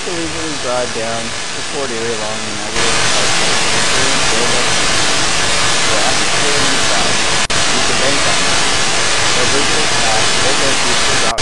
take a leisurely drive down the Fort Erie along the Niagara and build up the atmosphere in the south. You can bank on it. Or visit us at logofuture.com.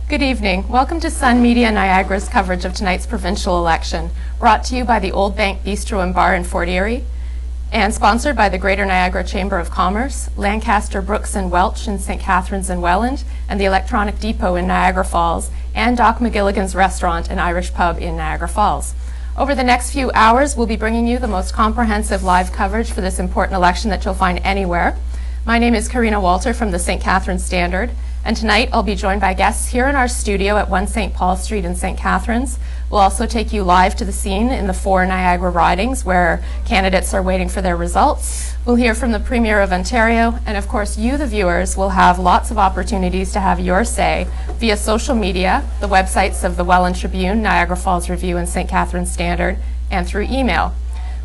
Good evening. Welcome to Sun Media Niagara's coverage of tonight's provincial election, brought to you by the Old Bank Bistro and Bar in Fort Erie, and sponsored by the Greater Niagara Chamber of Commerce, Lancaster, Brooks and Welch in St. Catharines and Welland, and the Electronic Depot in Niagara Falls, and Doc McGilligan's Restaurant and Irish Pub in Niagara Falls. Over the next few hours, we'll be bringing you the most comprehensive live coverage for this important election that you'll find anywhere. My name is Karina Walter from the St. Catharines Standard, and tonight I'll be joined by guests here in our studio at 1 St. Paul Street in St. Catharines. We'll also take you live to the scene in the 4 Niagara ridings where candidates are waiting for their results. We'll hear from the Premier of Ontario, and of course you, the viewers, will have lots of opportunities to have your say via social media, the websites of the Welland Tribune, Niagara Falls Review, and St. Catharines Standard, and through email.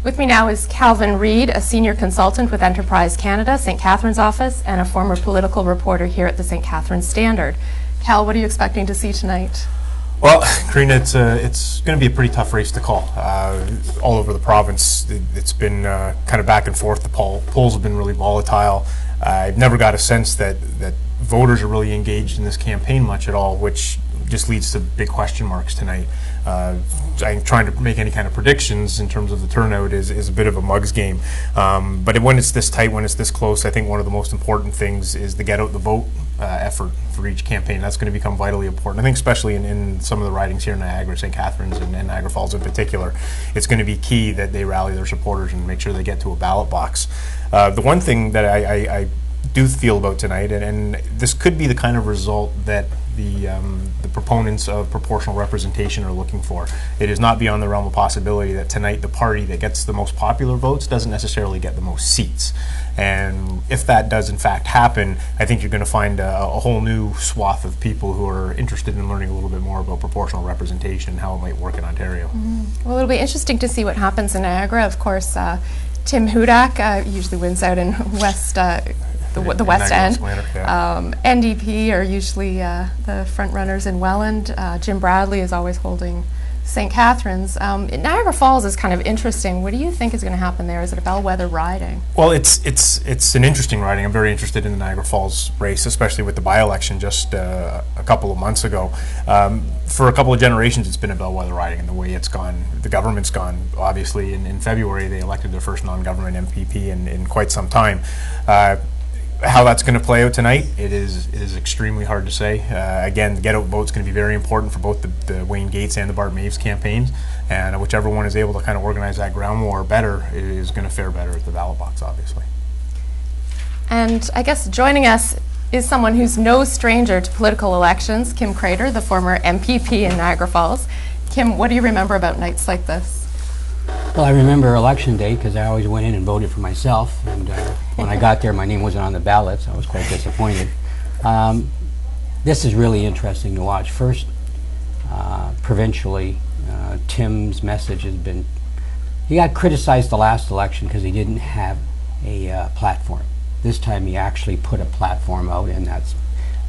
With me now is Calvin Reid, a senior consultant with Enterprise Canada, St. Catharines office, and a former political reporter here at the St. Catharines Standard. Cal, what are you expecting to see tonight? Well, Karina, it's going to be a pretty tough race to call. All over the province, it's been kind of back and forth. The polls have been really volatile. I've never got a sense that voters are really engaged in this campaign much at all, which just leads to big question marks tonight. Trying to make any kind of predictions in terms of the turnout is a bit of a mug's game. But when it's this tight, when it's this close, I think one of the most important things is the get out the vote effort for each campaign. That's going to become vitally important. I think especially in some of the ridings here in Niagara, St. Catharines and Niagara Falls in particular, it's going to be key that they rally their supporters and make sure they get to a ballot box. The one thing that I do feel about tonight, and this could be the kind of result that the proponents of proportional representation are looking for. It is not beyond the realm of possibility that tonight the party that gets the most popular votes doesn't necessarily get the most seats. And if that does in fact happen, I think you're going to find a whole new swath of people who are interested in learning a little bit more about proportional representation and how it might work in Ontario. Well, it'll be interesting to see what happens in Niagara. Of course, Tim Hudak usually wins out in the West End. NDP are usually the front runners in Welland. Jim Bradley is always holding St. Catharines. Niagara Falls is kind of interesting. What do you think is going to happen there? Is it a bellwether riding? Well, it's an interesting riding. I'm very interested in the Niagara Falls race, especially with the by-election just a couple of months ago. For a couple of generations, it's been a bellwether riding, and the way it's gone, the government's gone. Obviously, in February, they elected their first non-government MPP in quite some time. How that's going to play out tonight, it is extremely hard to say. Again, the get-out vote is going to be very important for both the Wayne Gates and the Bart Maves campaigns, and whichever one is able to kind of organize that ground war better is going to fare better at the ballot box, obviously. And I guess joining us is someone who's no stranger to political elections, Kim Crater, the former MPP in Niagara Falls. Kim, what do you remember about nights like this? Well, I remember election day because I always went in and voted for myself, and when I got there my name wasn't on the ballot, so I was quite disappointed. This is really interesting to watch. First, provincially, Tim's message has been, he got criticized the last election because he didn't have a platform. This time he actually put a platform out, and that's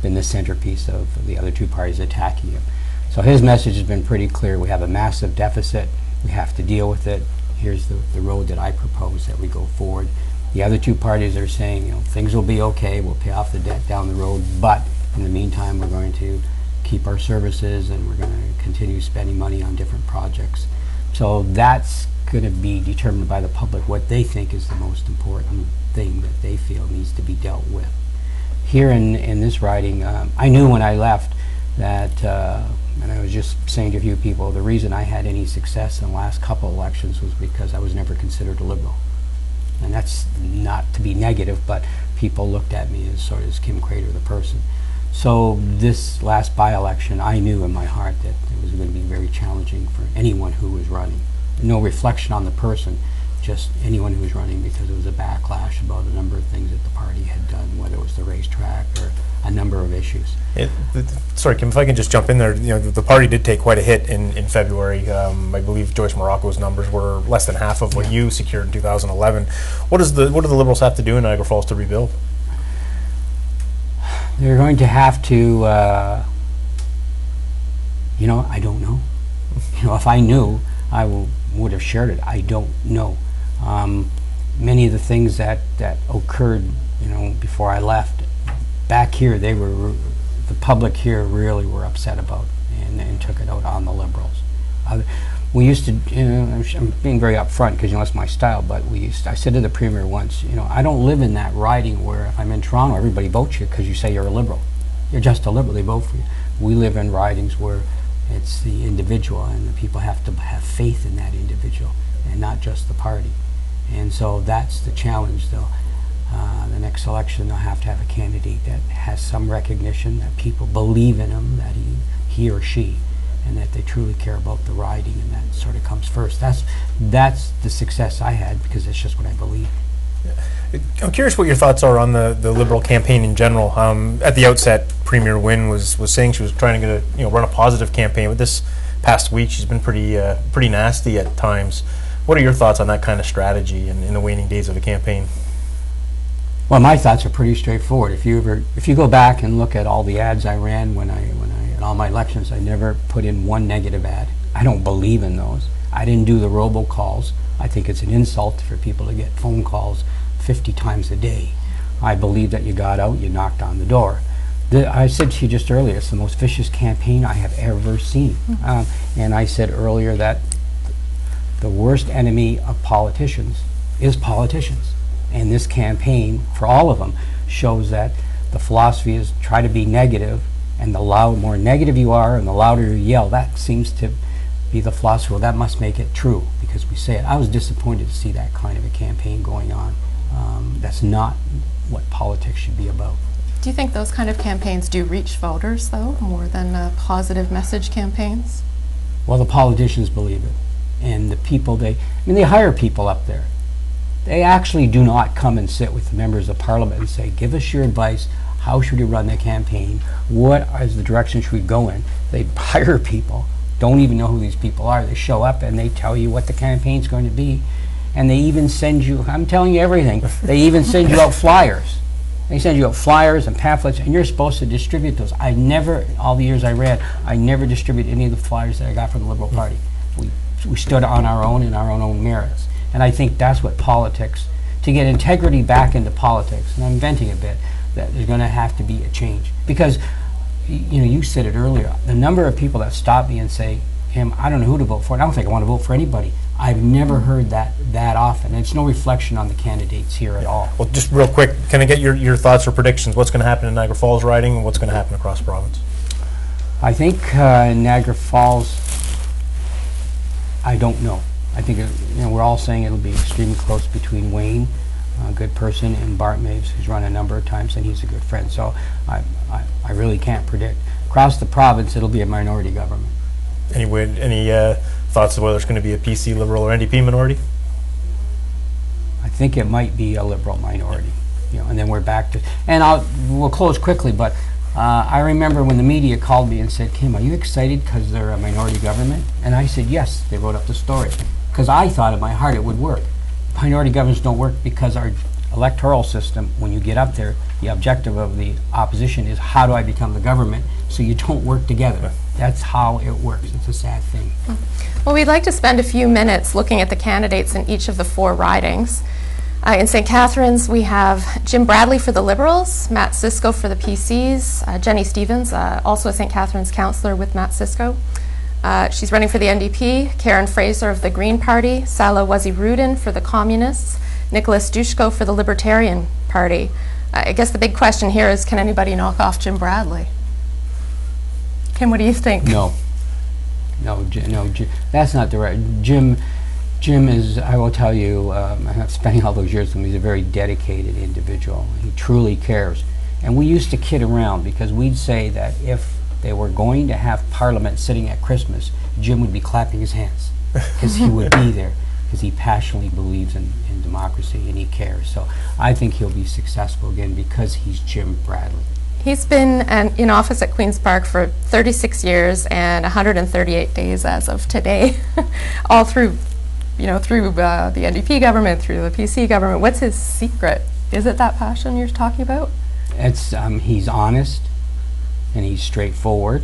been the centerpiece of the other two parties attacking him. So his message has been pretty clear. We have a massive deficit. We have to deal with it. Here's the road that I propose that we go forward. The other two parties are saying, things will be okay, we'll pay off the debt down the road, but in the meantime we're going to keep our services and we're going to continue spending money on different projects. So that's going to be determined by the public what they think is the most important thing that they feel needs to be dealt with. Here in this riding, I knew when I left that, and I was just saying to a few people, the reason I had any success in the last couple elections was because I was never considered a liberal. And that's not to be negative, but people looked at me as sort of as Kim Crater, the person. So this last by-election, I knew in my heart that it was going to be very challenging for anyone who was running. No reflection on the person, just anyone who was running, because it was a backlash about a number of things that the party had done, whether it was the racetrack or a number of issues. Sorry, Kim, if I can just jump in there. The party did take quite a hit in February. I believe Joyce Morocco's numbers were less than half of what you secured in 2011. What do the Liberals have to do in Niagara Falls to rebuild? They're going to have to, I don't know. If I knew, I would have shared it. I don't know. Many of the things that occurred, before I left, back here, the public here really were upset about and took it out on the Liberals. We used to, I'm being very upfront because that's my style, but I said to the Premier once, I don't live in that riding where if I'm in Toronto, everybody votes you because you say you're a Liberal. You're just a Liberal, they vote for you. We live in ridings where it's the individual, and the people have to have faith in that individual and not just the party. And so that's the challenge, though. The next election, they'll have to have a candidate that has some recognition, that people believe in him, that he or she, and that they truly care about the riding, and that sort of comes first. That's the success I had, because it's just what I believe. I'm curious what your thoughts are on the Liberal campaign in general. At the outset, Premier Wynne was saying she was trying to get run a positive campaign, but this past week she's been pretty nasty at times. What are your thoughts on that kind of strategy in the waning days of the campaign? Well, my thoughts are pretty straightforward. If you go back and look at all the ads I ran when I in all my elections, I never put in one negative ad. I don't believe in those. I didn't do the robocalls. I think it's an insult for people to get phone calls 50 times a day. I believe that you got out, you knocked on the door. I said to you just earlier, it's the most vicious campaign I have ever seen. And I said earlier that the worst enemy of politicians is politicians. And this campaign, for all of them, shows that the philosophy is try to be negative, and the more negative you are and the louder you yell, that seems to be the philosophy. Well, that must make it true, because we say it. I was disappointed to see that kind of a campaign going on. That's not what politics should be about. Do you think those kind of campaigns do reach voters, though, more than positive message campaigns? Well, the politicians believe it. And the people, they hire people up there. They actually do not come and sit with the members of Parliament and say, give us your advice, how should we run the campaign, what is the direction should we go in. They hire people, don't even know who these people are. They show up and they tell you what the campaign's going to be. And they even send you, I'm telling you everything, they even send you out flyers. They send you out flyers and pamphlets, and you're supposed to distribute those. I never, all the years I ran, I never distributed any of the flyers that I got from the Liberal Party. We stood on our own and our own merits. And I think that's what politics, to get integrity back into politics, and I'm venting a bit, that there's going to have to be a change. Because, you said it earlier, the number of people that stop me and say, Kim, I don't know who to vote for, and I don't think I want to vote for anybody. I've never heard that often. And it's no reflection on the candidates here at all. Well, just real quick, can I get your thoughts or predictions? What's going to happen in Niagara Falls riding, and what's going to happen across the province? I think in Niagara Falls, I don't know. I think we're all saying it'll be extremely close between Wayne, a good person, and Bart Maves, who's run a number of times, and he's a good friend. So I really can't predict. Across the province, it'll be a minority government. Any thoughts of whether it's going to be a PC, Liberal, or NDP minority? I think it might be a Liberal minority. And then we're back to, and we'll close quickly, but I remember when the media called me and said, Kim, are you excited because they're a minority government? And I said, yes, they wrote up the story. Because I thought in my heart it would work. Minority governments don't work because our electoral system, when you get up there, the objective of the opposition is how do I become the government, so you don't work together. That's how it works. It's a sad thing. Well, we'd like to spend a few minutes looking at the candidates in each of the 4 ridings. In St. Catharines, we have Jim Bradley for the Liberals, Matt Cisco for the PCs, Jenny Stevens, also a St. Catharines councillor with Matt Cisco. She's running for the NDP, Karen Fraser of the Green Party, Sala Wazirudin for the Communists, Nicholas Dushko for the Libertarian Party. I guess the big question here is, can anybody knock off Jim Bradley? Kim, what do you think? No. No, that's not the right. Jim is, I will tell you, I'm spending all those years with him, he's a very dedicated individual. He truly cares. And we used to kid around because we'd say that if they were going to have Parliament sitting at Christmas, Jim would be clapping his hands because he would be there, because he passionately believes in democracy and he cares. So I think he'll be successful again because he's Jim Bradley. He's been in office at Queen's Park for 36 years and 138 days as of today, all through, through the NDP government, through the PC government. What's his secret? Is it that passion you're talking about? It's he's honest and he's straightforward.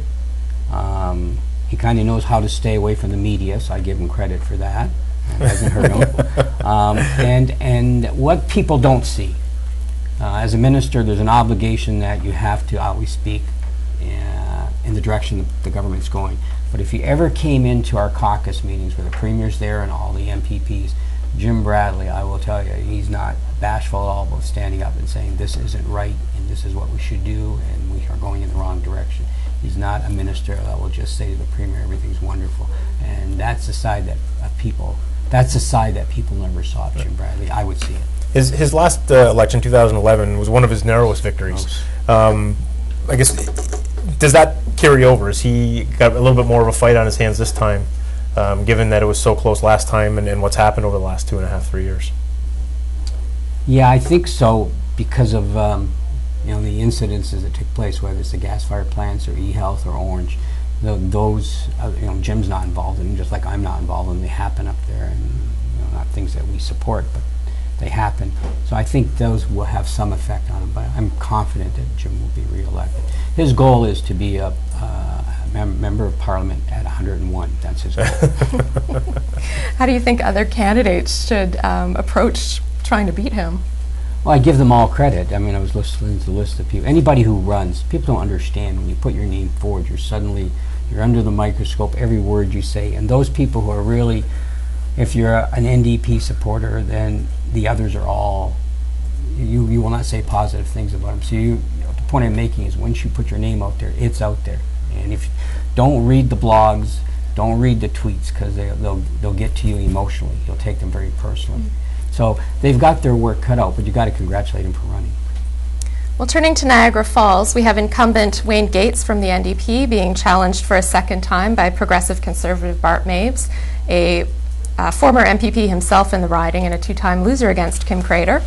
He kind of knows how to stay away from the media, so I give him credit for that. It hasn't hurt him. And what people don't see. As a minister, there's an obligation that you have to always speak in the direction the government's going. But if you ever came into our caucus meetings where the Premier's there and all the MPPs, Jim Bradley, I will tell you, he's not bashful at all about standing up and saying this isn't right and this is what we should do and we are going in the wrong direction. He's not a minister that will just say to the Premier everything's wonderful. And that's the side that people never saw of Jim Bradley. I would see it. His last election, 2011, was one of his narrowest victories. I guess, does that carry over? Has he got a little bit more of a fight on his hands this time, given that it was so close last time and what's happened over the last 2.5, 3 years? Yeah, I think so, because of the incidences that took place, whether it's the gas-fired plants or eHealth or Orange. Those, Jim's not involved in them, just like I'm not involved in them. They happen up there, and not things that we support, but they happen. So I think those will have some effect on him, but I'm confident that Jim will be re-elected. His goal is to be a member of Parliament at 101. That's his goal. How do you think other candidates should approach trying to beat him? Well, I give them all credit. I mean, I was listening to the list of people. Anybody who runs, people don't understand when you put your name forward, you're under the microscope, every word you say, and those people who are really, if you're an NDP supporter, then the others are all, you will not say positive things about them. So the point I'm making is once you put your name out there, it's out there. And if don't read the blogs, don't read the tweets, because they'll get to you emotionally. You'll take them very personally. So they've got their work cut out, but you got to congratulate them for running. Well, turning to Niagara Falls, we have incumbent Wayne Gates from the NDP being challenged for a second time by progressive conservative Bart Mabes, a former MPP himself in the riding and a two-time loser against Kim Crater.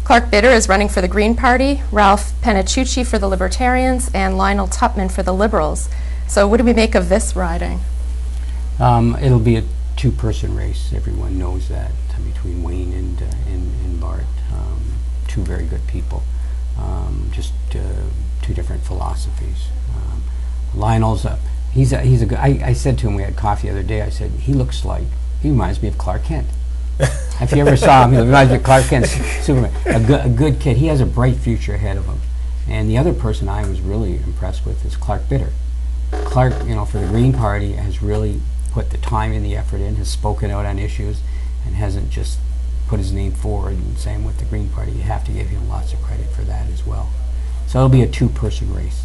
Clark Bitter is running for the Green Party, Ralph Penicucci for the Libertarians, and Lionel Tupman for the Liberals. So what do we make of this riding? It'll be a two-person race. Everyone knows that, between Wayne and Bart. Two very good people. Just two different philosophies. Lionel's he's a good. I said to him, we had coffee the other day, I said, he reminds me of Clark Kent. If you ever saw him, he reminds me of Clark Kent, Superman. A good kid. He has a bright future ahead of him. And the other person I was really impressed with is Clark Bitter. Clark, for the Green Party, has really put the time and the effort in, has spoken out on issues, and hasn't just put his name forward. And same with the Green Party. You have to give him lots of credit for that as well. So it'll be a two-person race.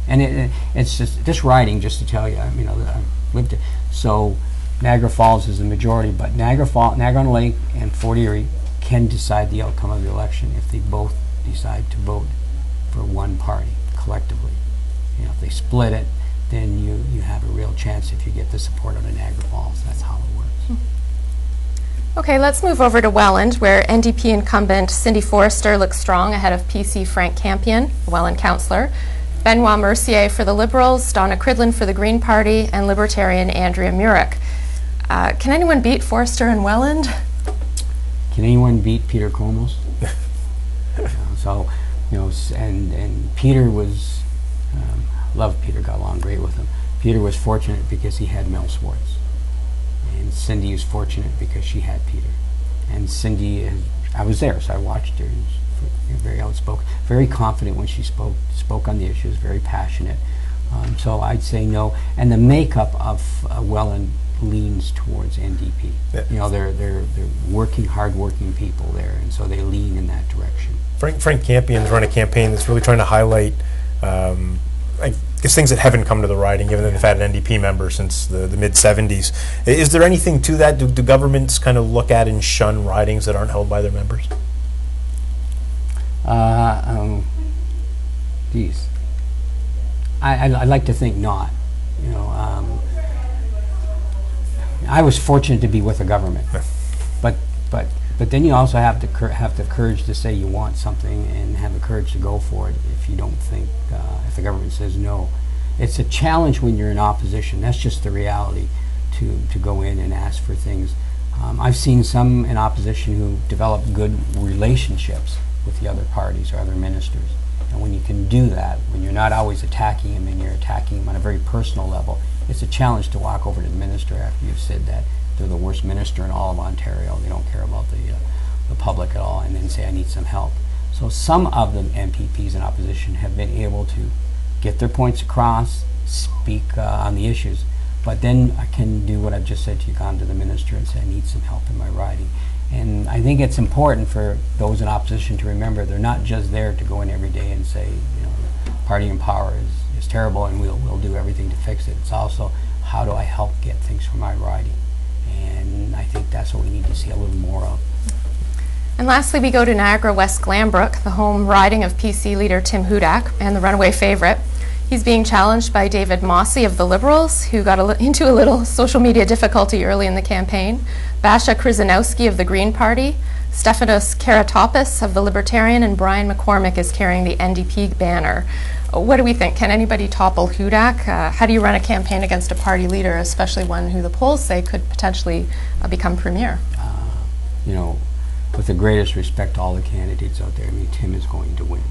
And it's just this riding, just to tell you, I lived it. So Niagara Falls is the majority, but Niagara-on-the-Lake and Fort Erie can decide the outcome of the election if they both decide to vote for one party collectively. If they split it, then you have a real chance if you get the support of the Niagara Falls. That's how it works. Okay, let's move over to Welland, where NDP incumbent Cindy Forrester looks strong ahead of PC Frank Campion, a Welland councillor, Benoit Mercier for the Liberals, Donna Cridlin for the Green Party, and Libertarian Andrea Murick. Can anyone beat Forrester in Welland? Can anyone beat Peter Komos? And Peter was, loved Peter, got along great with him. Peter was fortunate because he had Mel Swartz. And Cindy is fortunate because she had Peter. And Cindy, I was there, so I watched her. Very outspoken, very confident when she spoke on the issues, very passionate. So I'd say no. And the makeup of Welland leans towards NDP. Yeah. They're working, hard-working people there, and so they lean in that direction. Frank Campion's run a campaign that's really trying to highlight guess things that haven't come to the riding, given that they've had an NDP member since the mid-'70s. Is there anything to that? Do governments kind of look at and shun ridings that aren't held by their members? Geez. I'd like to think not. You know, I was fortunate to be with a government, but then you also have the courage to say you want something and have the courage to go for it if you don't think if the government says no. It's a challenge when you're in opposition. That's just the reality to go in and ask for things. I've seen some in opposition who develop good relationships with the other parties or other ministers. And when you can do that, when you're not always attacking them and you're attacking them on a very personal level, it's a challenge to walk over to the minister after you've said that they're the worst minister in all of Ontario. They don't care about the public at all, and then say, I need some help. So some of the MPPs in opposition have been able to get their points across, speak on the issues, but then I can do what I've just said to you, come to the minister and say, I need some help in my riding. And I think it's important for those in opposition to remember they're not just there to go in every day and say, you know, party in power is terrible and we'll do everything to fix it. It's also, how do I help get things for my riding? And I think that's what we need to see a little more of. And lastly, we go to Niagara West Glanbrook, the home riding of PC leader Tim Hudak and the runaway favorite. He's being challenged by David Mossy of the Liberals, who got into a little social media difficulty early in the campaign, Basha Krzyzanowski of the Green Party, Stefanos Karatopoulos of the Libertarian, and Brian McCormick is carrying the NDP banner. What do we think? Can anybody topple Hudak? How do you run a campaign against a party leader, especially one who the polls say could potentially become premier? You know, with the greatest respect to all the candidates out there, I mean, Tim is going to win.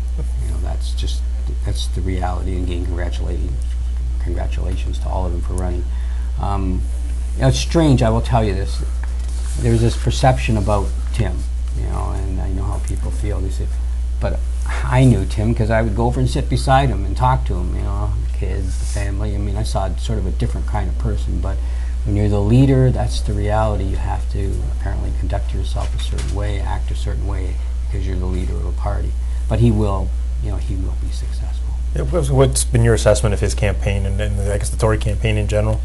You know, that's the reality, and again, congratulations to all of them for running. You know, it's strange, I will tell you this. There's this perception about Tim, you know, and I know how people feel. They say, but I knew Tim because I would go over and sit beside him and talk to him, you know, the kids, the family. I mean, I saw sort of a different kind of person, but when you're the leader, that's the reality. You have to apparently conduct yourself a certain way, act a certain way, because you're the leader of a party. But he will, you know, he will be successful. Yeah, what's been your assessment of his campaign and I guess the Tory campaign in general?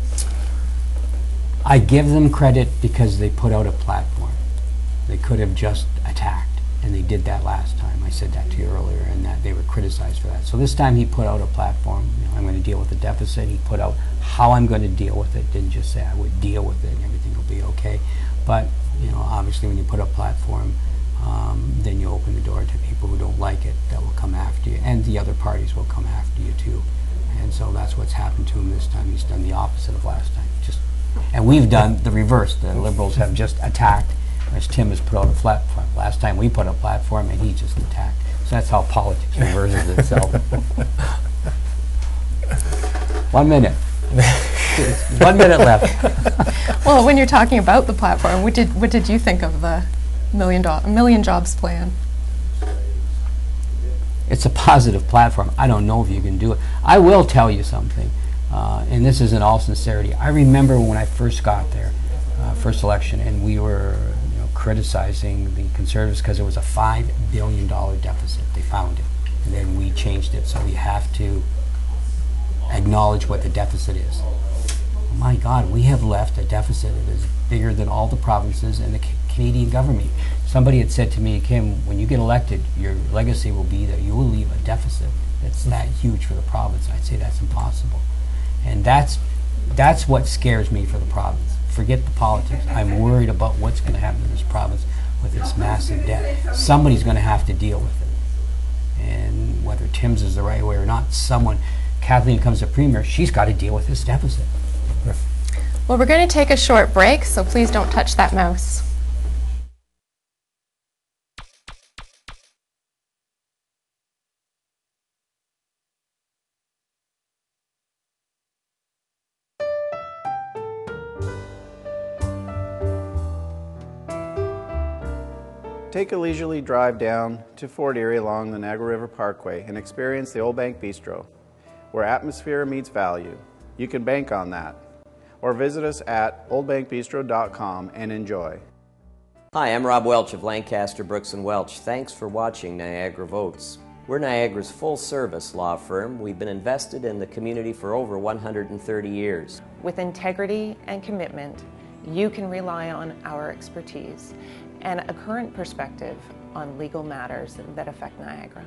I give them credit because they put out a platform. They could have just attacked, and they did that last time. I said that to you earlier, and that they were criticized for that. So this time he put out a platform. You know, I'm going to deal with the deficit. He put out how I'm going to deal with it. Didn't just say I would deal with it and everything will be okay. But you know, obviously when you put a platform, then you open the door to people who don't like it that will come after you, and the other parties will come after you too. And so that's what's happened to him this time. He's done the opposite of last time. And we've done the reverse. The Liberals have just attacked, whereas Tim has put out a platform. Last time we put a platform and he just attacked. So that's how politics reverses itself. 1 minute. 1 minute left. Well, when you're talking about the platform, what did you think of the million jobs plan? It's a positive platform. I don't know if you can do it. I will tell you something, and this is in all sincerity. I remember when I first got there, first election, and we were criticizing the Conservatives because there was a $5 billion deficit. They found it, and then we changed it. So we have to acknowledge what the deficit is. Oh my God, we have left a deficit that is bigger than all the provinces and the Canadian government. Somebody had said to me, Kim, when you get elected, your legacy will be that you will leave a deficit that's that huge for the province. I'd say that's impossible. And that's what scares me for the province. Forget the politics. I'm worried about what's going to happen to this province with this massive debt. Somebody's going to have to deal with it. And whether Tim's is the right way or not, Kathleen comes to Premier, she's got to deal with this deficit. Well, we're going to take a short break, so please don't touch that mouse. Take a leisurely drive down to Fort Erie along the Niagara River Parkway and experience the Old Bank Bistro, where atmosphere meets value. You can bank on that. Or visit us at oldbankbistro.com and enjoy. Hi, I'm Rob Welch of Lancaster, Brooks & Welch. Thanks for watching Niagara Votes. We're Niagara's full-service law firm. We've been invested in the community for over 130 years. With integrity and commitment, you can rely on our expertise and a current perspective on legal matters that affect Niagara.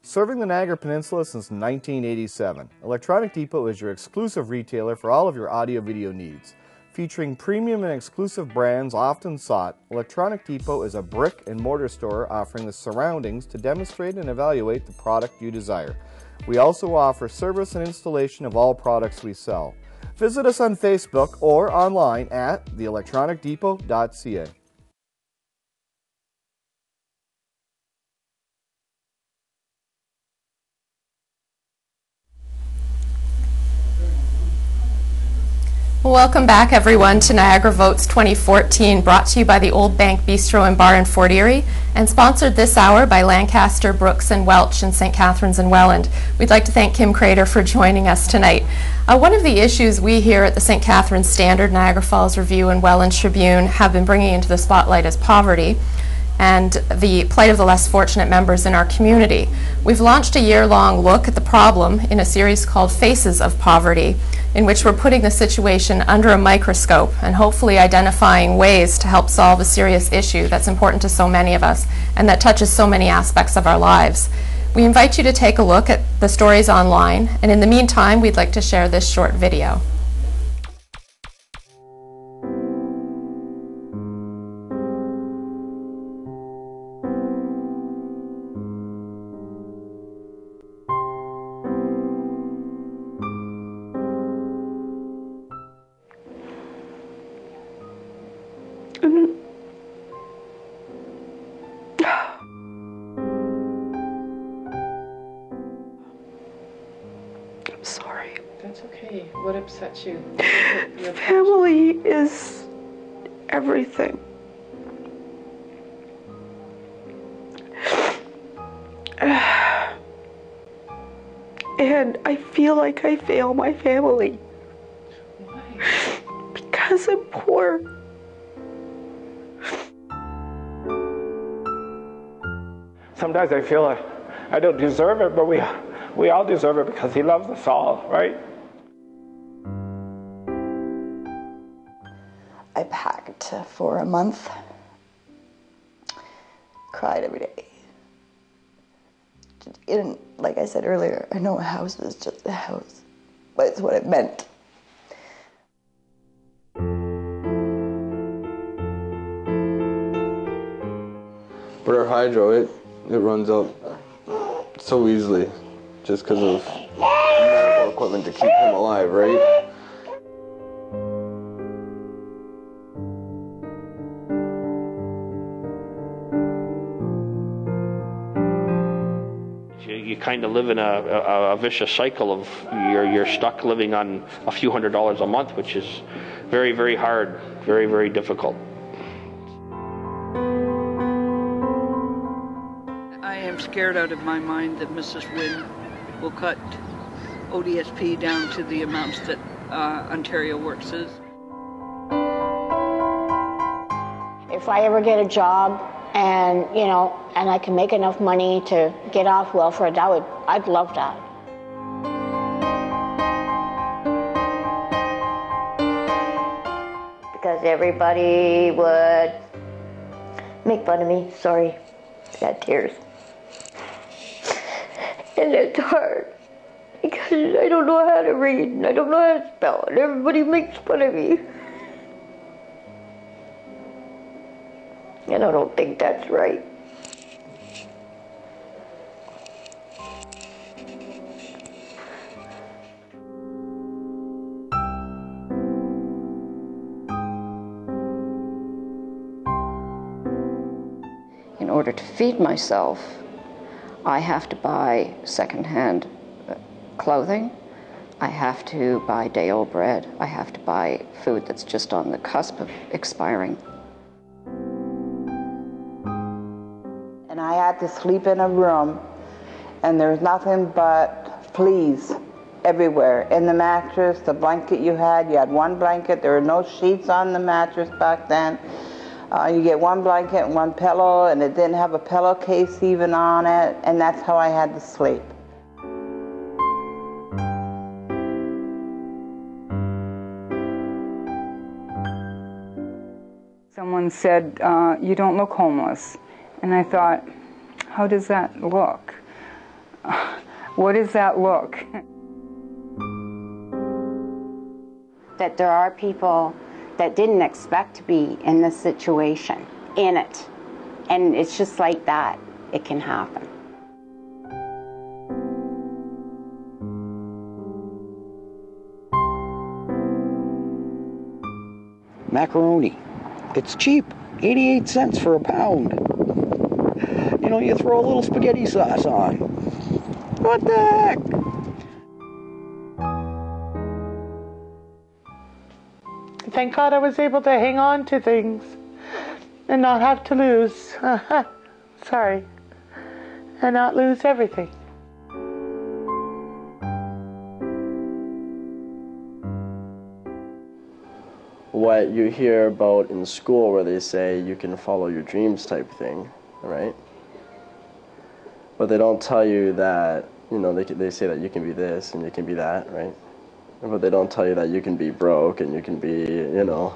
Serving the Niagara Peninsula since 1987, Electronic Depot is your exclusive retailer for all of your audio-video needs. Featuring premium and exclusive brands often sought, Electronic Depot is a brick-and-mortar store offering the surroundings to demonstrate and evaluate the product you desire. We also offer service and installation of all products we sell. Visit us on Facebook or online at theelectronicdepot.ca. Welcome back, everyone, to Niagara Votes 2014, brought to you by the Old Bank Bistro and Bar in Fort Erie, and sponsored this hour by Lancaster, Brooks and Welch in St. Catharines and Welland. We'd like to thank Kim Crater for joining us tonight. One of the issues we here at the St. Catharines Standard, Niagara Falls Review, and Welland Tribune have been bringing into the spotlight is poverty and the plight of the less fortunate members in our community. We've launched a year-long look at the problem in a series called Faces of Poverty, in which we're putting the situation under a microscope and hopefully identifying ways to help solve a serious issue that's important to so many of us and that touches so many aspects of our lives. We invite you to take a look at the stories online, and in the meantime, we'd like to share this short video. Sorry. That's okay. What upsets you? Family is everything. And I feel like I fail my family. Why? Because I'm poor. Sometimes I feel like I don't deserve it, but we all deserve it because he loves us all, right? I packed for a month, cried every day. And like I said earlier, I know a house is just a house, but it's what it meant. But our hydro, it runs out so easily just because of medical equipment to keep him alive, right? You kind of live in a vicious cycle of you're stuck living on a few $100s a month, which is very, very hard, very, very difficult. I am scared out of my mind that Mrs. Wynne will cut ODSP down to the amounts that Ontario Works is. If I ever get a job and, and I can make enough money to get off welfare, I'd love that. Because everybody would make fun of me. Sorry, I got tears. And it's hard because I don't know how to read and I don't know how to spell and everybody makes fun of me. And I don't think that's right. In order to feed myself, I have to buy secondhand clothing. I have to buy day-old bread. I have to buy food that's just on the cusp of expiring. And I had to sleep in a room, and there's nothing but fleas everywhere. In the mattress, the blanket you had one blanket. There were no sheets on the mattress back then. You get one blanket and one pillow, and it didn't have a pillowcase even on it, and that's how I had to sleep. Someone said, you don't look homeless. And I thought, how does that look? What does that look? That there are people that didn't expect to be in this situation, in it. And it's just like that, it can happen. Macaroni. It's cheap, 88 cents for a pound. You know, you throw a little spaghetti sauce on. What the heck? Thank God I was able to hang on to things and not have to lose. Sorry. And not lose everything. What you hear about in school where they say you can follow your dreams type thing, right? But they don't tell you that, you know, they say that you can be this and you can be that, right? But they don't tell you that you can be broke and you can be, you know,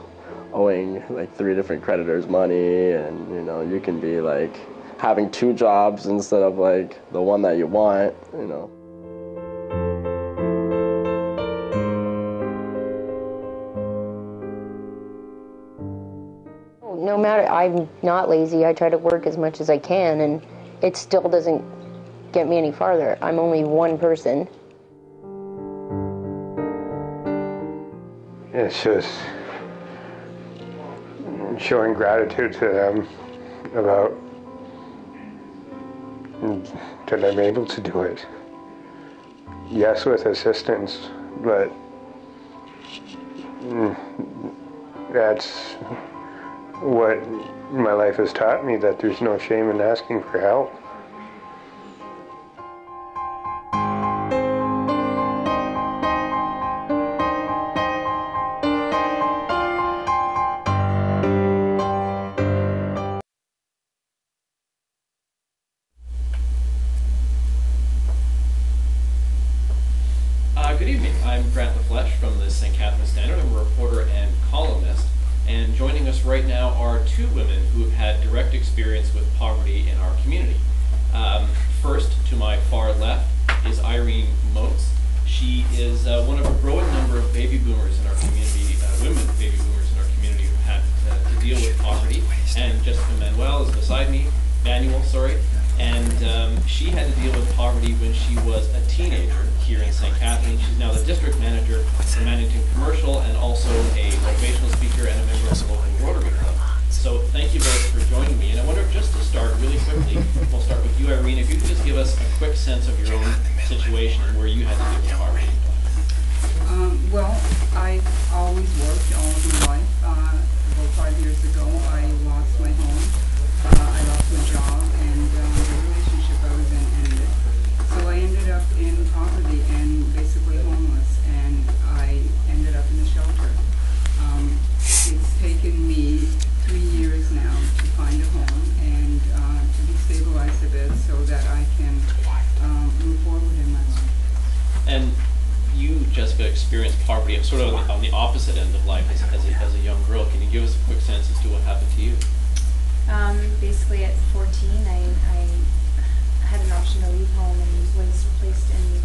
owing like 3 different creditors money, and, you know, you can be like having 2 jobs instead of like the one that you want, you know. No matter, I'm not lazy. I try to work as much as I can, and it still doesn't get me any farther. I'm only one person. It's just showing gratitude to them about that I'm able to do it. Yes, with assistance, but that's what my life has taught me, that there's no shame in asking for help. Good evening. I'm Grant LaFleche from the St. Catharines Standard. I'm a reporter and columnist. And joining us right now are 2 women who have had direct experience with poverty in our community. First, to my far left, is Irene Motes. She is one of a growing number of baby boomers in our community, women baby boomers in our community who had to deal with poverty. And Jessica Manuel is beside me, and she had to deal with poverty when she was a teenager here in St. Catharines. She's now the district manager for Mannington Commercial and also a motivational speaker and a member of the local Rotary Club. So thank you both for joining me. And I wonder, just to start really quickly, we'll start with you, Irene, if you could just give us a quick sense of your own situation and where you had to deal with poverty. Well, I've always worked all of my life. About 5 years ago, I lost my home. I lost my job, and the relationship I was in ended. So I ended up in poverty and basically homeless, and I ended up in a shelter. It's taken me 3 years now to find a home and to be stabilized a bit so that I can move forward in my life. And you, Jessica, experienced poverty sort of on the opposite end of life as a young girl. Can you give us a quick sense as to what happened to you? Basically at 14, I had an option to leave home and was placed in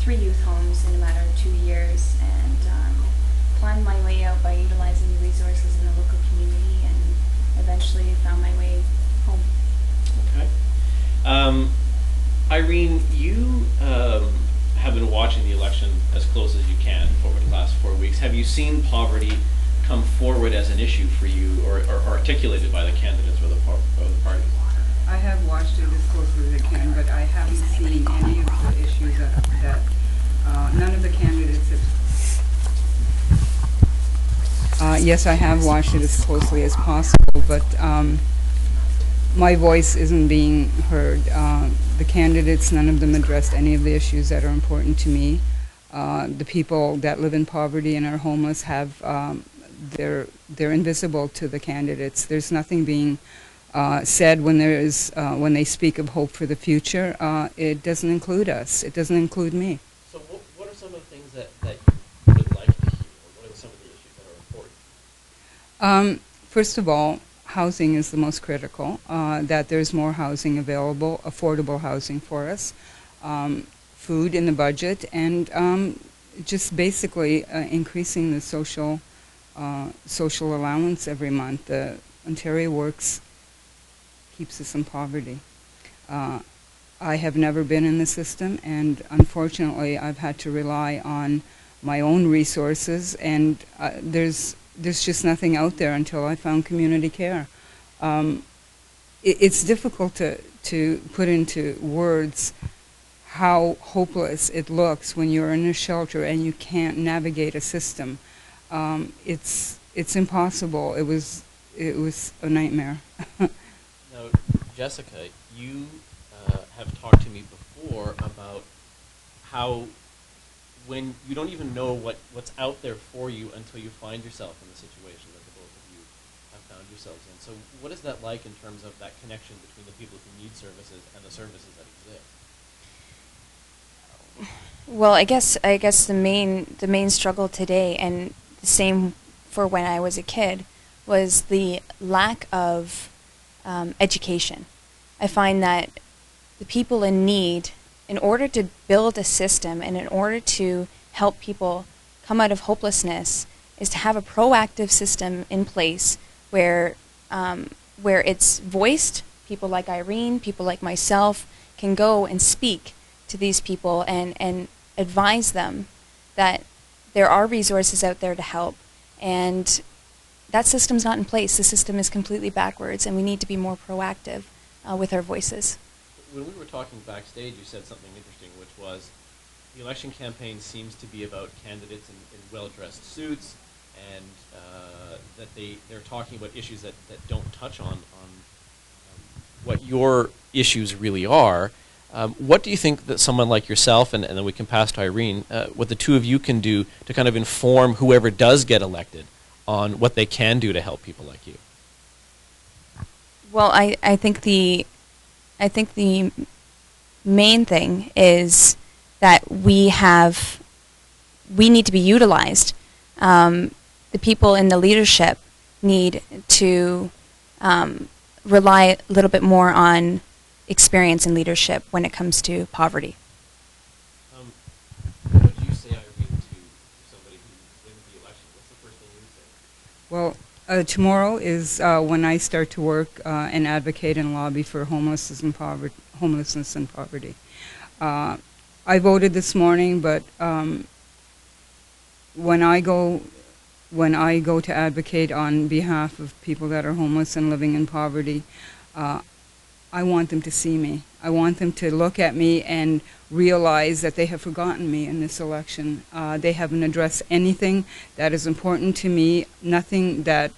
3 youth homes in a matter of 2 years, and climbed my way out by utilizing the resources in the local community, and eventually found my way home. Okay. Irene, you have been watching the election as close as you can over the last 4 weeks. Have you seen poverty come forward as an issue for you, or articulated by the candidates or the party? I have watched it as closely as I can, but I haven't seen any of the issues that none of the candidates have. Yes, I have watched it as closely as possible, but my voice isn't being heard. The candidates, none of them addressed any of the issues that are important to me. The people that live in poverty and are homeless have they're invisible to the candidates. There's nothing being said when when they speak of hope for the future. It doesn't include us. It doesn't include me. So what are some of the things that you would like to hear? What are some of the issues that are important? First of all, housing is the most critical, that there's more housing available, affordable housing for us, food in the budget, and just basically increasing the social allowance every month. The Ontario Works keeps us in poverty. I have never been in the system, and unfortunately I've had to rely on my own resources, and there's just nothing out there until I found community care. It's difficult to put into words how hopeless it looks when you're in a shelter and you can't navigate a system. It's impossible. It was a nightmare. Now, Jessica, you have talked to me before about how when you don't even know what's out there for you until you find yourself in the situation that the both of you have found yourselves in. So what is that like in terms of that connection between the people who need services and the services that exist? Well, I guess the main struggle today, and the same for when I was a kid, was the lack of education. I find that the people in need, in order to build a system and in order to help people come out of hopelessness, is to have a proactive system in place where it's voiced. People like Irene, people like myself can go and speak to these people and advise them that there are resources out there to help. And that system's not in place. The system is completely backwards, and we need to be more proactive with our voices. When we were talking backstage, you said something interesting, which was the election campaign seems to be about candidates in well-dressed suits, and that they're talking about issues that don't touch on what your issues really are. What do you think that someone like yourself, and then we can pass to Irene, what the two of you can do to kind of inform whoever does get elected on what they can do to help people like you? Well, I think the main thing is that we need to be utilized. The people in the leadership need to rely a little bit more on experience in leadership when it comes to poverty. What would you say, Irene, to somebody who wins the election? What's the first thing you would say? Well, tomorrow is when I start to work and advocate and lobby for homelessness and poverty. I voted this morning, but when I go to advocate on behalf of people that are homeless and living in poverty, I want them to see me. I want them to look at me and realize that they have forgotten me in this election. They haven't addressed anything that is important to me. Nothing that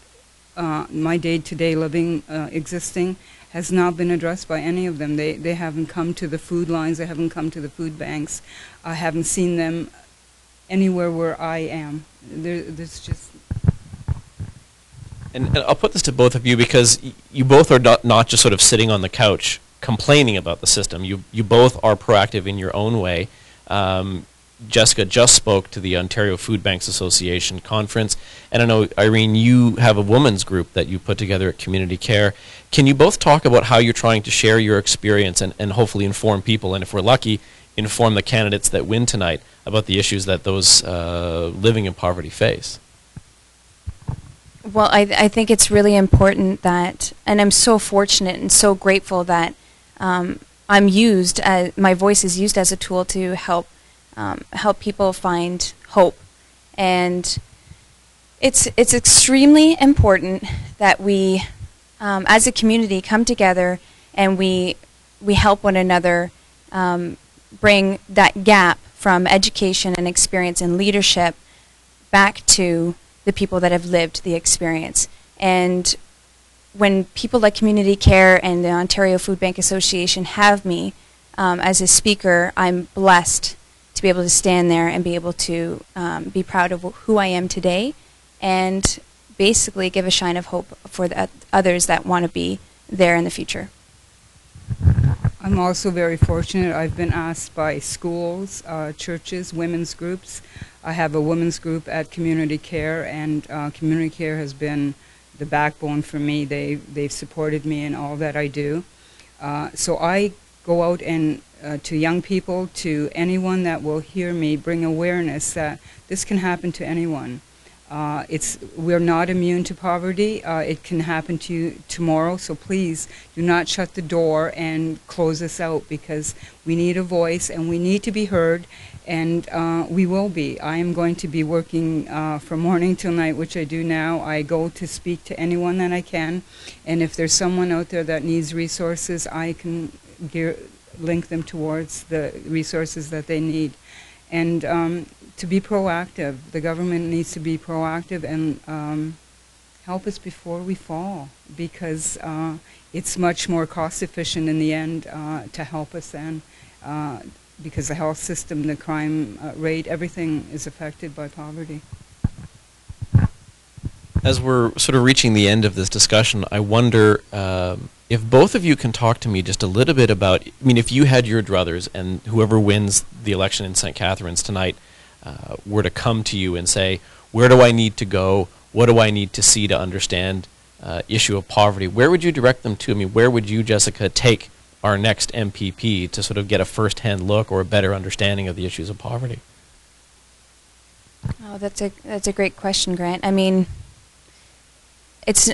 my day-to-day living existing has not been addressed by any of them. They haven't come to the food lines. They haven't come to the food banks. I haven't seen them anywhere where I am. There's just... And I'll put this to both of you because you both are not just sort of sitting on the couch complaining about the system. You both are proactive in your own way. Jessica just spoke to the Ontario Food Banks Association conference, and I know, Irene, you have a women's group that you put together at Community Care. Can you both talk about how you're trying to share your experience and hopefully inform people, and if we're lucky, inform the candidates that win tonight about the issues that those living in poverty face? Well, I think it's really important that, and I'm so fortunate and so grateful that my voice is used as a tool to help people find hope. And it's extremely important that we, as a community, come together and we help one another bring that gap from education and experience and leadership back to the people that have lived the experience. And when people like Community Care and the Ontario Food Bank Association have me as a speaker, I'm blessed to be able to stand there and be able to be proud of who I am today and basically give a shine of hope for the others that want to be there in the future. I'm also very fortunate. I've been asked by schools, churches, women's groups. I have a women's group at Community Care, and Community Care has been the backbone for me. They've supported me in all that I do. So I go out and to young people, to anyone that will hear me, bring awareness that this can happen to anyone. We're not immune to poverty. It can happen to you tomorrow, so please do not shut the door and close us out, because we need a voice and we need to be heard, and we will be. I am going to be working from morning till night, which I do now. I go to speak to anyone that I can, and if there's someone out there that needs resources, I can link them towards the resources that they need. And to be proactive. The government needs to be proactive and help us before we fall, because it's much more cost efficient in the end to help us then, because the health system, the crime rate, everything is affected by poverty. As we're sort of reaching the end of this discussion, I wonder if both of you can talk to me just a little bit about, I mean, if you had your druthers and whoever wins the election in St. Catharines tonight were to come to you and say, where do I need to go? What do I need to see to understand issue of poverty? Where would you direct them to? I mean, where would you, Jessica, take our next MPP to sort of get a first-hand look or a better understanding of the issues of poverty? Oh, that's a great question, Grant. I mean, it's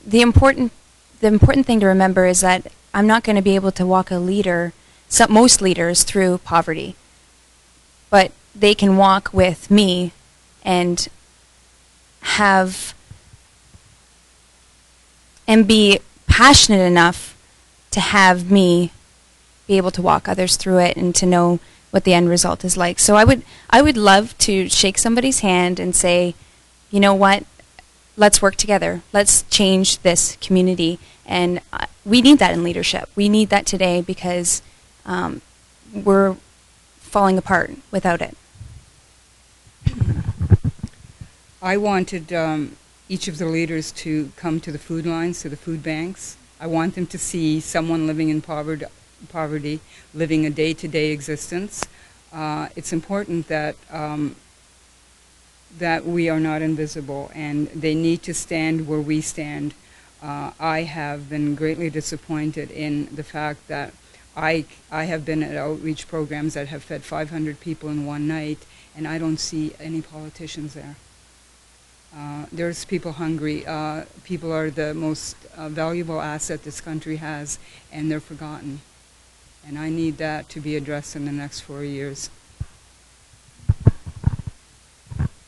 the important thing to remember is that I'm not going to be able to walk most leaders through poverty, but they can walk with me and be passionate enough to have me be able to walk others through it and to know what the end result is like. So I would love to shake somebody's hand and say, you know what, let's work together. Let's change this community. And we need that in leadership. We need that today, because we're falling apart without it. I wanted each of the leaders to come to the food lines, to the food banks. I want them to see someone living in poverty, living a day-to-day existence. It's important that that we are not invisible, and they need to stand where we stand. I have been greatly disappointed in the fact that I have been at outreach programs that have fed 500 people in one night, and I don't see any politicians there. There's people hungry. People are the most valuable asset this country has, and they're forgotten. And I need that to be addressed in the next 4 years.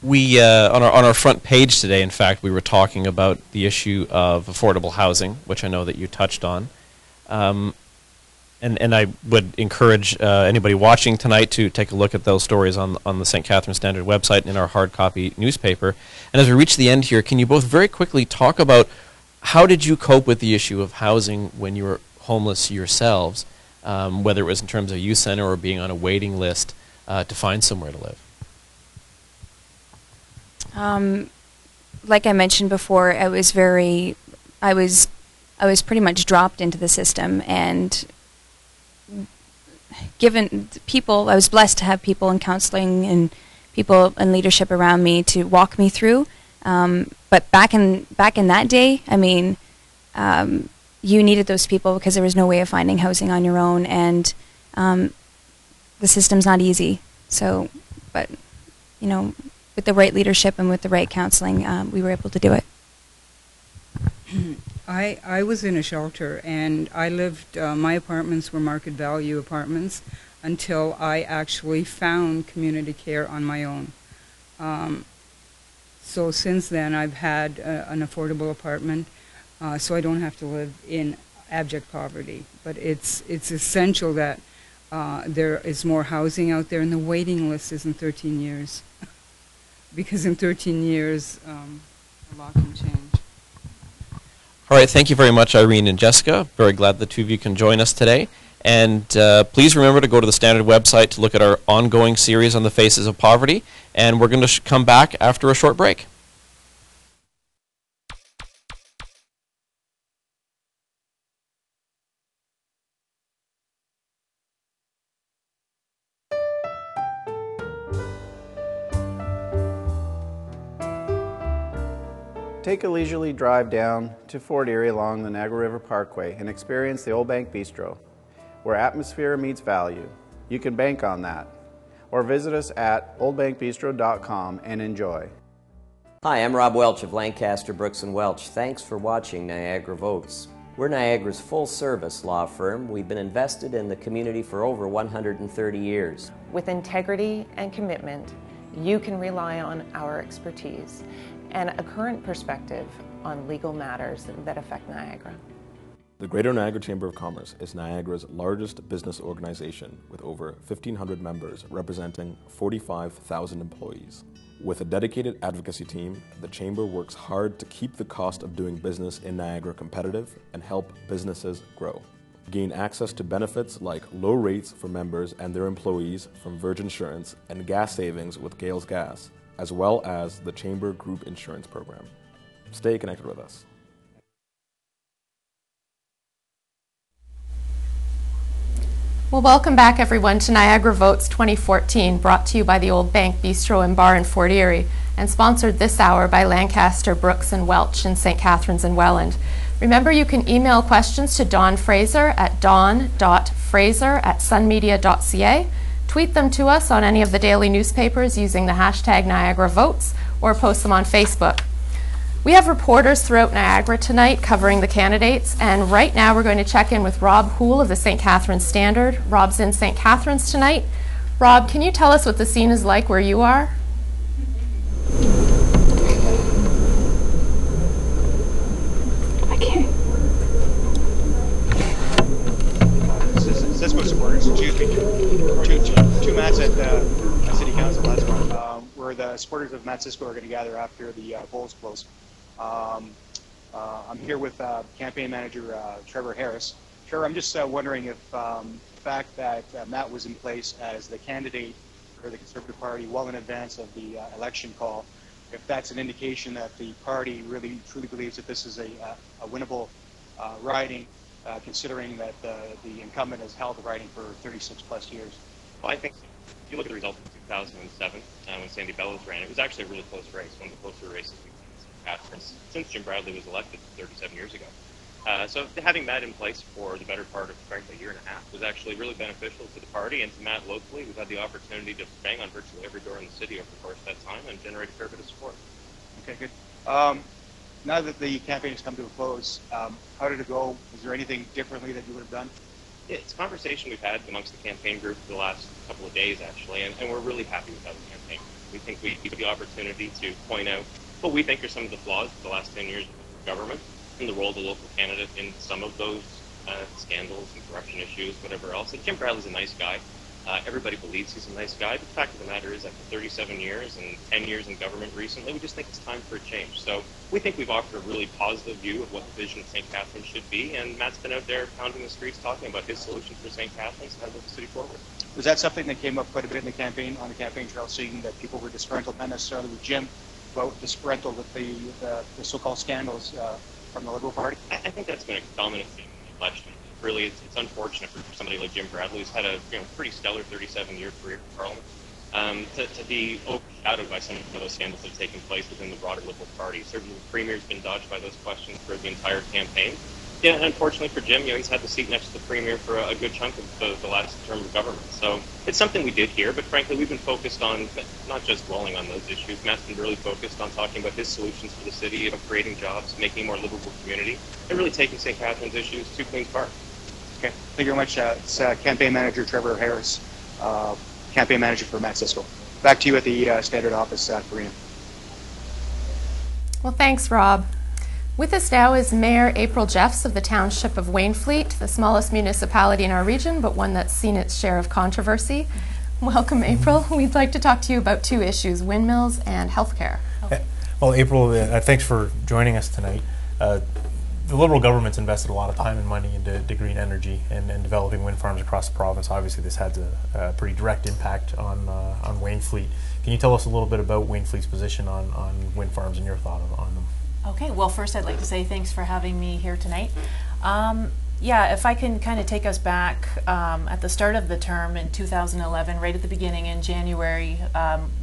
We, on our front page today, in fact, we were talking about the issue of affordable housing, which I know that you touched on. And I would encourage anybody watching tonight to take a look at those stories on the St. Catharines Standard website and in our hard copy newspaper. And as we reach the end here, can you both very quickly talk about how did you cope with the issue of housing when you were homeless yourselves, whether it was in terms of youth center or being on a waiting list to find somewhere to live? Like I mentioned before, I was pretty much dropped into the system, and given people, I was blessed to have people in counseling and people in leadership around me to walk me through. But back in that day, I mean, you needed those people because there was no way of finding housing on your own, and the system's not easy. So, but you know, with the right leadership and with the right counseling, we were able to do it. I was in a shelter, and I lived, my apartments were market value apartments until I actually found community care on my own. So since then I've had an affordable apartment, so I don't have to live in abject poverty. But it's essential that there is more housing out there, and the waiting list is in 13 years. Because in 13 years, a lot can change. All right, thank you very much, Irene and Jessica. Very glad the two of you can join us today. And please remember to go to the Standard website to look at our ongoing series on the faces of poverty. And we're going to come back after a short break. Take a leisurely drive down to Fort Erie along the Niagara River Parkway and experience the Old Bank Bistro, where atmosphere meets value. You can bank on that. Or visit us at oldbankbistro.com and enjoy. Hi, I'm Rob Welch of Lancaster, Brooks & Welch. Thanks for watching Niagara Votes. We're Niagara's full-service law firm. We've been invested in the community for over 130 years. With integrity and commitment, you can rely on our expertise and a current perspective on legal matters that affect Niagara. The Greater Niagara Chamber of Commerce is Niagara's largest business organization with over 1,500 members representing 45,000 employees. With a dedicated advocacy team, the Chamber works hard to keep the cost of doing business in Niagara competitive and help businesses grow. Gain access to benefits like low rates for members and their employees from Virgin Insurance and gas savings with Gales Gas, as well as the Chamber Group Insurance Program. Stay connected with us. Well, welcome back everyone to Niagara Votes 2014, brought to you by the Old Bank Bistro and Bar in Fort Erie, and sponsored this hour by Lancaster, Brooks & Welch in St. Catharines and Welland. Remember, you can email questions to Dawn Fraser at dawn.fraser@sunmedia.ca, tweet them to us on any of the daily newspapers using the hashtag Niagara Votes, or post them on Facebook. We have reporters throughout Niagara tonight covering the candidates, and right now we're going to check in with Rob Houle of the St. Catharines Standard. Rob's in St. Catharines tonight. Rob, can you tell us what the scene is like where you are? I can't. Cisco supporters, excuse me, two Mats at City Council last month, where the supporters of Matt Cisco are going to gather after the polls close. I'm here with campaign manager Trevor Harris. Trevor, I'm just wondering if the fact that Matt was in place as the candidate for the Conservative Party well in advance of the election call, if that's an indication that the party really truly believes that this is a winnable riding, considering that the incumbent has held the riding for 36 plus years. Well, I think so. If you look at the results in 2007, when Sandy Bellows ran, it was actually a really close race, one of the closer races we've seen in St. Catharines since Jim Bradley was elected 37 years ago. So having Matt in place for the better part of, frankly, a year and a half was actually really beneficial to the party and to Matt locally. We've had the opportunity to bang on virtually every door in the city over the course of that time and generate a fair bit of support. Okay, good. Now that the campaign has come to a close, how did it go? Is there anything differently that you would have done? It's a conversation we've had amongst the campaign group for the last couple of days, actually, and we're really happy with how the campaign. We think we have the opportunity to point out what we think are some of the flaws of the last 10 years of government and the role of the local candidate in some of those scandals and corruption issues, whatever else. And Jim Bradley's a nice guy. Everybody believes he's a nice guy, but the fact of the matter is, after 37 years and 10 years in government recently, we just think it's time for a change. So we think we've offered a really positive view of what the vision of St. Catharines should be, and Matt's been out there pounding the streets talking about his solutions for St. Catharines and how to move the city forward. Was that something that came up quite a bit in the campaign, on the campaign trail, seeing that people were disgruntled, not necessarily with Jim, but disgruntled with the so-called scandals from the Liberal Party? I think that's been a dominant theme in the election. Really, it's unfortunate for somebody like Jim Bradley, who's had a pretty stellar 37-year career in Parliament, to be overshadowed by some of those scandals that have taken place within the broader Liberal Party. Certainly, the Premier's been dodged by those questions for the entire campaign. Yeah, and unfortunately for Jim, he's had the seat next to the Premier for a good chunk of the last term of government. So it's something we did here, but frankly, we've been focused on not just dwelling on those issues. Matt's been really focused on talking about his solutions for the city, about creating jobs, making a more livable community, and really taking St. Catharines' issues to Queen's Park. Okay, thank you very much. It's campaign manager Trevor Harris, campaign manager for Matt Cisco. Back to you at the Standard office, Karina. Well, thanks, Rob. With us now is Mayor April Jeffs of the Township of Waynflete, the smallest municipality in our region, but one that's seen its share of controversy. Welcome, April. We'd like to talk to you about two issues, windmills and healthcare. Well, April, thanks for joining us tonight. The Liberal government's invested a lot of time and money into green energy and developing wind farms across the province. Obviously, this had a pretty direct impact on Waynflete. Can you tell us a little bit about Waynflete's position on wind farms and your thought on them? Okay, well, first I'd like to say thanks for having me here tonight. Yeah, if I can kind of take us back at the start of the term in 2011, right at the beginning in January,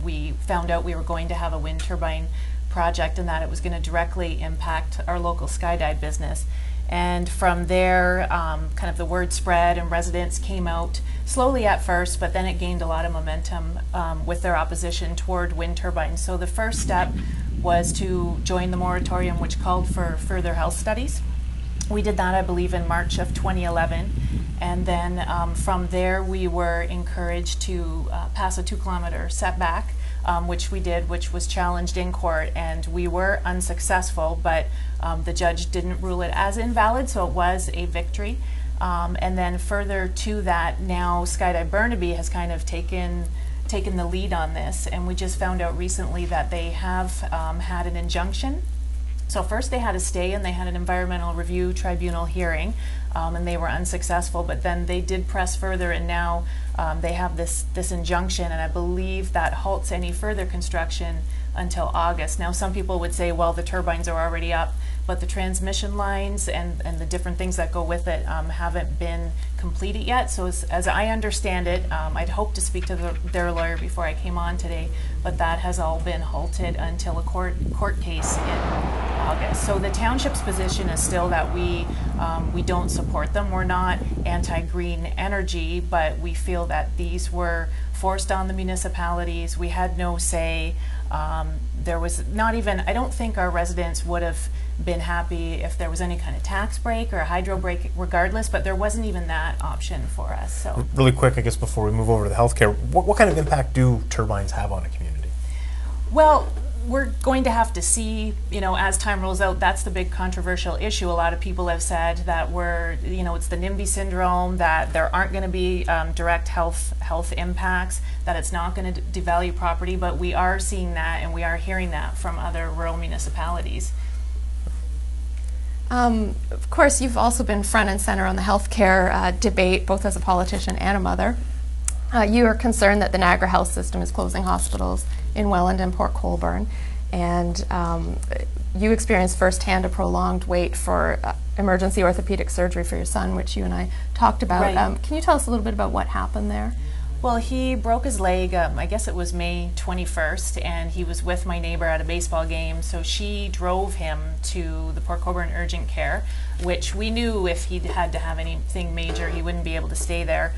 we found out we were going to have a wind turbine project and that it was going to directly impact our local skydive business. And from there, kind of the word spread and residents came out slowly at first, but then it gained a lot of momentum with their opposition toward wind turbines. So the first step was to join the moratorium, which called for further health studies. We did that, I believe, in March of 2011. And then from there, we were encouraged to pass a 2-kilometer setback, which we did, which was challenged in court, and we were unsuccessful, but the judge didn't rule it as invalid, so it was a victory. And then further to that, now Skydive Burnaby has kind of taken the lead on this, and we just found out recently that they have had an injunction. So first they had a stay and they had an environmental review tribunal hearing, and they were unsuccessful, but then they did press further, and now they have this injunction, and I believe that halts any further construction until August. Now some people would say, well, the turbines are already up, but the transmission lines and the different things that go with it haven't been completed yet. So as I understand it, I'd hoped to speak to their lawyer before I came on today, but that has all been halted until a court case in August. So the township's position is still that we don't support them. We're not anti-green energy, but we feel that these were forced on the municipalities. We had no say. There was not even, I don't think our residents would have been happy if there was any kind of tax break or a hydro break regardless, but there wasn't even that option for us. So really quick, I guess, before we move over to the healthcare, what kind of impact do turbines have on a community? Well, we're going to have to see, as time rolls out. That's the big controversial issue. A lot of people have said that it's the NIMBY syndrome, that there aren't going to be direct health impacts, that it's not going to devalue property, but we are seeing that and we are hearing that from other rural municipalities. Of course, you've also been front and center on the healthcare debate, both as a politician and a mother. You are concerned that the Niagara health system is closing hospitals in Welland and Port Colborne, and you experienced firsthand a prolonged wait for emergency orthopedic surgery for your son, which you and I talked about. Right. Can you tell us a little bit about what happened there? Well, he broke his leg, I guess it was May 21st, and he was with my neighbor at a baseball game, so she drove him to the Port Colborne Urgent Care, which we knew if he had to have anything major, he wouldn't be able to stay there.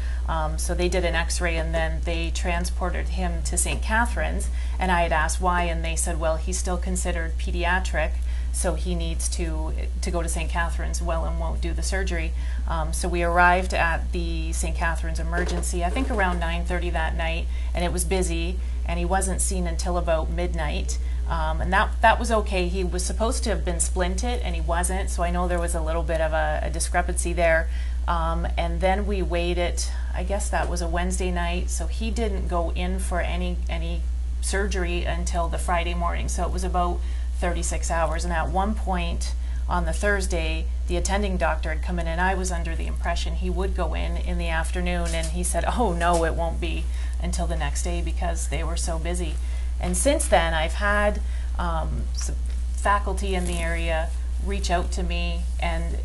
So they did an x-ray, and then they transported him to St. Catharines, and I had asked why, and they said, well, he's still considered pediatric, so he needs to go to St. Catharines. Welland won't do the surgery. So we arrived at the St. Catharines emergency, I think around 9:30 that night, and it was busy, and he wasn't seen until about midnight. And that was okay. He was supposed to have been splinted, and he wasn't, so I know there was a little bit of a discrepancy there. And then we waited, I guess that was a Wednesday night, so he didn't go in for any surgery until the Friday morning, so it was about 36 hours. And at one point on the Thursday, the attending doctor had come in, and I was under the impression he would go in the afternoon, and he said, oh no, it won't be until the next day because they were so busy. And since then, I've had some faculty in the area reach out to me and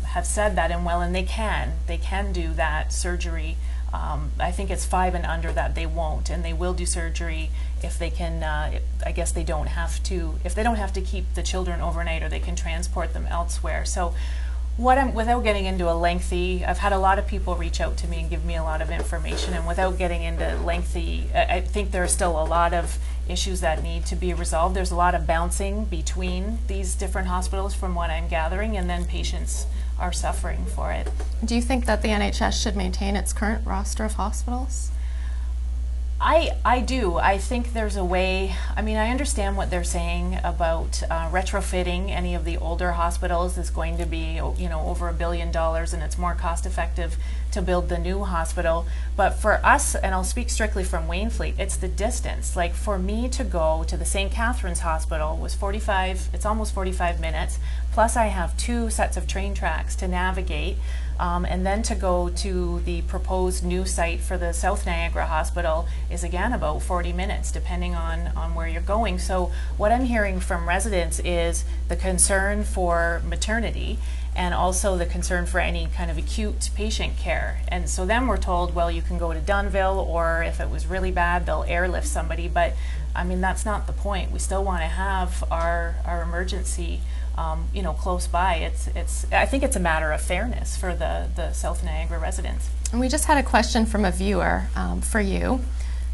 have said that in Welland they can do that surgery. I think it's 5 and under that they won't, and they will do surgery if they can. I guess they don't have to. If they don't have to keep the children overnight, or they can transport them elsewhere. So, without getting into a lengthy, I've had a lot of people reach out to me and give me a lot of information, and without getting into lengthy, I think there are still a lot of issues that need to be resolved. There's a lot of bouncing between these different hospitals, from what I'm gathering, and then patients are suffering for it. Do you think that the NHS should maintain its current roster of hospitals? I do. I think there's a way. I mean, I understand what they're saying about retrofitting any of the older hospitals is going to be, over $1 billion, and it's more cost effective to build the new hospital. But for us, and I'll speak strictly from Wainfleet, it's the distance. Like, for me to go to the St. Catharines Hospital was it's almost 45 minutes, plus I have 2 sets of train tracks to navigate. And then to go to the proposed new site for the South Niagara Hospital is again about 40 minutes, depending on where you're going. So what I'm hearing from residents is the concern for maternity, and also the concern for any kind of acute patient care. And so then we're told, well, you can go to Dunnville, or if it was really bad, they'll airlift somebody. But I mean, that's not the point. We still want to have our emergency you know, close by. I think it's a matter of fairness for the South Niagara residents. And we just had a question from a viewer for you.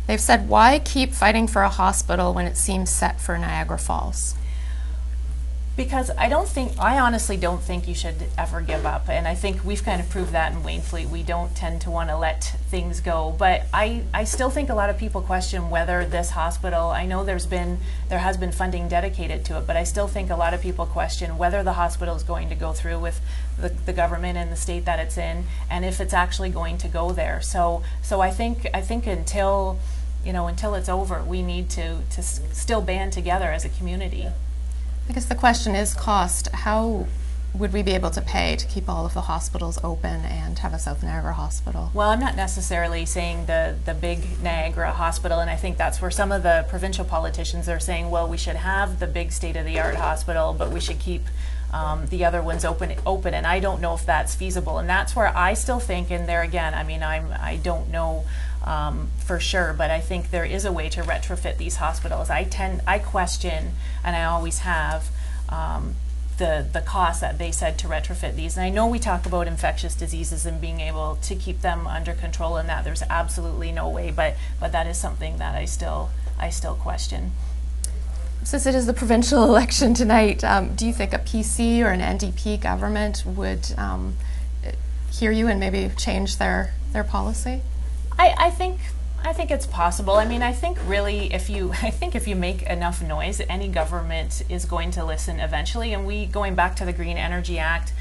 They've said, why keep fighting for a hospital when it seems set for Niagara Falls? Because I honestly don't think you should ever give up. And I think we've kind of proved that in Waynfleet. We don't tend to want to let things go. But I still think a lot of people question whether this hospital, I know there has been funding dedicated to it, but I still think a lot of people question whether the hospital is going to go through with the government and the state that it's in, and if it's actually going to go there. So I think until it's over, we need to still band together as a community. I guess the question is cost. How would we be able to pay to keep all of the hospitals open and have a South Niagara hospital? Well, I'm not necessarily saying the big Niagara hospital, and I think that's where some of the provincial politicians are saying, well, we should have the big state-of-the-art hospital, but we should keep the other ones open, and I don't know if that's feasible. And that's where I still think, and there again, I mean, I don't know for sure, but I think there is a way to retrofit these hospitals. I question, and I always have, the cost that they said to retrofit these. And I know we talk about infectious diseases and being able to keep them under control, and that there's absolutely no way, but that is something that I still question. Since it is the provincial election tonight, do you think a PC or an NDP government would hear you and maybe change their policy? I think it's possible. I mean, I think really if you make enough noise, any government is going to listen eventually. And going back to the Green Energy Act,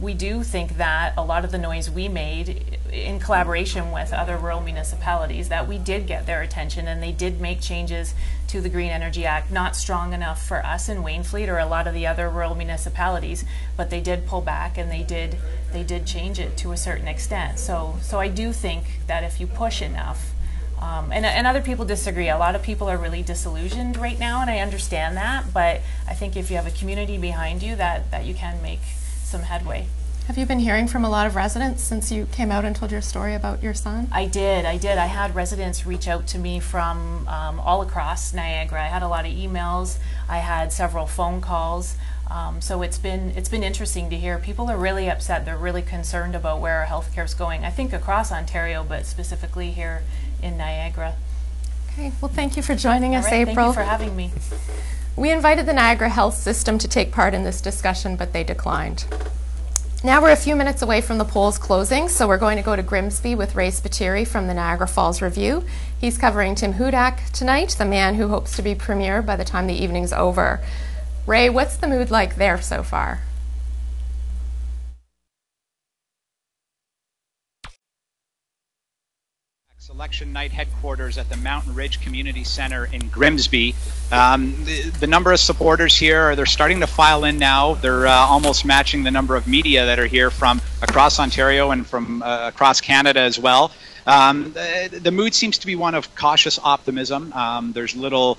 we do think that a lot of the noise we made in collaboration with other rural municipalities, that we did get their attention, and they did make changes to the Green Energy Act, not strong enough for us in Waynfleet or a lot of the other rural municipalities, but they did pull back, and they did change it to a certain extent. So I do think that if you push enough, and other people disagree. A lot of people are really disillusioned right now, and I understand that, but I think if you have a community behind you, that you can make some headway. Have you been hearing from a lot of residents since you came out and told your story about your son? I did. I had residents reach out to me from all across Niagara. I had a lot of emails. I had several phone calls. So it's been interesting to hear. People are really upset. They're really concerned about where our healthcare is going. I think across Ontario, but specifically here in Niagara. Okay. Well, thank you for joining us, April. April. Thank you for having me. We invited the Niagara Health System to take part in this discussion, but they declined. Now we're a few minutes away from the polls closing, so we're going to go to Grimsby with Ray Spiteri from the Niagara Falls Review. He's covering Tim Hudak tonight, the man who hopes to be premier by the time the evening's over. Ray, what's the mood like there so far? Election night headquarters at the Mountain Ridge Community Center in Grimsby. The number of supporters here, they're starting to file in now. They're almost matching the number of media that are here from across Ontario and from across Canada as well. The mood seems to be one of cautious optimism. There's little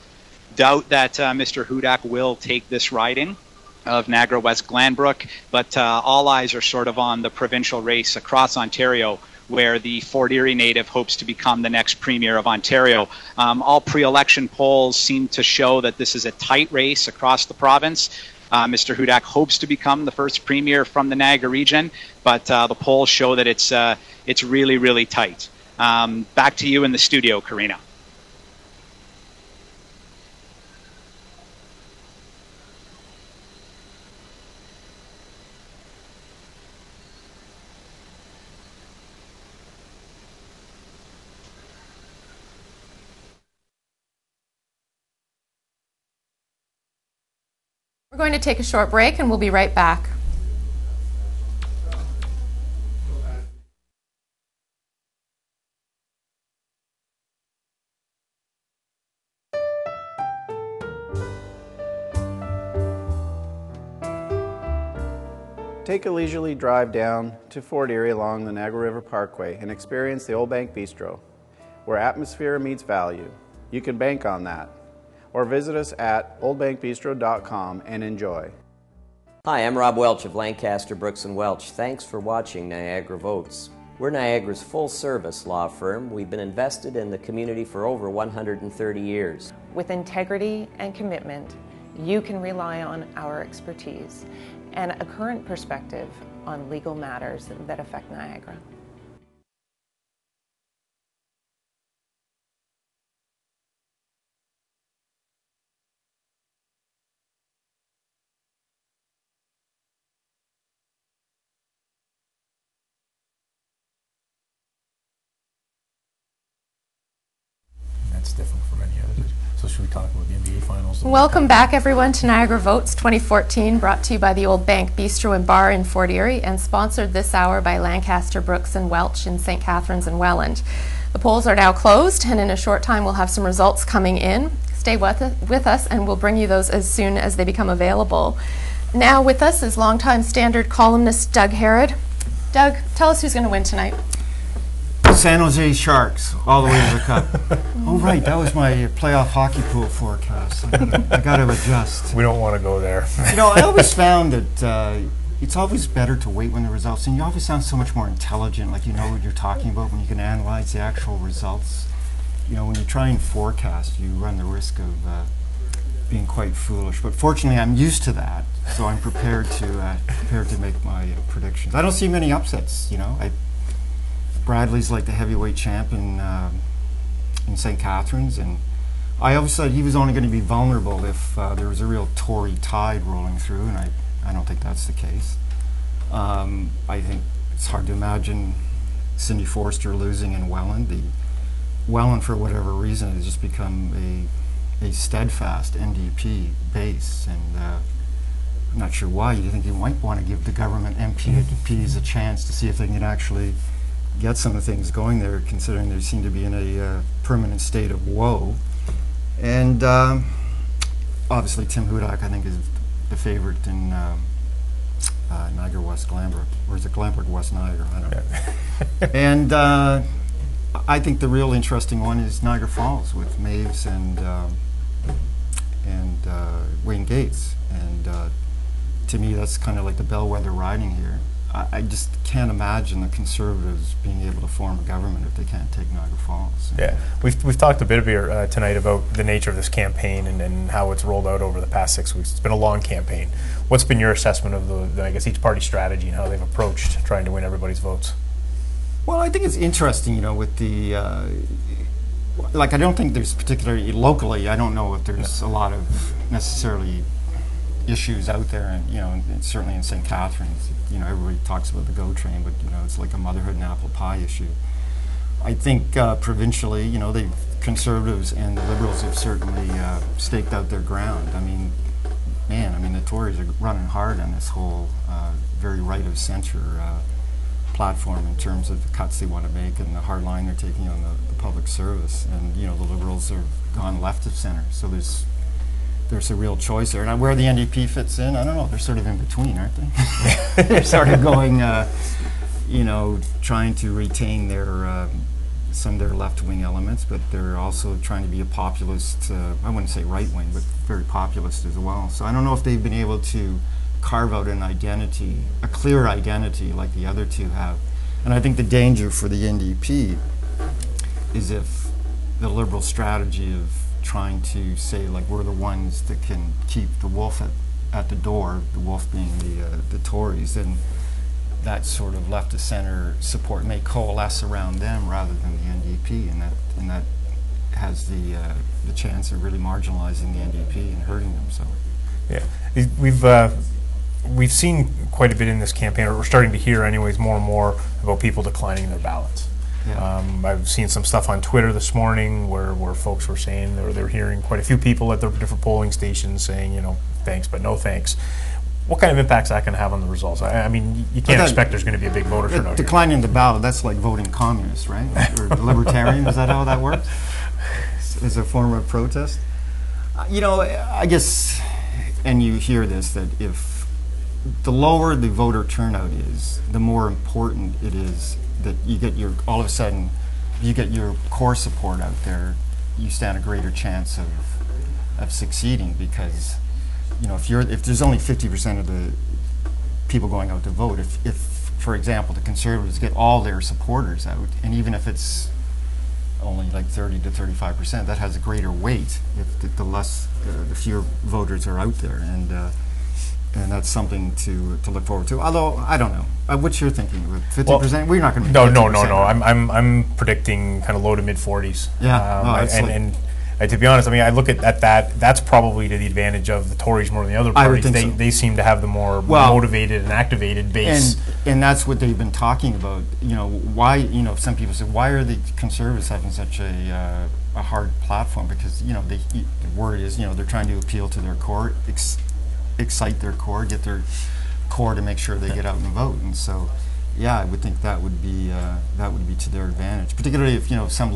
doubt that Mr. Hudak will take this riding of Niagara West Glanbrook, but all eyes are sort of on the provincial race across Ontario, where the Fort Erie native hopes to become the next premier of Ontario. All pre-election polls seem to show that this is a tight race across the province. Mr. Hudak hopes to become the first premier from the Niagara region, but the polls show that it's really, really tight. Back to you in the studio, Karina. We're going to take a short break and we'll be right back. Take a leisurely drive down to Fort Erie along the Niagara River Parkway and experience the Old Bank Bistro, where atmosphere meets value. You can bank on that. Or visit us at oldbankbistro.com and enjoy. Hi, I'm Rob Welch of Lancaster, Brooks & Welch. Thanks for watching Niagara Votes. We're Niagara's full-service law firm. We've been invested in the community for over 130 years. With integrity and commitment, you can rely on our expertise and a current perspective on legal matters that affect Niagara. That's different from any other. So should we talk about the NBA Finals? Welcome back, everyone, to Niagara Votes 2014, brought to you by the Old Bank Bistro and Bar in Fort Erie and sponsored this hour by Lancaster, Brooks & Welch in St. Catharines and Welland. The polls are now closed, and in a short time we'll have some results coming in. Stay with us, and we'll bring you those as soon as they become available. Now with us is longtime Standard columnist Doug Harrod. Doug, tell us who's going to win tonight. San Jose Sharks, all the way to the cup. Oh, right, that was my playoff hockey pool forecast. I got to adjust. We don't want to go there. You know, I always found that it's always better to wait when the results, and you always sound so much more intelligent, like you know what you're talking about when you can analyze the actual results. You know, when you try and forecast, you run the risk of being quite foolish. But fortunately, I'm used to that, so I'm prepared to make my predictions. I don't see many upsets, you know. Bradley's like the heavyweight champ in St. Catharines, and I always said he was only going to be vulnerable if there was a real Tory tide rolling through, and I don't think that's the case. I think it's hard to imagine Cindy Forster losing in Welland. Welland, for whatever reason, has just become a steadfast NDP base, and I'm not sure why. You think you might want to give the government MPs a chance to see if they can actually get some of the things going there, considering they seem to be in a permanent state of woe. And obviously Tim Hudak, I think, is the favorite in Niagara West Glanbrook, or is it Glanbrook West Niagara? I don't know. And I think the real interesting one is Niagara Falls with Maves and Wayne Gates. And to me, that's kind of like the bellwether riding here. I just can't imagine the Conservatives being able to form a government if they can't take Niagara Falls. Yeah, we've talked a bit here tonight about the nature of this campaign and how it's rolled out over the past 6 weeks. It's been a long campaign. What's been your assessment of I guess, each party's strategy and how they've approached trying to win everybody's votes? Well, I think it's interesting, you know, with the like, I don't think there's particularly locally. I don't know if there's a lot of necessarily issues out there, and you know, and certainly in St. Catharines, you know, everybody talks about the GO train, but you know, it's like a motherhood and apple pie issue. I think provincially, you know, the Conservatives and the Liberals have certainly staked out their ground. I mean, man, the Tories are running hard on this whole very right of centre platform in terms of the cuts they want to make and the hard line they're taking on the public service. And you know, the Liberals have gone left of centre, so there's a real choice there. And where the NDP fits in, I don't know. They're sort of in between, aren't they? They're sort of going, you know, trying to retain their some of their left-wing elements, but they're also trying to be a populist. I wouldn't say right-wing, but very populist as well. So I don't know if they've been able to carve out an identity, a clear identity, like the other two have. And I think the danger for the NDP is if the Liberal strategy of trying to say, like, we're the ones that can keep the wolf at the door, the wolf being the Tories, then that sort of left of center support may coalesce around them rather than the NDP, and that has the chance of really marginalizing the NDP and hurting them. So, yeah, we've seen quite a bit in this campaign, or we're starting to hear, anyways, more and more about people declining their ballots. Yeah. I've seen some stuff on Twitter this morning where folks were saying they're hearing quite a few people at the different polling stations saying, you know, thanks but no thanks. What kind of impact's that going to have on the results? I mean, you can't expect there's going to be a big voter turnout. Declining the ballot, that's like voting communist, right? Or libertarian, is that how that works? As a form of protest? You know, I guess, and you hear this, that if the lower the voter turnout is, the more important it is that you get all of a sudden, you get your core support out there, you stand a greater chance of succeeding, because, you know, if there's only 50% of the people going out to vote. If, for example, the Conservatives get all their supporters out, and even if it's only like 30 to 35%, that has a greater weight if the fewer voters are out there, and that's something to look forward to. Although I don't know, what's your thinking with 50%? Well, we're not going to. No. I'm predicting kind of low to mid 40s. Yeah, to be honest, I mean, I look at that. That's probably to the advantage of the Tories more than the other parties. They seem to have the more motivated and activated base. And that's what they've been talking about. You know, why? You know, some people say, why are the Conservatives having such a hard platform? Because the word is, they're trying to appeal to their core, excite their core, get their core to make sure they get out and vote. And so, yeah, I would think that would be to their advantage, particularly if some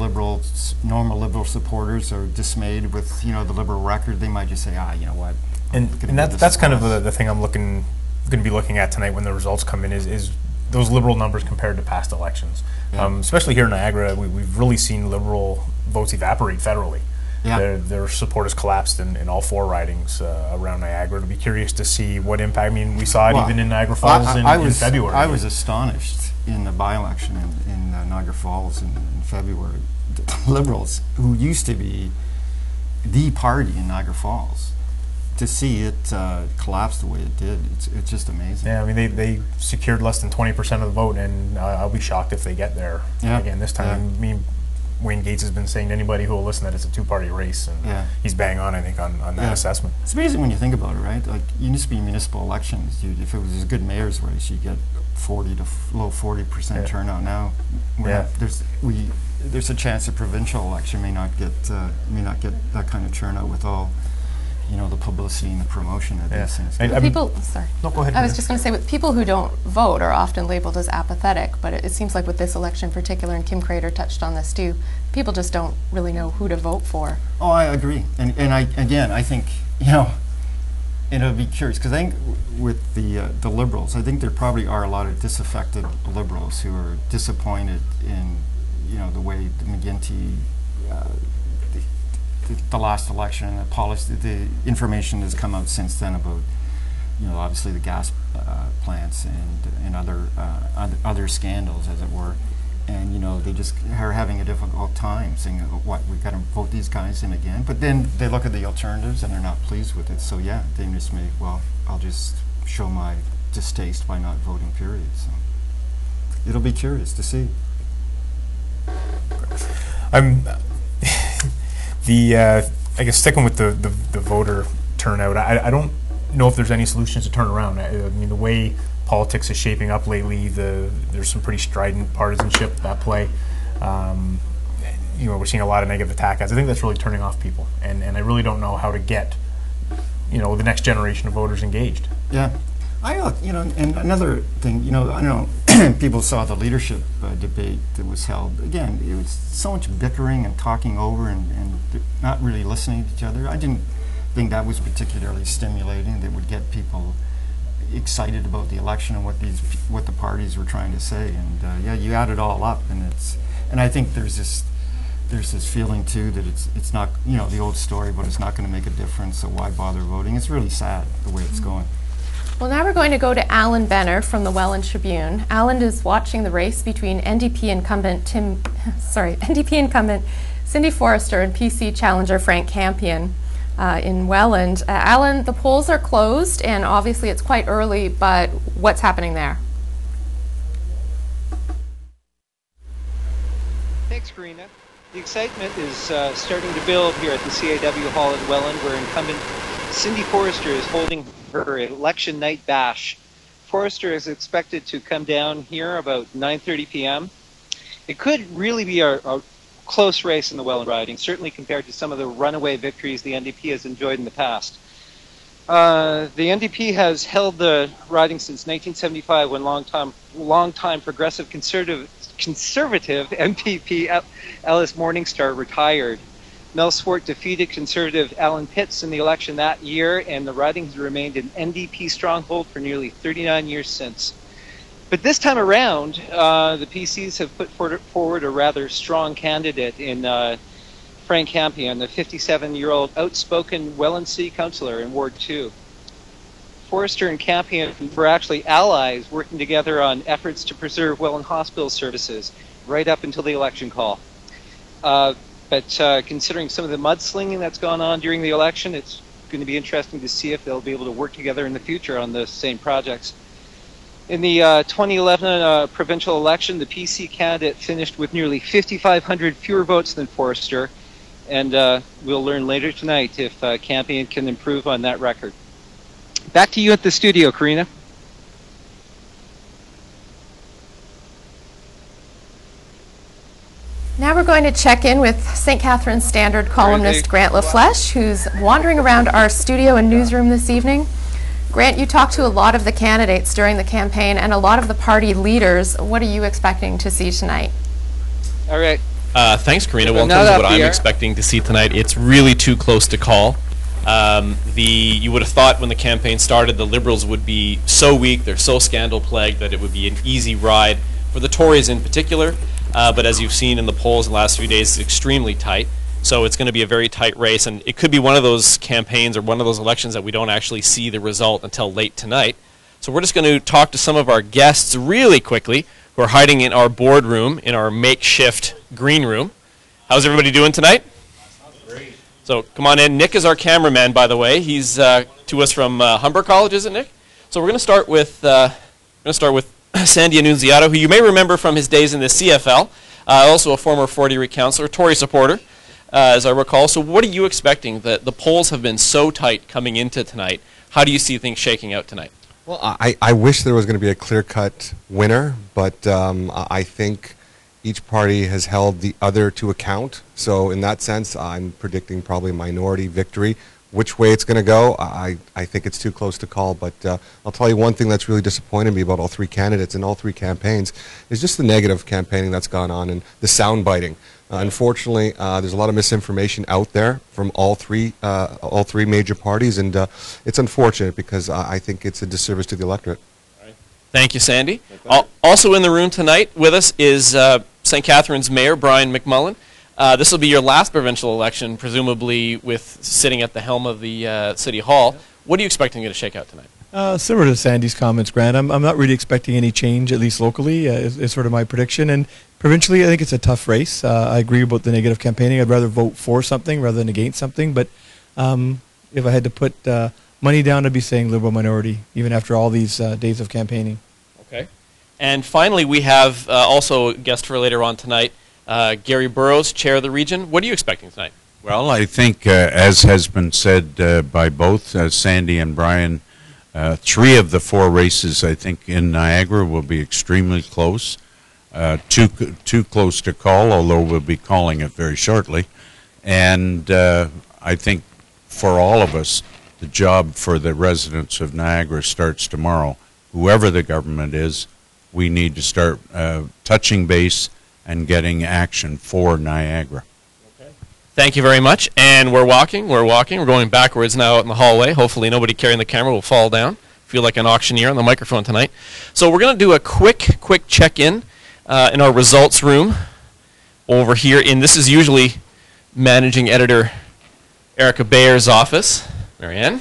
normal liberal supporters are dismayed with the Liberal record. They might just say, you know what. And that's kind of the thing I'm going to be looking at tonight when the results come in is those Liberal numbers compared to past elections. Yeah. Especially here in Niagara, we've really seen Liberal votes evaporate federally. Yeah. Their support has collapsed in all 4 ridings around Niagara. To be curious to see what impact. I mean, we saw it even in Niagara Falls in February. I was astonished in the by-election in Niagara Falls in February. The Liberals, who used to be the party in Niagara Falls, to see it collapse the way it did, it's just amazing. Yeah, I mean, they secured less than 20% of the vote, and I'll be shocked if they get there again this time. Yeah. I mean, Wayne Gates has been saying to anybody who will listen that it's a 2-party race, and he's bang on, I think, on that assessment. It's amazing when you think about it, right? Like, used to be municipal elections, if it was a good mayor's race, you get 40 to low 40% turnout. Now, there's a chance a provincial election may not get that kind of turnout with all the publicity and the promotion of these things. No, go ahead. I was just going to say, with people who don't vote are often labeled as apathetic, but it seems like with this election in particular, and Kim Crater touched on this too, people just don't really know who to vote for. Oh, I agree. And I think, and I'd be curious, because I think with the Liberals, I think there probably are a lot of disaffected Liberals who are disappointed in, the way the McGuinty the last election and the policy, the information has come out since then about, obviously the gas plants and other scandals, as it were, and they just are having a difficult time saying, what, we've got to vote these guys in again. But then they look at the alternatives and they're not pleased with it. So yeah, they just may, well, I'll just show my distaste by not voting. Period. So it'll be curious to see. I guess sticking with the voter turnout, I don't know if there's any solutions to turn around. I mean, the way politics is shaping up lately, there's some pretty strident partisanship at play. We're seeing a lot of negative attack ads. I think that's really turning off people, and I really don't know how to get the next generation of voters engaged. Yeah. And another thing, I know people saw the leadership debate that was held. Again, it was so much bickering and talking over and not really listening to each other. I didn't think that was particularly stimulating. That would get people excited about the election and what the parties were trying to say. And you add it all up, and I think there's this feeling too that it's not the old story, but it's not going to make a difference. So why bother voting? It's really sad the way it's going. Well, now we're going to go to Alan Benner from the Welland Tribune. Alan is watching the race between NDP incumbent Cindy Forrester and PC challenger Frank Campion in Welland. Alan, the polls are closed, and obviously it's quite early, but what's happening there? Thanks, Karina. The excitement is starting to build here at the CAW Hall in Welland, where incumbent Cindy Forrester is holding her election night bash. Forrester is expected to come down here about 9:30 p.m. It could really be a close race in the Welland riding, certainly compared to some of the runaway victories the NDP has enjoyed in the past. The NDP has held the riding since 1975, when longtime progressive conservative MPP Alice Morningstar retired. Mel Swart defeated Conservative Alan Pitts in the election that year, and the riding has remained an NDP stronghold for nearly 39 years since. But this time around, the PCs have put forward a rather strong candidate in Frank Campion, the 57-year-old outspoken Welland City Councillor in Ward 2. Forrester and Campion were actually allies working together on efforts to preserve Welland Hospital services right up until the election call. But considering some of the mudslinging that's gone on during the election, it's going to be interesting to see if they'll be able to work together in the future on the same projects. In the 2011 provincial election, the PC candidate finished with nearly 5,500 fewer votes than Forrester, and we'll learn later tonight if Campion can improve on that record. Back to you at the studio, Karina. Now we're going to check in with St. Catharines Standard columnist Grant LaFleche, who's wandering around our studio and newsroom this evening. Grant, you talked to a lot of the candidates during the campaign and a lot of the party leaders. What are you expecting to see tonight? All right. Thanks, Karina. Well, in terms of what I'm expecting to see tonight, it's really too close to call. You would have thought when the campaign started the Liberals would be so weak, they're so scandal-plagued that it would be an easy ride for the Tories in particular. But as you've seen in the polls in the last few days, it's extremely tight. So it's going to be a very tight race, and it could be one of those campaigns or one of those elections that we don't actually see the result until late tonight. So we're just going to talk to some of our guests really quickly who are hiding in our boardroom, in our makeshift green room. How's everybody doing tonight? Great. So come on in. Nick is our cameraman, by the way. He's to us from Humber College, isn't it, Nick? So we're going to start with Sandy Annunziato, who you may remember from his days in the CFL, also a former Fort Erie councillor, Tory supporter, as I recall. So what are you expecting? The polls have been so tight coming into tonight. How do you see things shaking out tonight? Well, I wish there was going to be a clear-cut winner, but I think each party has held the other to account. So in that sense, I'm predicting probably a minority victory. Which way it's going to go, I think it's too close to call. But I'll tell you one thing that's really disappointed me about all three candidates and all three campaigns is just the negative campaigning that's gone on and the sound biting. Unfortunately, there's a lot of misinformation out there from all three major parties, and it's unfortunate because I think it's a disservice to the electorate. All right. Thank you, Sandy. Also in the room tonight with us is St. Catharines Mayor Brian McMullen. This will be your last provincial election, presumably with sitting at the helm of the City Hall. What are you expecting to shake out tonight? Similar to Sandy's comments, Grant, I'm not really expecting any change, at least locally, is sort of my prediction. And provincially, I think it's a tough race. I agree about the negative campaigning. I'd rather vote for something rather than against something. But if I had to put money down, I'd be saying Liberal minority, even after all these days of campaigning. Okay. And finally, we have also a guest for later on tonight, Gary Burrows, Chair of the Region. What are you expecting tonight? Well, I think, as has been said by both Sandy and Brian, 3 of the 4 races, I think, in Niagara will be extremely close. Too close to call, although we'll be calling it very shortly. And I think for all of us, the job for the residents of Niagara starts tomorrow. Whoever the government is, we need to start touching base and getting action for Niagara. Okay. Thank you very much. And we're walking. We're going backwards now out in the hallway. Hopefully nobody carrying the camera will fall down. Feel like an auctioneer on the microphone tonight. So we're going to do a quick check-in in our results room over here. This is usually managing editor Erica Bayer's office. Marianne.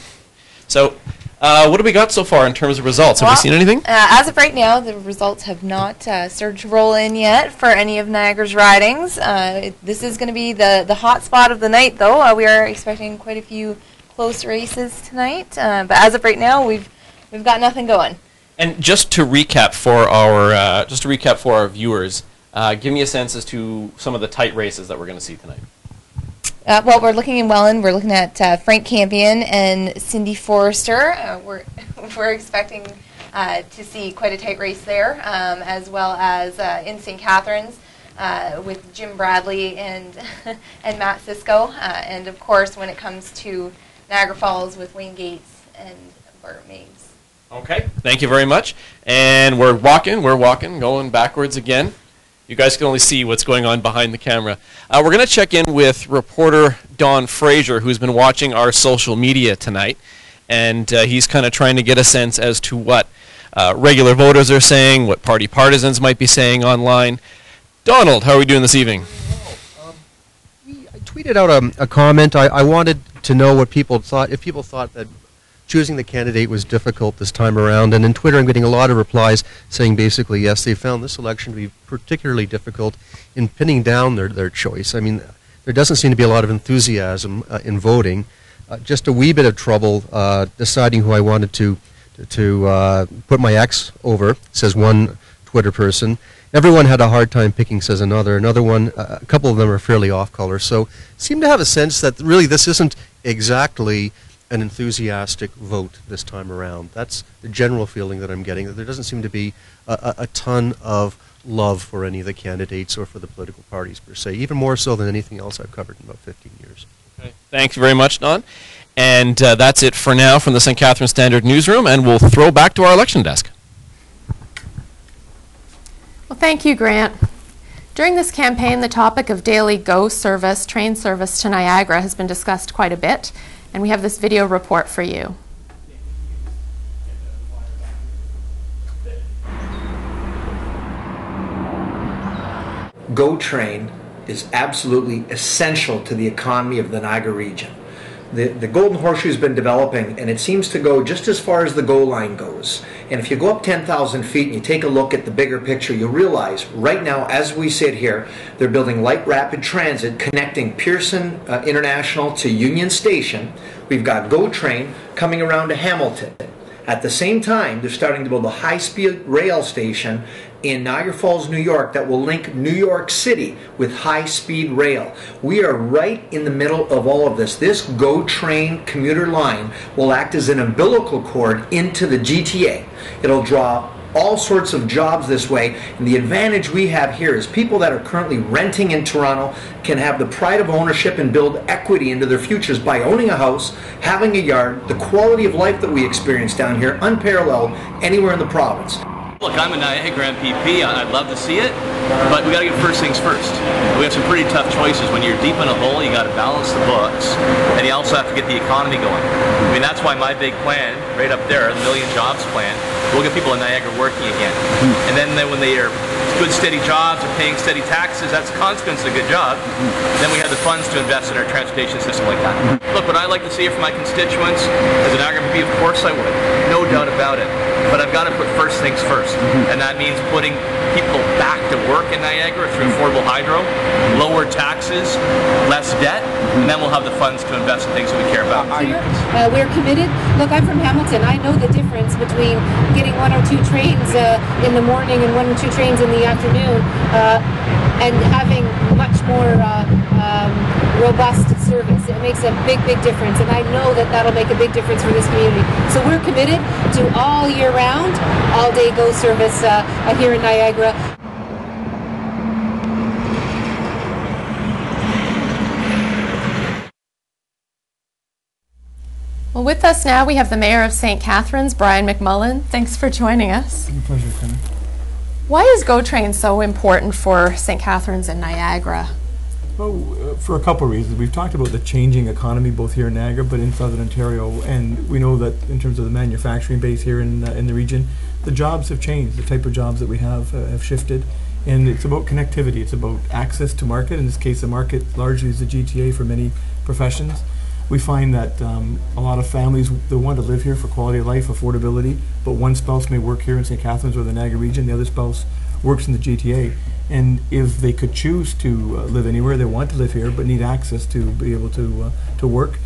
So what have we got so far in terms of results? Have we seen anything? As of right now, the results have not started to roll in yet for any of Niagara's ridings. This is going to be the hot spot of the night, though. We are expecting quite a few close races tonight. But as of right now, we've got nothing going. And just to recap for our viewers, give me a sense as to some of the tight races that we're going to see tonight. Well, we're looking in Welland. We're looking at Frank Campion and Cindy Forrester. We're expecting to see quite a tight race there, as well as in St. Catharines with Jim Bradley and Matt Sisko, and of course when it comes to Niagara Falls with Wayne Gates and Bart Meigs. Okay, thank you very much. And we're walking, going backwards again. You guys can only see what's going on behind the camera. We're going to check in with reporter Don Fraser, who's been watching our social media tonight. And he's kind of trying to get a sense as to what regular voters are saying, what party partisans might be saying online. Donald, how are we doing this evening? I tweeted out a comment. I wanted to know what people thought, if people thought that choosing the candidate was difficult this time around. And in Twitter, I'm getting a lot of replies saying basically, yes, they found this election to be particularly difficult in pinning down their choice. I mean, there doesn't seem to be a lot of enthusiasm in voting. Just a wee bit of trouble deciding who I wanted to put my ex over, says one Twitter person. Everyone had a hard time picking, says another. Another one, a couple of them are fairly off color. So seem to have a sense that really this isn't exactly an enthusiastic vote this time around. That's the general feeling that I'm getting, that there doesn't seem to be a ton of love for any of the candidates or for the political parties per se, even more so than anything else I've covered in about 15 years. Okay. Thank you very much, Don. And that's it for now from the St. Catharines Standard Newsroom, and we'll throw back to our election desk. Well, thank you, Grant. During this campaign, the topic of daily GO service, train service to Niagara, has been discussed quite a bit, and we have this video report for you. GO train is absolutely essential to the economy of the Niagara region. The Golden Horseshoe has been developing, and it seems to go just as far as the GO line goes. And if you go up 10,000 feet and you take a look at the bigger picture, you'll realize right now, as we sit here, they're building light rapid transit connecting Pearson International to Union Station. We've got GO train coming around to Hamilton. At the same time, they're starting to build a high-speed rail station in Niagara Falls, New York, that will link New York City with high-speed rail. We are right in the middle of all of this. This GO train commuter line will act as an umbilical cord into the GTA. It'll draw all sorts of jobs this way, and the advantage we have here is people that are currently renting in Toronto can have the pride of ownership and build equity into their futures by owning a house, having a yard, the quality of life that we experience down here, unparalleled anywhere in the province. Look, I'm a Niagara MPP. I'd love to see it, but we got to get first things first. We have some pretty tough choices. When you're deep in a hole, you got to balance the books, and you also have to get the economy going. I mean, that's why my big plan, right up there, the Million Jobs Plan, we'll get people in Niagara working again. And then when they are good, steady jobs and paying steady taxes, that's a consequence of a good job. Then we have the funds to invest in our transportation system like that. Look, would I like to see it for my constituents? As an Niagara MPP, of course I would. No doubt about it. But I've got to put first things first. And that means putting people back to work in Niagara through affordable hydro, lower taxes, less debt, and then we'll have the funds to invest in things that we care about. We're committed. Look, I'm from Hamilton. I know the difference between getting 1 or 2 trains in the morning and 1 or 2 trains in the afternoon and having much more robust service. It makes a big, big difference, and I know that that'll make a big difference for this community. So we're committed to all year round, all-day GO service here in Niagara. Well, with us now we have the Mayor of St. Catharines, Brian McMullen. Thanks for joining us. My pleasure, Kenny. Why is GO train so important for St. Catharines and Niagara? Well, for a couple of reasons. We've talked about the changing economy both here in Niagara but in Southern Ontario, and we know that in terms of the manufacturing base here in the region, the jobs have changed. The type of jobs that we have shifted, and it's about connectivity. It's about access to market. In this case, the market largely is the GTA for many professions. We find that a lot of families, they want to live here for quality of life, affordability, but one spouse may work here in St. Catharines or the Niagara region, the other spouse works in the GTA. And if they could choose to live anywhere, they want to live here, but need access to be able to work.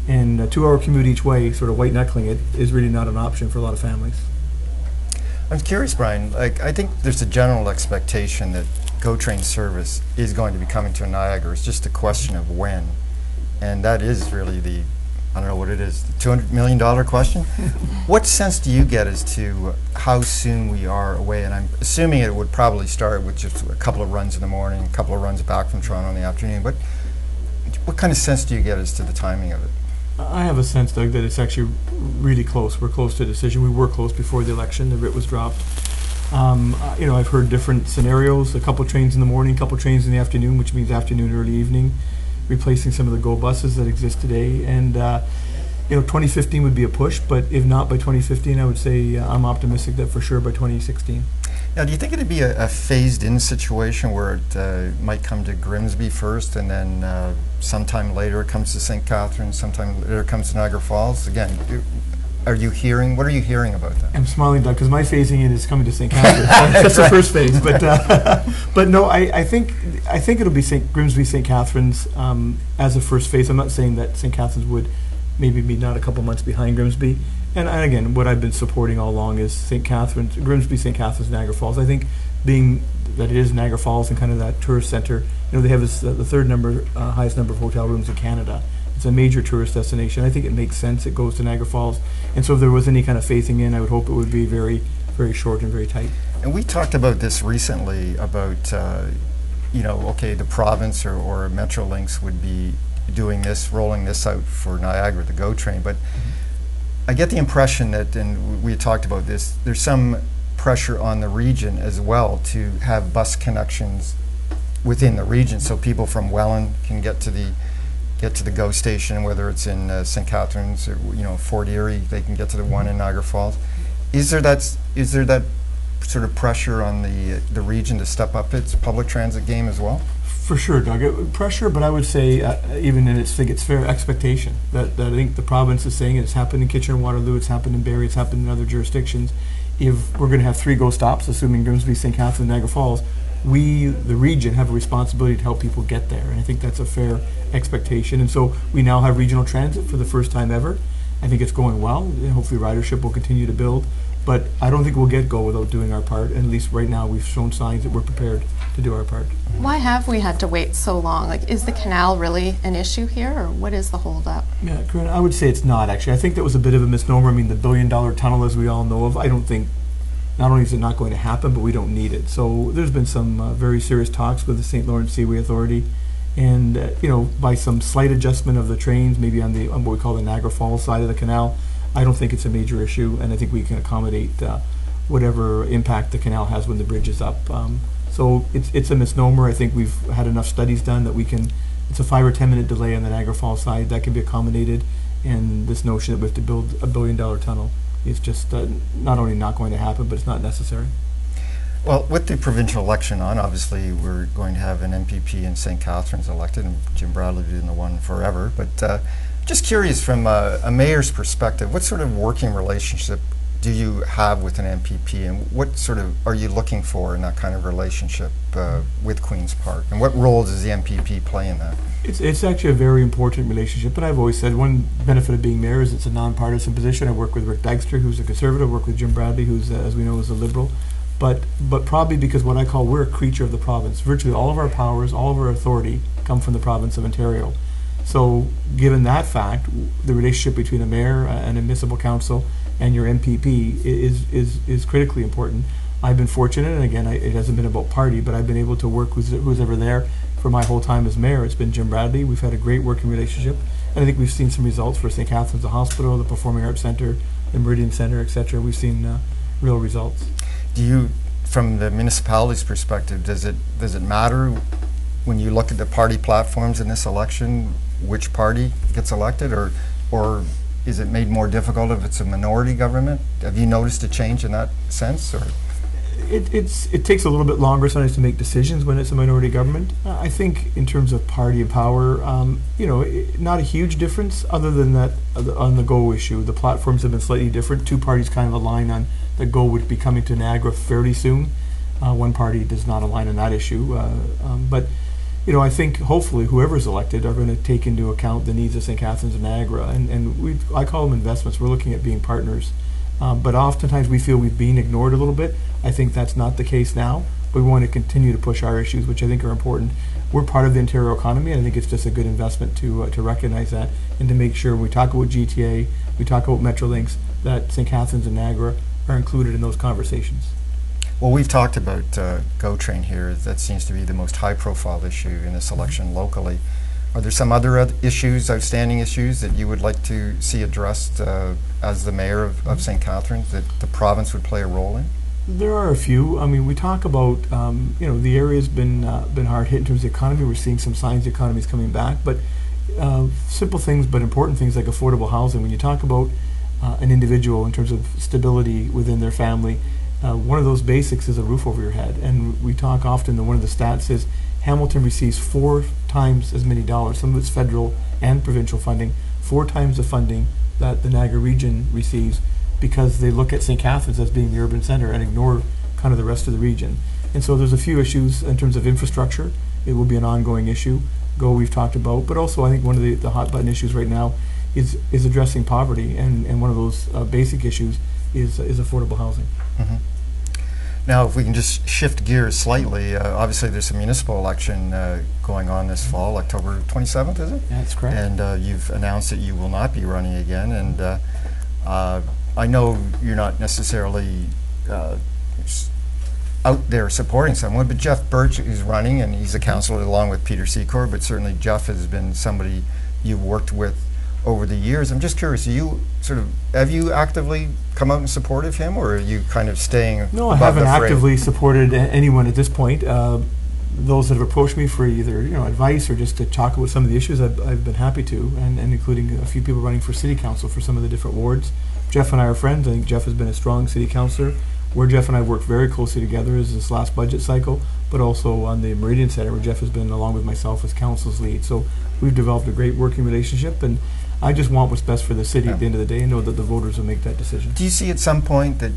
And a 2-hour commute each way, sort of white knuckling it, is really not an option for a lot of families. I'm curious, Brian, I think there's a general expectation that GO train service is going to be coming to Niagara. It's just a question of when. And that is really the, I don't know what it is, the $200 million question? What sense do you get as to how soon we are away? And I'm assuming it would probably start with just a couple of runs in the morning, a couple of runs back from Toronto in the afternoon. But what kind of sense do you get as to the timing of it? I have a sense, Doug, that it's actually really close. We're close to a decision. We were close before the election. The writ was dropped. You know, I've heard different scenarios, a couple trains in the morning, a couple trains in the afternoon, which means afternoon, early evening, replacing some of the GO buses that exist today. And you know, 2015 would be a push, but if not by 2015, I would say I'm optimistic that for sure by 2016. Now, do you think it would be a phased-in situation where it might come to Grimsby first, and then sometime later it comes to St. Catharines, sometime later it comes to Niagara Falls? Again, are you hearing? What are you hearing about that? I'm smiling, Doug, because my phasing in is coming to St. Catharines. That's the first phase, but no, I think it'll be Grimsby, St. Catharines as a first phase. I'm not saying that St. Catharines would maybe be not a couple months behind Grimsby. And again, what I've been supporting all along is St. Catharines, Grimsby, St. Catharines, Niagara Falls. I think being that it is Niagara Falls and kind of that tourist center, they have the third highest number of hotel rooms in Canada. It's a major tourist destination. I think it makes sense it goes to Niagara Falls. And so if there was any kind of phasing in, I would hope it would be very, very short and very tight. And we talked about this recently about, okay, the province or Metrolinx would be doing this, rolling this out for Niagara, the GO train. But I get the impression that, and we talked about this, there's some pressure on the region as well to have bus connections within the region, so people from Welland can get to the GO station, whether it's in St. Catharines or Fort Erie, they can get to the one in Niagara Falls. Is there that sort of pressure on the region to step up its public transit game as well? For sure, Doug. Pressure, but I would say even in its fair expectation that I think the province is saying it's happened in Kitchener-Waterloo, it's happened in Barrie, it's happened in other jurisdictions. If we're going to have 3 GO stops, assuming Grimsby, St. Catharines, Niagara Falls, we, the region, have a responsibility to help people get there, and I think that's a fair expectation. And so we now have regional transit for the first time ever. I think it's going well, and hopefully ridership will continue to build. But I don't think we'll get GO without doing our part, and at least right now we've shown signs that we're prepared to do our part. Why have we had to wait so long? Like, is the canal really an issue here, or what is the holdup? Yeah, Corinne, I would say it's not, actually. I think that was a bit of a misnomer. I mean, the billion-dollar tunnel, as we all know of, I don't think, not only is it not going to happen, but we don't need it. So there's been some very serious talks with the St. Lawrence Seaway Authority, and by some slight adjustment of the trains, maybe on what we call the Niagara Falls side of the canal, I don't think it's a major issue, and I think we can accommodate whatever impact the canal has when the bridge is up. So it's a misnomer. I think we've had enough studies done that we can, it's a 5 or 10 minute delay on the Niagara Falls side that can be accommodated, and this notion that we have to build a billion-dollar tunnel is just not only not going to happen, but it's not necessary. Well, with the provincial election on, obviously we're going to have an MPP in St. Catharines elected, and Jim Bradley been the one forever. But just curious, from a mayor's perspective, what sort of working relationship do you have with an MPP, and what sort of are you looking for in that kind of relationship with Queen's Park, and what role does the MPP play in that? It's actually a very important relationship, and I've always said one benefit of being mayor is it's a nonpartisan position. I work with Rick Dykstra, who's a conservative. I work with Jim Bradley, who's, as we know, is a liberal. But probably because what I call we're a creature of the province. Virtually all of our powers, all of our authority come from the province of Ontario. So given that fact, the relationship between a mayor and a municipal council and your MPP is critically important. I've been fortunate, and again, it hasn't been about party, but I've been able to work with who's ever there for my whole time as mayor. It's been Jim Bradley. We've had a great working relationship, and I think we've seen some results for St. Catharines, the hospital, the Performing Arts Center, the Meridian Center, etc. We've seen real results. Do you, from the municipality's perspective, does it matter when you look at the party platforms in this election which party gets elected, or is it made more difficult if it's a minority government? Have you noticed a change in that sense, or? It takes a little bit longer sometimes to make decisions when it's a minority government. I think in terms of party and power, not a huge difference other than that on the GO issue. The platforms have been slightly different. 2 parties kind of align on that GO would be coming to Niagara fairly soon. 1 party does not align on that issue. But I think hopefully whoever's elected are going to take into account the needs of St. Catharines and Niagara. And I call them investments. We're looking at being partners. But oftentimes we feel we've been ignored a little bit. I think that's not the case now. We want to continue to push our issues, which I think are important. We're part of the Ontario economy, and I think it's just a good investment to recognize that and to make sure when we talk about GTA, we talk about Metrolinx, that St. Catharines and Niagara are included in those conversations. Well, we've talked about GO Train here. That seems to be the most high-profile issue in this election locally. Are there some other issues, outstanding issues, that you would like to see addressed as the mayor of St. Catharines that the province would play a role in? There are a few. I mean, we talk about, the area's been hard hit in terms of the economy. We're seeing some signs the economy's coming back, but simple things but important things like affordable housing. When you talk about an individual in terms of stability within their family, one of those basics is a roof over your head. And we talk often that one of the stats is Hamilton receives 4 times as many dollars, some of it's federal and provincial funding, 4 times the funding that the Niagara region receives, because they look at St. Catharines as being the urban center and ignore kind of the rest of the region. And so there's a few issues in terms of infrastructure. It will be an ongoing issue. We've talked about, but also I think one of the hot button issues right now is addressing poverty, and one of those basic issues is affordable housing. Mm-hmm. Now, if we can just shift gears slightly, obviously there's a municipal election going on this fall, October 27th, is it? Yeah, that's correct. And you've announced that you will not be running again, and I know you're not necessarily out there supporting someone, but Jeff Birch is running, and he's a councillor along with Peter Secor, but certainly Jeff has been somebody you've worked with over the years. I'm just curious, have you actively come out in support of him, or are you kind of staying No, I haven't actively supported anyone at this point. Those that have approached me for either advice or just to talk about some of the issues, I've been happy to, and including a few people running for city council for some of the different wards. Jeff and I are friends. I think Jeff has been a strong city councillor. Where Jeff and I worked very closely together is this last budget cycle, but also on the Meridian Center, where Jeff has been, along with myself, as council's lead. So we've developed a great working relationship, and I just want what's best for the city at the end of the day, and know that the voters will make that decision. Do you see at some point that,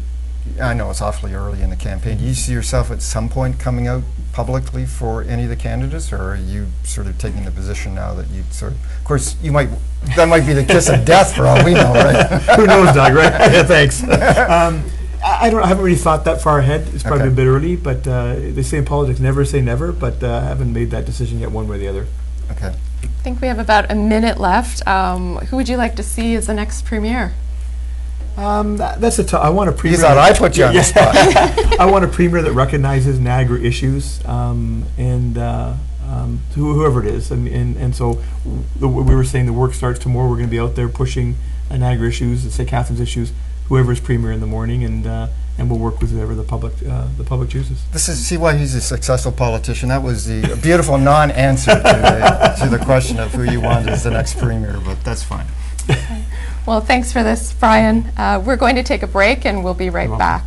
I know it's awfully early in the campaign, do you see yourself at some point coming out publicly for any of the candidates, or are you sort of taking the position now that you of course, that might be the kiss of death for all we know, right? Who knows, Doug, right? Yeah, thanks. I haven't really thought that far ahead. It's probably a bit early, but they say in politics, never say never, but I haven't made that decision yet one way or the other. Okay. I think we have about a minute left. Who would you like to see as the next premier? That's a I want a premier. You thought I put you on the spot. I want a premier that recognizes Niagara issues, whoever it is. And so we were saying the work starts tomorrow. We're going to be out there pushing Niagara issues, St. Catharines issues, whoever is premier in the morning, and we'll work with whoever the public chooses. See why he's a successful politician. That was the beautiful non-answer to the question of who you want as the next premier, but that's fine. Well, thanks for this, Brian. We're going to take a break, and we'll be right back.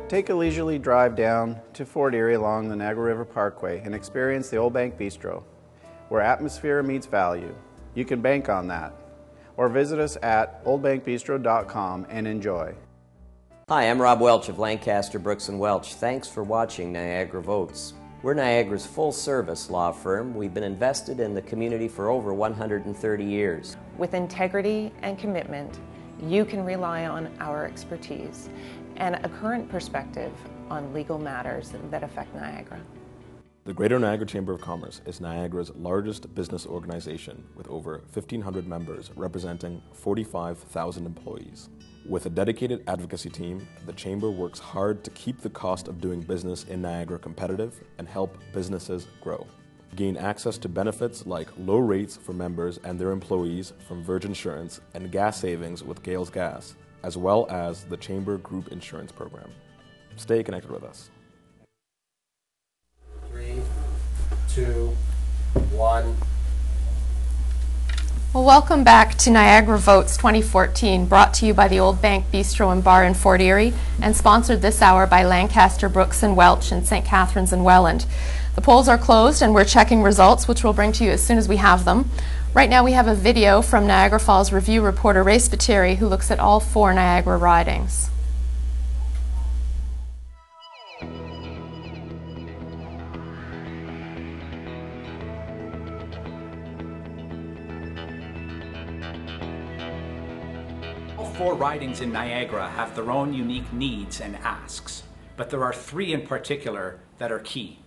Take a leisurely drive down to Fort Erie along the Niagara River Parkway and experience the Old Bank Bistro, where atmosphere meets value. You can bank on that. Or visit us at oldbankbistro.com and enjoy. Hi, I'm Rob Welch of Lancaster, Brooks & Welch. Thanks for watching Niagara Votes. We're Niagara's full-service law firm. We've been invested in the community for over 130 years. With integrity and commitment, you can rely on our expertise and a current perspective on legal matters that affect Niagara. The Greater Niagara Chamber of Commerce is Niagara's largest business organization with over 1,500 members representing 45,000 employees. With a dedicated advocacy team, the Chamber works hard to keep the cost of doing business in Niagara competitive and help businesses grow. Gain access to benefits like low rates for members and their employees from Virgin Insurance and gas savings with Gales Gas, as well as the Chamber Group Insurance Program. Stay connected with us. 3, 2, 1. Well, welcome back to Niagara Votes 2014, brought to you by the Old Bank Bistro and Bar in Fort Erie, and sponsored this hour by Lancaster, Brooks & Welch, and St. Catharines and Welland. The polls are closed, and we're checking results, which we'll bring to you as soon as we have them. Right now we have a video from Niagara Falls Review reporter Ray Spiteri, who looks at all 4 Niagara ridings. All 4 ridings in Niagara have their own unique needs and asks, but there are 3 in particular that are key.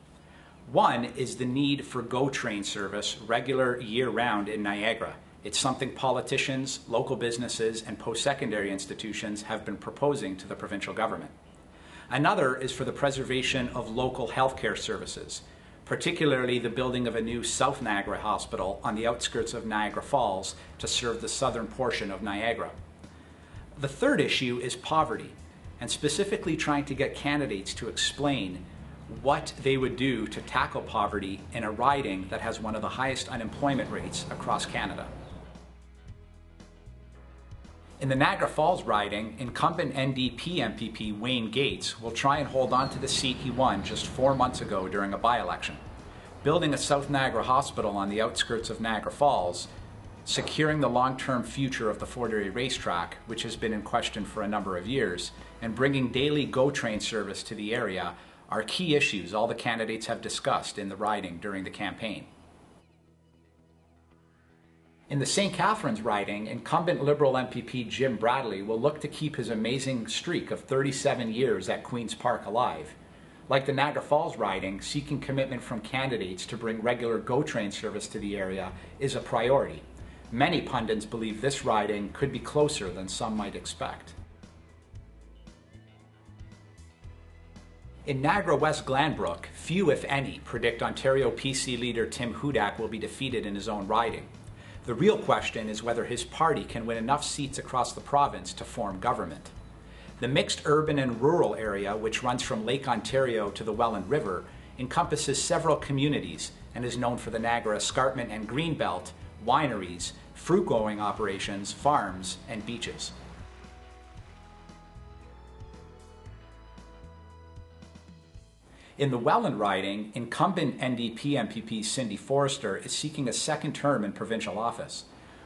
One is the need for GO train service regular year-round in Niagara. It's something politicians, local businesses, and post-secondary institutions have been proposing to the provincial government. Another is for the preservation of local healthcare services, particularly the building of a new South Niagara Hospital on the outskirts of Niagara Falls to serve the southern portion of Niagara. The third issue is poverty, and specifically trying to get candidates to explain what they would do to tackle poverty in a riding that has one of the highest unemployment rates across Canada. In the Niagara Falls riding, incumbent NDP MPP Wayne Gates will try and hold on to the seat he won just 4 months ago during a by-election. Building a South Niagara hospital on the outskirts of Niagara Falls, securing the long-term future of the Fort Erie racetrack, which has been in question for a number of years, and bringing daily GO train service to the area are key issues all the candidates have discussed in the riding during the campaign. In the St. Catharines riding, incumbent Liberal MPP Jim Bradley will look to keep his amazing streak of 37 years at Queen's Park alive. Like the Niagara Falls riding, seeking commitment from candidates to bring regular GO train service to the area is a priority. Many pundits believe this riding could be closer than some might expect. In Niagara West Glanbrook, few, if any, predict Ontario PC leader Tim Hudak will be defeated in his own riding. The real question is whether his party can win enough seats across the province to form government. The mixed urban and rural area, which runs from Lake Ontario to the Welland River, encompasses several communities and is known for the Niagara Escarpment and Greenbelt, wineries, fruit-growing operations, farms, and beaches. In the Welland riding, incumbent NDP MPP Cindy Forrester is seeking a second term in provincial office.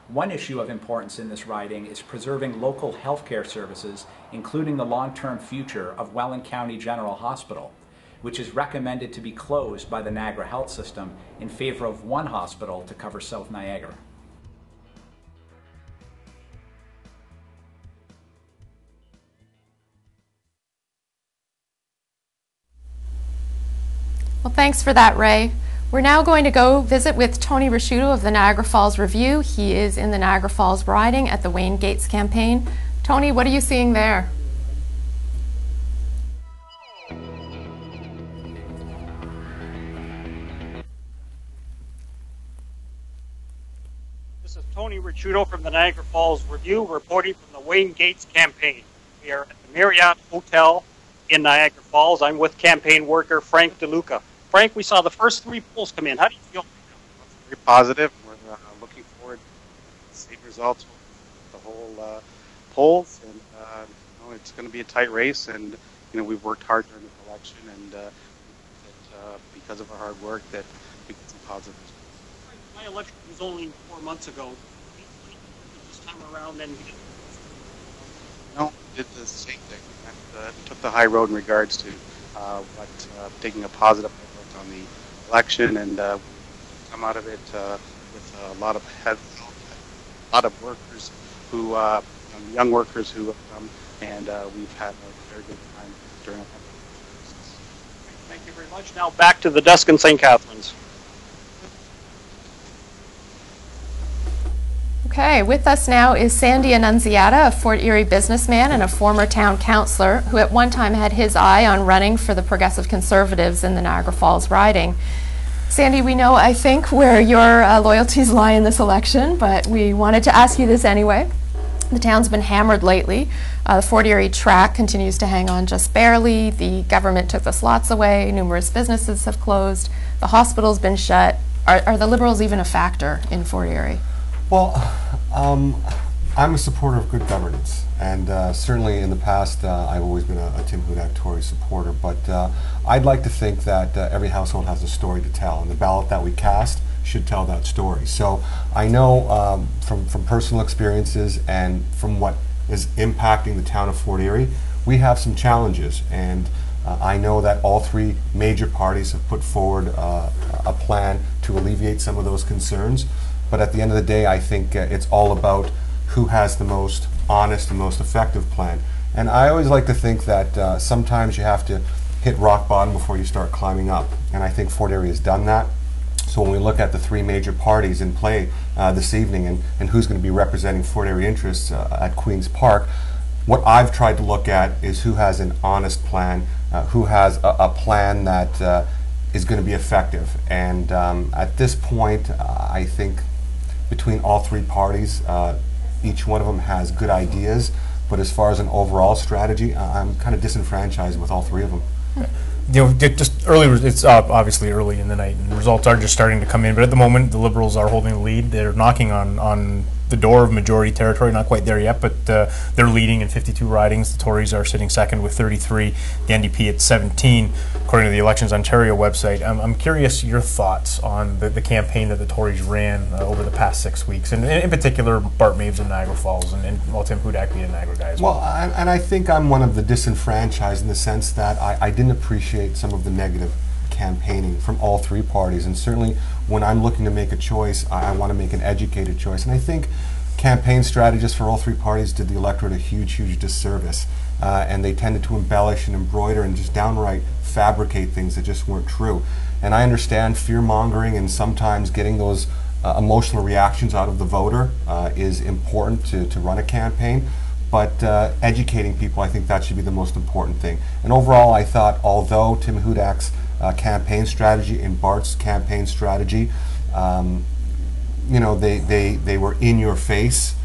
One issue of importance in this riding is preserving local healthcare services, including the long-term future of Welland County General Hospital, which is recommended to be closed by the Niagara Health System in favor of one hospital to cover South Niagara. Well, thanks for that, Ray. We're now going to go visit with Tony Risciuto of the Niagara Falls Review. He is in the Niagara Falls riding at the Wayne Gates campaign. Tony, what are you seeing there? This is Tony Risciuto from the Niagara Falls Review, reporting from the Wayne Gates campaign. We are at the Marriott Hotel in Niagara Falls. I'm with campaign worker Frank DeLuca. Frank, we saw the first 3 polls come in. How do you feel? Very positive. We're looking forward to the same results with the whole polls, and it's going to be a tight race. And we've worked hard during the election, and because of our hard work, that we get some positive results. My election was only 4 months ago. This time around, then we did the same thing. And, took the high road in regards to taking a positive look on the election, and come out of it with a lot of workers who, young workers who have come, and we've had a very good time during our process. Thank you very much. Now back to the desk in St. Catharines. Okay, with us now is Sandy Annunziata, a Fort Erie businessman and a former town councillor who at one time had his eye on running for the Progressive Conservatives in the Niagara Falls riding. Sandy, we know, I think, where your loyalties lie in this election, but we wanted to ask you this anyway. The town's been hammered lately. The Fort Erie track continues to hang on just barely. The government took the slots away. Numerous businesses have closed. The hospital's been shut. Are the Liberals even a factor in Fort Erie? Well, I'm a supporter of good governance, and certainly in the past I've always been a Tim Hudak Tory supporter, but I'd like to think that every household has a story to tell, and the ballot that we cast should tell that story. So I know from personal experiences and from what is impacting the town of Fort Erie, we have some challenges, and I know that all 3 major parties have put forward a plan to alleviate some of those concerns. But at the end of the day, I think it's all about who has the most honest and most effective plan. And I always like to think that sometimes you have to hit rock bottom before you start climbing up. And I think Fort Erie has done that. So when we look at the 3 major parties in play this evening and who's going to be representing Fort Erie interests at Queen's Park, what I've tried to look at is who has an honest plan, who has a plan that is going to be effective. And at this point, I think between all 3 parties, each one of them has good ideas, but as far as an overall strategy, I'm kind of disenfranchised with all 3 of them. Just early, it's obviously early in the night, and results are just starting to come in, but at the moment, the Liberals are holding the lead. They're knocking on the door of majority territory. Not quite there yet, but they're leading in 52 ridings. The Tories are sitting second with 33. The NDP at 17, according to the Elections Ontario website. I'm curious your thoughts on the campaign that the Tories ran over the past 6 weeks, and in particular Bart Maves in Niagara Falls, and Tim Hudak being a Niagara guy as well. Well, and I think I'm one of the disenfranchised in the sense that I didn't appreciate some of the negative campaigning from all three parties, and certainly when I'm looking to make a choice, I want to make an educated choice, and I think campaign strategists for all three parties did the electorate a huge disservice, and they tended to embellish and embroider and just downright fabricate things that just weren't true. And I understand fear-mongering and sometimes getting those emotional reactions out of the voter is important to run a campaign, but educating people, I think that should be the most important thing. And overall, I thought although Tim Hudak's campaign strategy and Bart's campaign strategy, you know, they were in your face,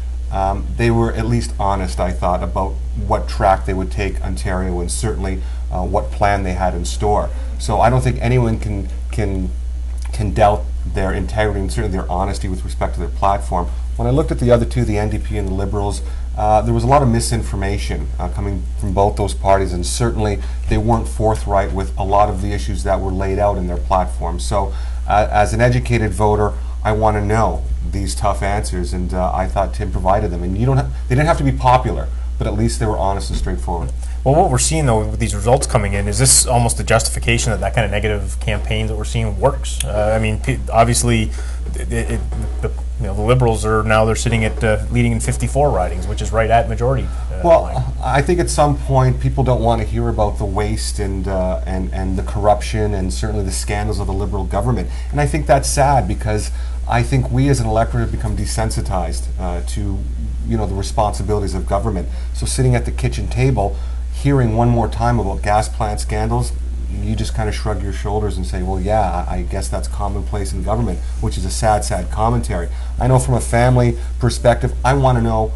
they were at least honest, I thought, about what track they would take Ontario and certainly what plan they had in store. So I don't think anyone can doubt their integrity and certainly their honesty with respect to their platform. When I looked at the other two, the NDP and the Liberals, there was a lot of misinformation coming from both those parties, and certainly they weren't forthright with a lot of the issues that were laid out in their platform. So as an educated voter, I want to know these tough answers, and I thought Tim provided them. And they didn't have to be popular, but at least they were honest and straightforward. Well, what we're seeing, though, with these results coming in, is this almost a justification that kind of negative campaign that we're seeing works? I mean, obviously, the Liberals are now they're sitting at leading in 54 ridings, which is right at majority. Well, I think at some point people don't want to hear about the waste and the corruption and certainly the scandals of the Liberal government, and I think that's sad because I think we as an electorate have become desensitized to the responsibilities of government. So sitting at the kitchen table, hearing one more time about gas plant scandals, you just kind of shrug your shoulders and say, well, yeah, I guess that's commonplace in government, which is a sad commentary. I know from a family perspective, I want to know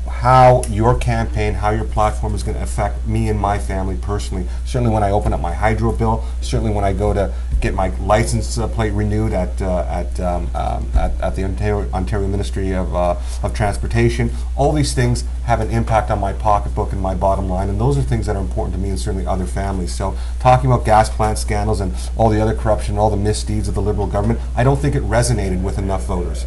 how your campaign, how your platform is going to affect me and my family personally. Certainly when I open up my hydro bill, certainly when I go to get my license plate renewed at the Ontario Ministry of Transportation. All these things have an impact on my pocketbook and my bottom line, and those are things that are important to me and certainly other families. So talking about gas plant scandals and all the other corruption, all the misdeeds of the Liberal government, I don't think it resonated with enough voters.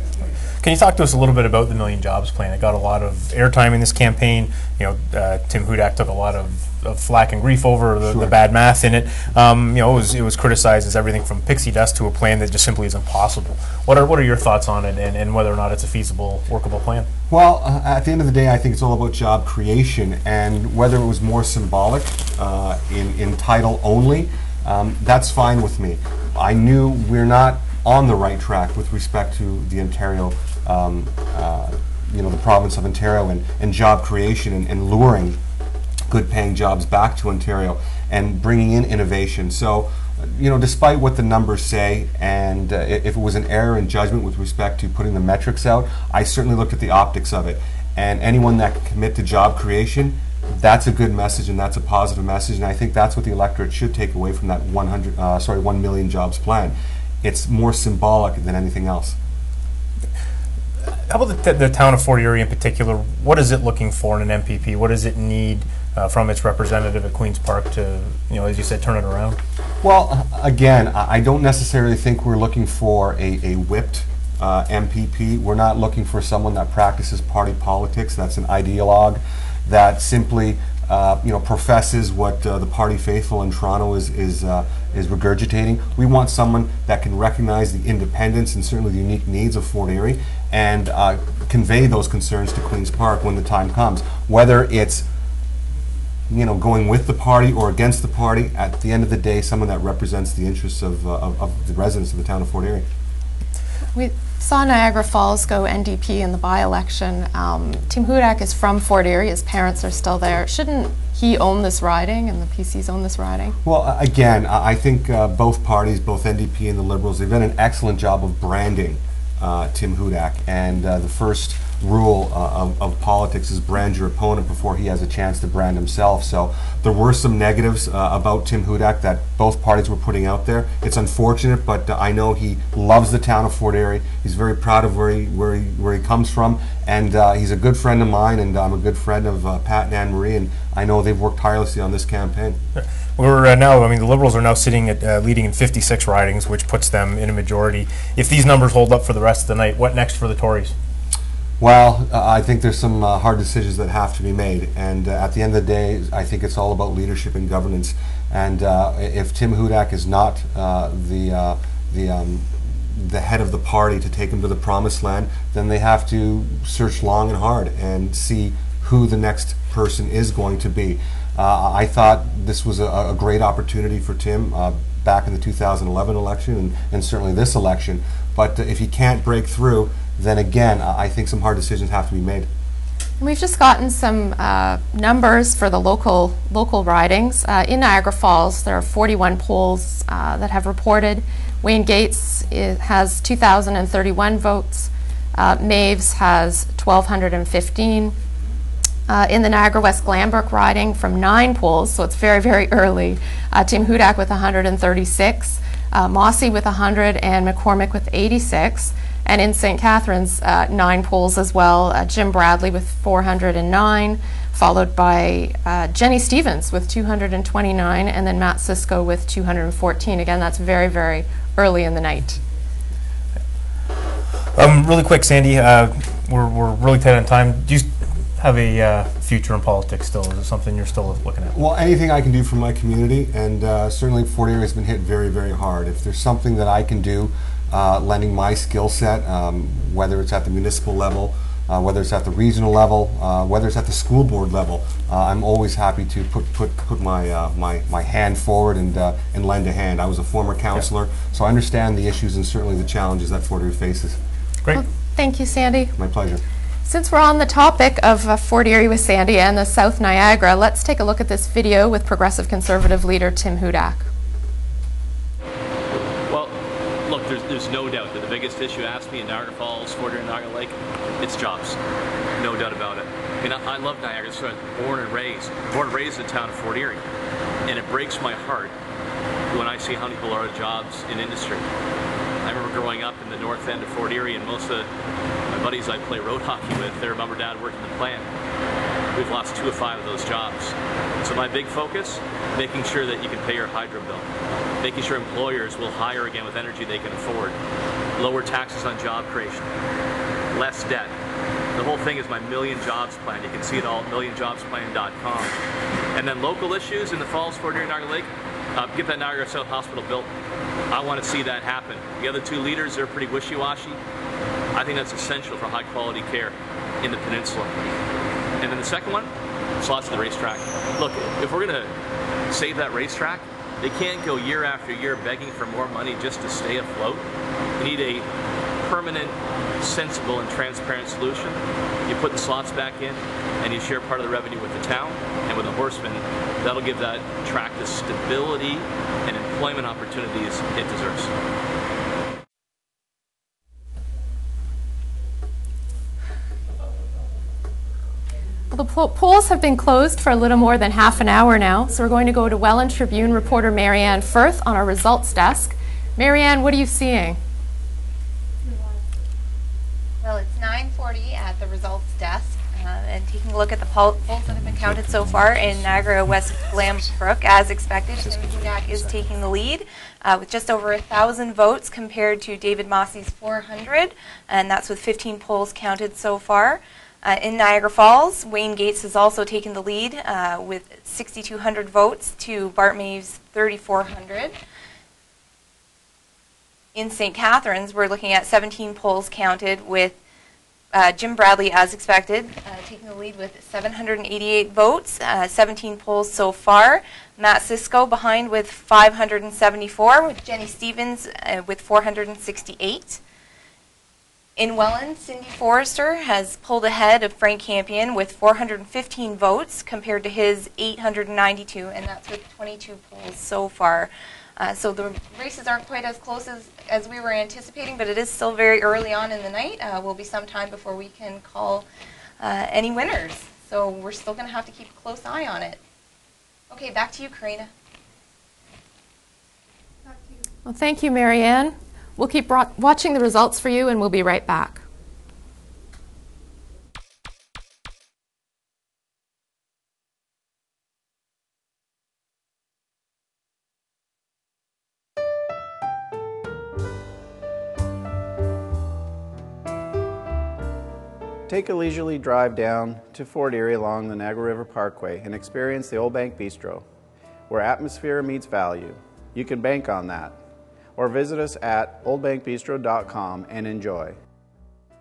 Can you talk to us a little bit about the Million Jobs Plan? It got a lot of airtime in this campaign. Tim Hudak took a lot of flack and grief over the bad math in it. It was criticized as everything from pixie dust to a plan that just simply isn't possible. What are your thoughts on it, and whether or not it's a feasible, workable plan? Well, at the end of the day, I think it's all about job creation, and whether it was more symbolic in title only, that's fine with me. I knew we're not on the right track with respect to the Ontario, the province of Ontario and job creation and luring good paying jobs back to Ontario and bringing in innovation. So, despite what the numbers say, and if it was an error in judgment with respect to putting the metrics out, I certainly looked at the optics of it. And anyone that can commit to job creation, that's a good message and that's a positive message, and I think that's what the electorate should take away from that 1 million jobs plan. It's more symbolic than anything else. How about the town of Fort Erie in particular? What is it looking for in an MPP? What does it need from its representative at Queen's Park to, as you said, turn it around? Well, again, I don't necessarily think we're looking for a whipped MPP. We're not looking for someone that practices party politics. That's an ideologue that simply professes what the party faithful in Toronto is regurgitating. We want someone that can recognize the independence and certainly the unique needs of Fort Erie and convey those concerns to Queen's Park when the time comes. Whether it's going with the party or against the party, at the end of the day, someone that represents the interests of the residents of the town of Fort Erie. We saw Niagara Falls go NDP in the by-election. Tim Hudak is from Fort Erie. His parents are still there. Shouldn't he own this riding and the PCs own this riding? Well, again, I think both parties, both NDP and the Liberals, they've done an excellent job of branding Tim Hudak. And the first rule of politics is brand your opponent before he has a chance to brand himself. So there were some negatives about Tim Hudak that both parties were putting out there. It's unfortunate, but I know he loves the town of Fort Erie. He's very proud of where he comes from, and he's a good friend of mine, and I'm a good friend of Pat and Anne Marie, and I know they've worked tirelessly on this campaign. We're now, I mean, the Liberals are now sitting at leading in 56 ridings, which puts them in a majority. If these numbers hold up for the rest of the night, what next for the Tories? Well, I think there's some hard decisions that have to be made, and at the end of the day, I think it's all about leadership and governance. And if Tim Hudak is not the head of the party to take him to the promised land, then they have to search long and hard and see who the next person is going to be. I thought this was a great opportunity for Tim back in the 2011 election and certainly this election. But if he can't break through, then again, I think some hard decisions have to be made. And we've just gotten some numbers for the local ridings. In Niagara Falls, there are 41 polls that have reported. Wayne Gates has 2,031 votes. Maves has 1,215. In the Niagara West Glanbrook riding from 9 polls, so it's very, very early, Tim Hudak with 136, Mossy with 100, and McCormick with 86. And in St. Catharines, 9 polls as well, Jim Bradley with 409, followed by Jenny Stevens with 229, and then Matt Cisco with 214. Again, that's very, very early in the night. Really quick, Sandy, we're really tight on time. Do you have a future in politics still? Is it something you're still looking at? Well, anything I can do for my community, and certainly Fort Erie has been hit very, very hard. If there's something that I can do, lending my skill set, whether it's at the municipal level, whether it's at the regional level, whether it's at the school board level, I'm always happy to put my hand forward and lend a hand. I was a former counselor, so I understand the issues and certainly the challenges that Fort Erie faces. Great. Well, thank you, Sandy. My pleasure. Since we're on the topic of Fort Erie with Sandy and the South Niagara, let's take a look at this video with Progressive Conservative leader Tim Hudak. Well, look, there's no doubt that the biggest issue asked me in Niagara Falls, Fort Erie, and Niagara Lake, it's jobs. No doubt about it. I mean, I love Niagara, so I'm born and raised in the town of Fort Erie. And it breaks my heart when I see how many people are out of jobs in industry. I remember growing up in the north end of Fort Erie, and most of my buddies I play road hockey with, their mom or dad worked in the plant. We've lost 2 of 5 of those jobs. So my big focus, making sure that you can pay your hydro bill, making sure employers will hire again with energy they can afford, lower taxes on job creation, less debt. The whole thing is my Million Jobs Plan. You can see it all at millionjobsplan.com. And then local issues in the Falls, Fort Erie, Niagara Lake, get that Niagara South Hospital built. I want to see that happen. The other 2 leaders, they're pretty wishy-washy. I think that's essential for high-quality care in the peninsula. And then the second one, slots to the racetrack. Look, if we're going to save that racetrack, they can't go year after year begging for more money just to stay afloat. We need a permanent, sensible, and transparent solution. You put the slots back in, and you share part of the revenue with the town and with the horsemen. That'll give that track the stability and employment opportunities it deserves. Well, the polls have been closed for a little more than half an hour now, so we're going to go to Welland Tribune reporter Marianne Firth on our results desk. Marianne, what are you seeing? Well, it's 9:40 at the results desk, and taking a look at the polls that have been counted so far in Niagara West Glanbrook, as expected, Tim Hudak is taking the lead with just over 1,000 votes compared to David Mossy's 400, and that's with 15 polls counted so far. In Niagara Falls, Wayne Gates has also taken the lead with 6,200 votes to Bart Maves' 3,400. In St. Catharines, we're looking at 17 polls counted with Jim Bradley, as expected, taking the lead with 788 votes, 17 polls so far. Matt Cisco behind with 574, with Jenny Stevens with 468. In Welland, Cindy Forrester has pulled ahead of Frank Campion with 415 votes compared to his 892, and that's with 22 polls so far. So the races aren't quite as close as we were anticipating, but it is still very early on in the night. Will be some time before we can call any winners. So we're still going to have to keep a close eye on it. Okay, back to you, Karina. Well, thank you, Marianne. We'll keep watching the results for you, and we'll be right back. Take a leisurely drive down to Fort Erie along the Niagara River Parkway and experience the Old Bank Bistro, where atmosphere meets value. You can bank on that. Or visit us at oldbankbistro.com and enjoy.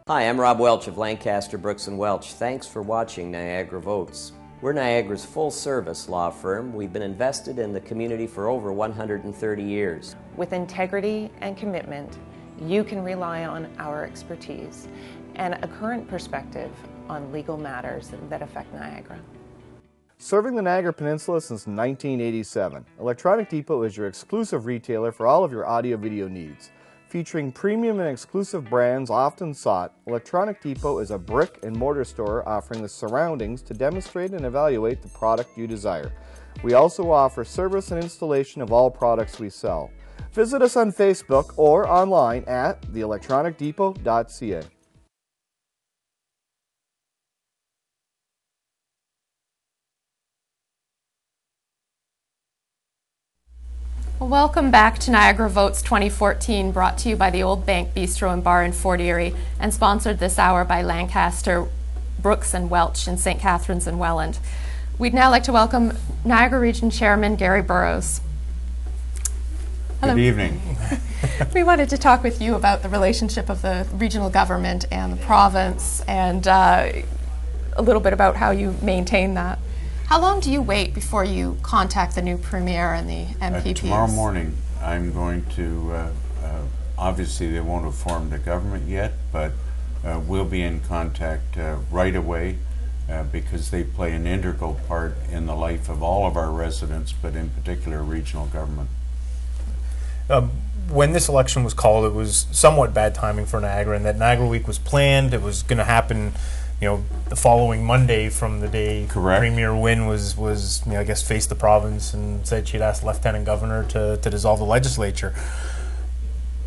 Hi, I'm Rob Welch of Lancaster, Brooks & Welch. Thanks for watching Niagara Votes. We're Niagara's full-service law firm. We've been invested in the community for over 130 years. With integrity and commitment, you can rely on our expertise and a current perspective on legal matters that affect Niagara. Serving the Niagara Peninsula since 1987, Electronic Depot is your exclusive retailer for all of your audio-video needs. Featuring premium and exclusive brands often sought, Electronic Depot is a brick-and-mortar store offering the surroundings to demonstrate and evaluate the product you desire. We also offer service and installation of all products we sell. Visit us on Facebook or online at theelectronicdepot.ca. Welcome back to Niagara Votes 2014, brought to you by the Old Bank Bistro and Bar in Fort Erie and sponsored this hour by Lancaster, Brooks & Welch in St. Catharines and Welland. We'd now like to welcome Niagara Region Chairman Gary Burrows. Hello. Good evening. We wanted to talk with you about the relationship of the regional government and the province and a little bit about how you maintain that. How long do you wait before you contact the new Premier and the MPPs? Tomorrow morning I'm going to, obviously they won't have formed the government yet, but we'll be in contact right away because they play an integral part in the life of all of our residents, but in particular regional government. When this election was called, it was somewhat bad timing for Niagara, and that Niagara Week was planned. It was going to happen, you know, the following Monday from the day Premier Wynne was you know, I guess, faced the province and said she'd asked Lieutenant Governor to dissolve the legislature.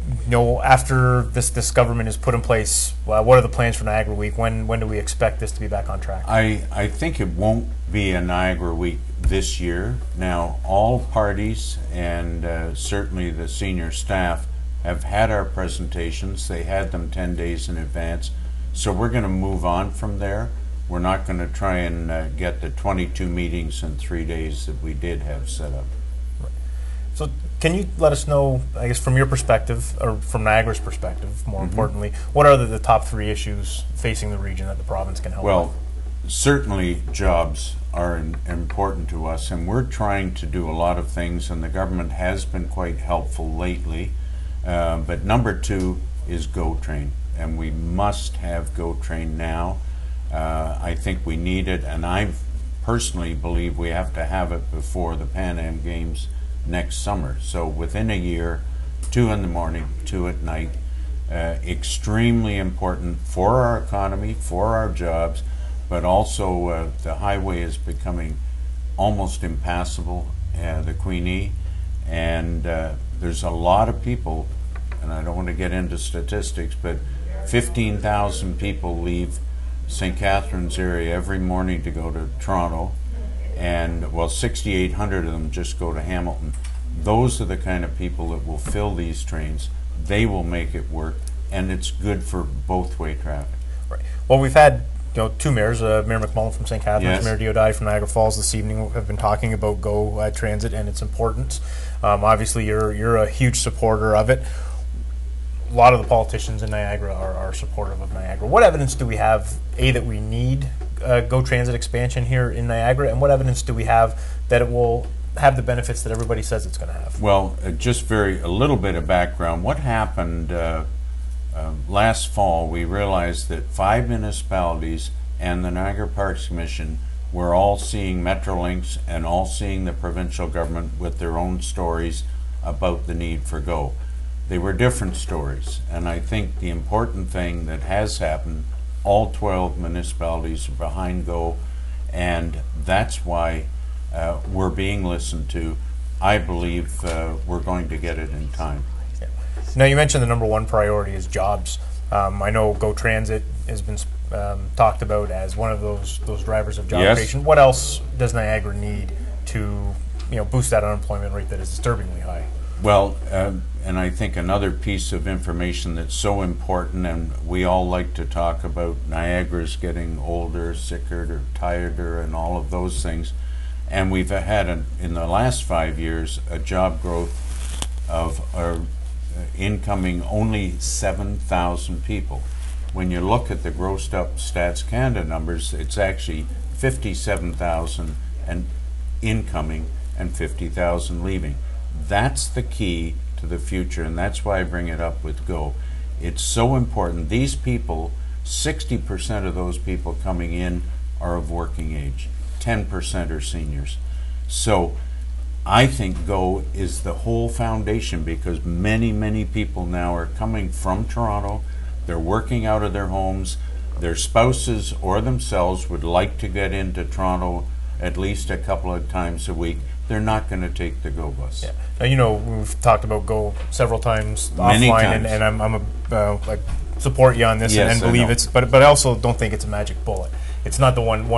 You know, after this government is put in place, what are the plans for Niagara Week? When do we expect this to be back on track? I think it won't be a Niagara Week this year. Now, all parties and certainly the senior staff have had our presentations. They had them 10 days in advance. So we're going to move on from there. We're not going to try and get the 22 meetings in 3 days that we did have set up. Right. So can you let us know, I guess, from your perspective, or from Niagara's perspective, more importantly, what are the top 3 issues facing the region that the province can help with? Well, certainly jobs are important to us, and we're trying to do a lot of things, and the government has been quite helpful lately. But number 2 is GO Train, and we must have GO Train now. I think we need it, and I personally believe we have to have it before the Pan Am Games next summer. So within a year, 2 in the morning, 2 at night. Extremely important for our economy, for our jobs, but also the highway is becoming almost impassable, the Queenie, and there's a lot of people, and I don't want to get into statistics, but 15,000 people leave St. Catharines area every morning to go to Toronto, and well, 6,800 of them just go to Hamilton. Those are the kind of people that will fill these trains. They will make it work, and it's good for both-way traffic. Right. Well, we've had, you know, 2 mayors, Mayor McMullen from St. Catharines, Mayor Diodati from Niagara Falls this evening, have been talking about GO Transit and its importance. Obviously, you're a huge supporter of it. A lot of the politicians in Niagara are supportive of Niagara. What evidence do we have, A, that we need GO Transit expansion here in Niagara, and what evidence do we have that it will have the benefits that everybody says it's going to have? Well, just a little bit of background. What happened last fall, we realized that 5 municipalities and the Niagara Parks Commission were all seeing Metrolinx and all seeing the provincial government with their own stories about the need for GO. They were different stories, and I think the important thing that has happened, all 12 municipalities are behind GO, and that's why we're being listened to. I believe we're going to get it in time. Yeah. Now, you mentioned the number one priority is jobs. I know GO Transit has been talked about as one of those drivers of job creation. What else does Niagara need to boost that unemployment rate that is disturbingly high? Well, and I think another piece of information that's so important, and we all like to talk about Niagara's getting older, sicker, or tireder, and all of those things. And we've had, in the last 5 years, a job growth of our incoming only 7,000 people. When you look at the grossed up Stats Canada numbers, it's actually 57,000 and incoming and 50,000 leaving. That's the key to the future, and that's why I bring it up with GO. It's so important. These people, 60% of those people coming in are of working age. 10% are seniors. So I think GO is the whole foundation, because many, many people now are coming from Toronto. They're working out of their homes. Their spouses or themselves would like to get into Toronto at least a couple of times a week. They're not going to take the GO bus. Yeah. Now, we've talked about GO several times Many offline, times. and I support you on this, Yes, and believe it's, but I also don't think it's a magic bullet. It's not the one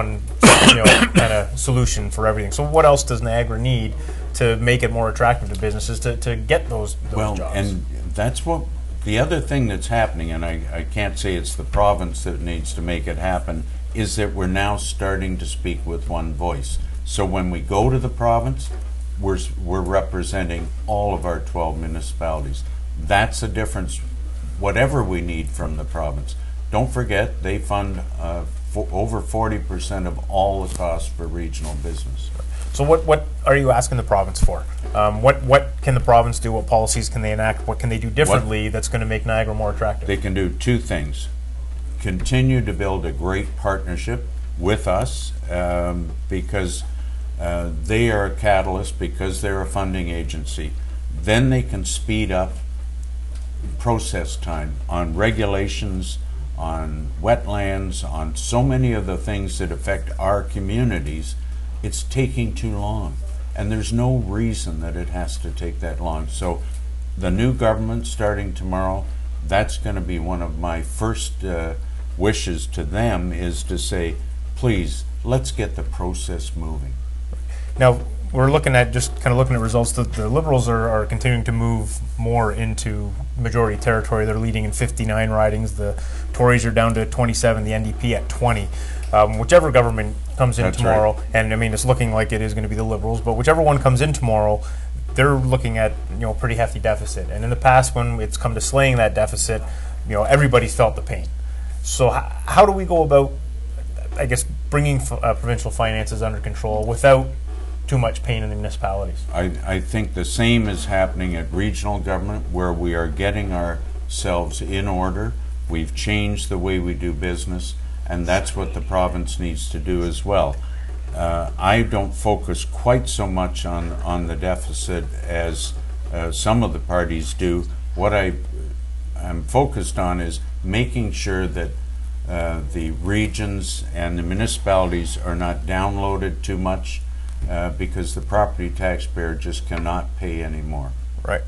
kind of solution for everything. So what else does Niagara need to make it more attractive to businesses to get those jobs? And that's what the other thing that's happening, and I can't say it's the province that needs to make it happen, is that we're now starting to speak with one voice. So when we go to the province, we're representing all of our 12 municipalities. That's a difference, whatever we need from the province. Don't forget, they fund over 40% of all the costs for regional business. So what are you asking the province for? What can the province do? What policies can they enact? What can they do differently that's going to make Niagara more attractive? They can do two things. Continue to build a great partnership with us, because they are a catalyst, because they're a funding agency. Then they can speed up process time on regulations, on wetlands, on so many of the things that affect our communities. It's taking too long, and there's no reason that it has to take that long. So the new government starting tomorrow, that's going to be one of my first wishes to them, is to say, please, let's get the process moving. Now, we're looking at results. The Liberals are continuing to move more into majority territory. They're leading in 59 ridings. The Tories are down to 27, the NDP at 20. Whichever government comes in tomorrow, right. And I mean, it's looking like it is going to be the Liberals, but whichever one comes in tomorrow, they're looking at a pretty hefty deficit. And in the past, when it's come to slaying that deficit, everybody's felt the pain. So how do we go about, I guess, bringing provincial finances under control without too much pain in the municipalities? I think the same is happening at regional government, where we are getting ourselves in order. We've changed the way we do business, and that's what the province needs to do as well. I don't focus quite so much on the deficit as some of the parties do. What I'm focused on is making sure that the regions and the municipalities are not downloaded too much, because the property taxpayer just cannot pay anymore. Right.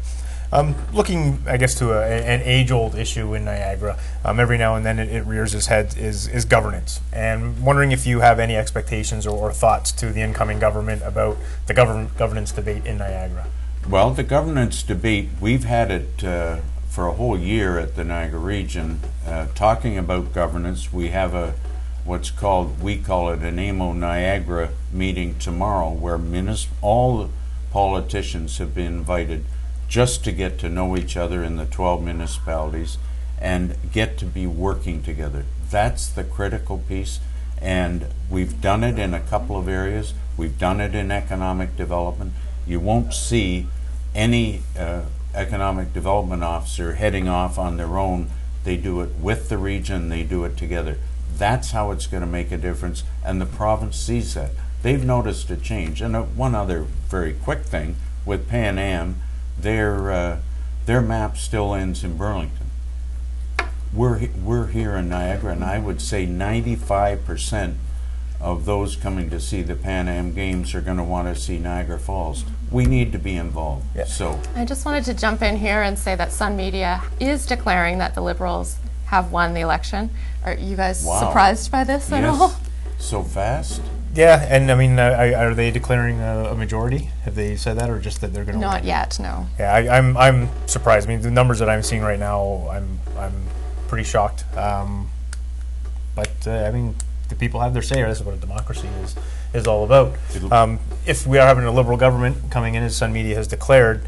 Looking, I guess, to an age-old issue in Niagara, every now and then it rears its head, is governance. And wondering if you have any expectations or thoughts to the incoming government about the governance debate in Niagara. Well, the governance debate, we've had it for a whole year at the Niagara region, talking about governance. We have we call it an AMO Niagara meeting tomorrow, where all the politicians have been invited just to get to know each other in the 12 municipalities and get to be working together. That's the critical piece, and we've done it in a couple of areas. We've done it in economic development. You won't see any economic development officer heading off on their own. They do it with the region, they do it together. That's how it's going to make a difference, and the province sees that. They've noticed a change. And one other very quick thing, with Pan Am, their map still ends in Burlington. We're here in Niagara, and I would say 95% of those coming to see the Pan Am Games are going to want to see Niagara Falls. We need to be involved. Yeah. So I just wanted to jump in here and say that Sun Media is declaring that the Liberals have won the election. Are you guys surprised by this at all? So fast? Yeah, and I mean, are they declaring a majority? Have they said that, or just that they're going to? Not yet, no. Yeah, I'm surprised. I mean, the numbers that I'm seeing right now, I'm pretty shocked. But I mean, the people have their say. This is what a democracy is all about. If we are having a Liberal government coming in, as Sun Media has declared,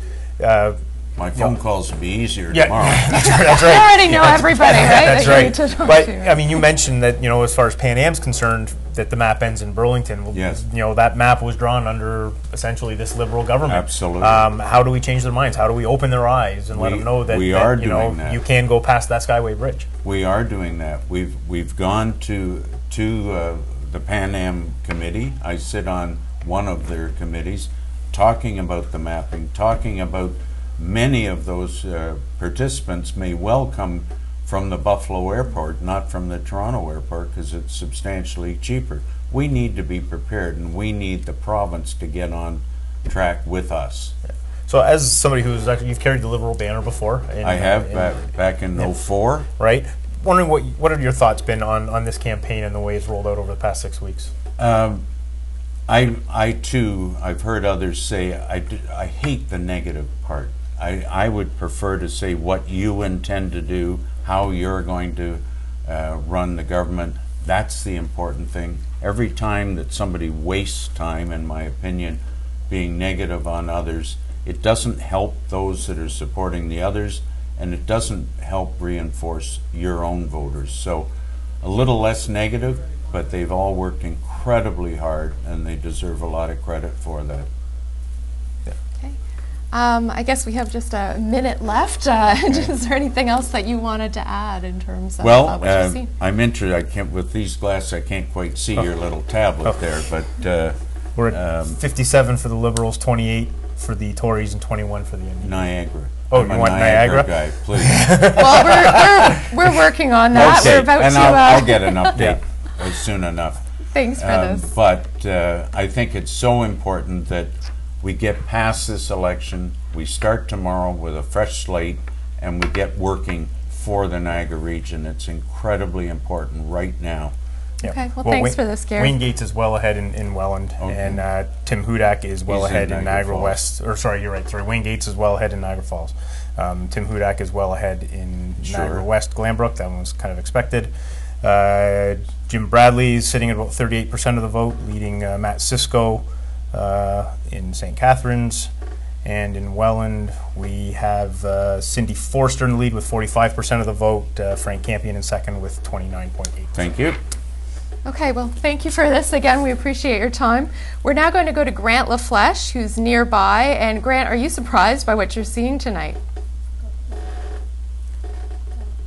my phone calls will be easier tomorrow. That's right. They already know everybody, right? That's right. But I mean, you mentioned that, as far as Pan Am's concerned, that the map ends in Burlington. Well, yes. That map was drawn under essentially this Liberal government. Absolutely. How do we change their minds? How do we open their eyes and let them know that, that you can go past that Skyway Bridge? We are doing that. We've gone to the Pan Am committee. I sit on one of their committees, talking about the mapping, talking about many of those participants may well come from the Buffalo airport, not from the Toronto airport, because it's substantially cheaper. We need to be prepared, and we need the province to get on track with us. Yeah. So as somebody who's actually, you've carried the Liberal banner before. I have, back in 04. Right. Wondering what have your thoughts been on this campaign and the way it's rolled out over the past 6 weeks? I too, I've heard others say, I hate the negative part. I would prefer to say what you intend to do, how you're going to run the government. That's the important thing. Every time that somebody wastes time, in my opinion, being negative on others, it doesn't help those that are supporting the others, and it doesn't help reinforce your own voters. So a little less negative, but they've all worked incredibly hard, and they deserve a lot of credit for that. I guess we have just a minute left. Is there anything else that you wanted to add in terms of what you've seen? I'm interested. With these glasses, I can't quite see your little tablet there, but we're at 57 for the Liberals, 28 for the Tories, and 21 for the NDP. Niagara. Oh, you want Niagara? Guy, please. Well, we're working on that. Okay. We're about and to. I'll get an update soon enough. Thanks for this. But I think it's so important that we get past this election, we start tomorrow with a fresh slate, and we get working for the Niagara region. It's incredibly important right now. Okay, well thanks for this, Gary. Wayne Gates is well ahead in Welland, and Tim Hudak is well ahead in Niagara West. Or sorry, you're right. Sorry, Wayne Gates is well ahead in Niagara Falls. Tim Hudak is well ahead in Niagara West, Glanbrook. That one was kind of expected. Jim Bradley is sitting at about 38% of the vote, leading Matt Sisko in St. Catharines. And in Welland, we have Cindy Forster in the lead with 45% of the vote, Frank Campion in second with 29.8%. Thank you. Okay, well, thank you for this. Again, we appreciate your time. We're now going to go to Grant LaFleche, who's nearby. And Grant, are you surprised by what you're seeing tonight?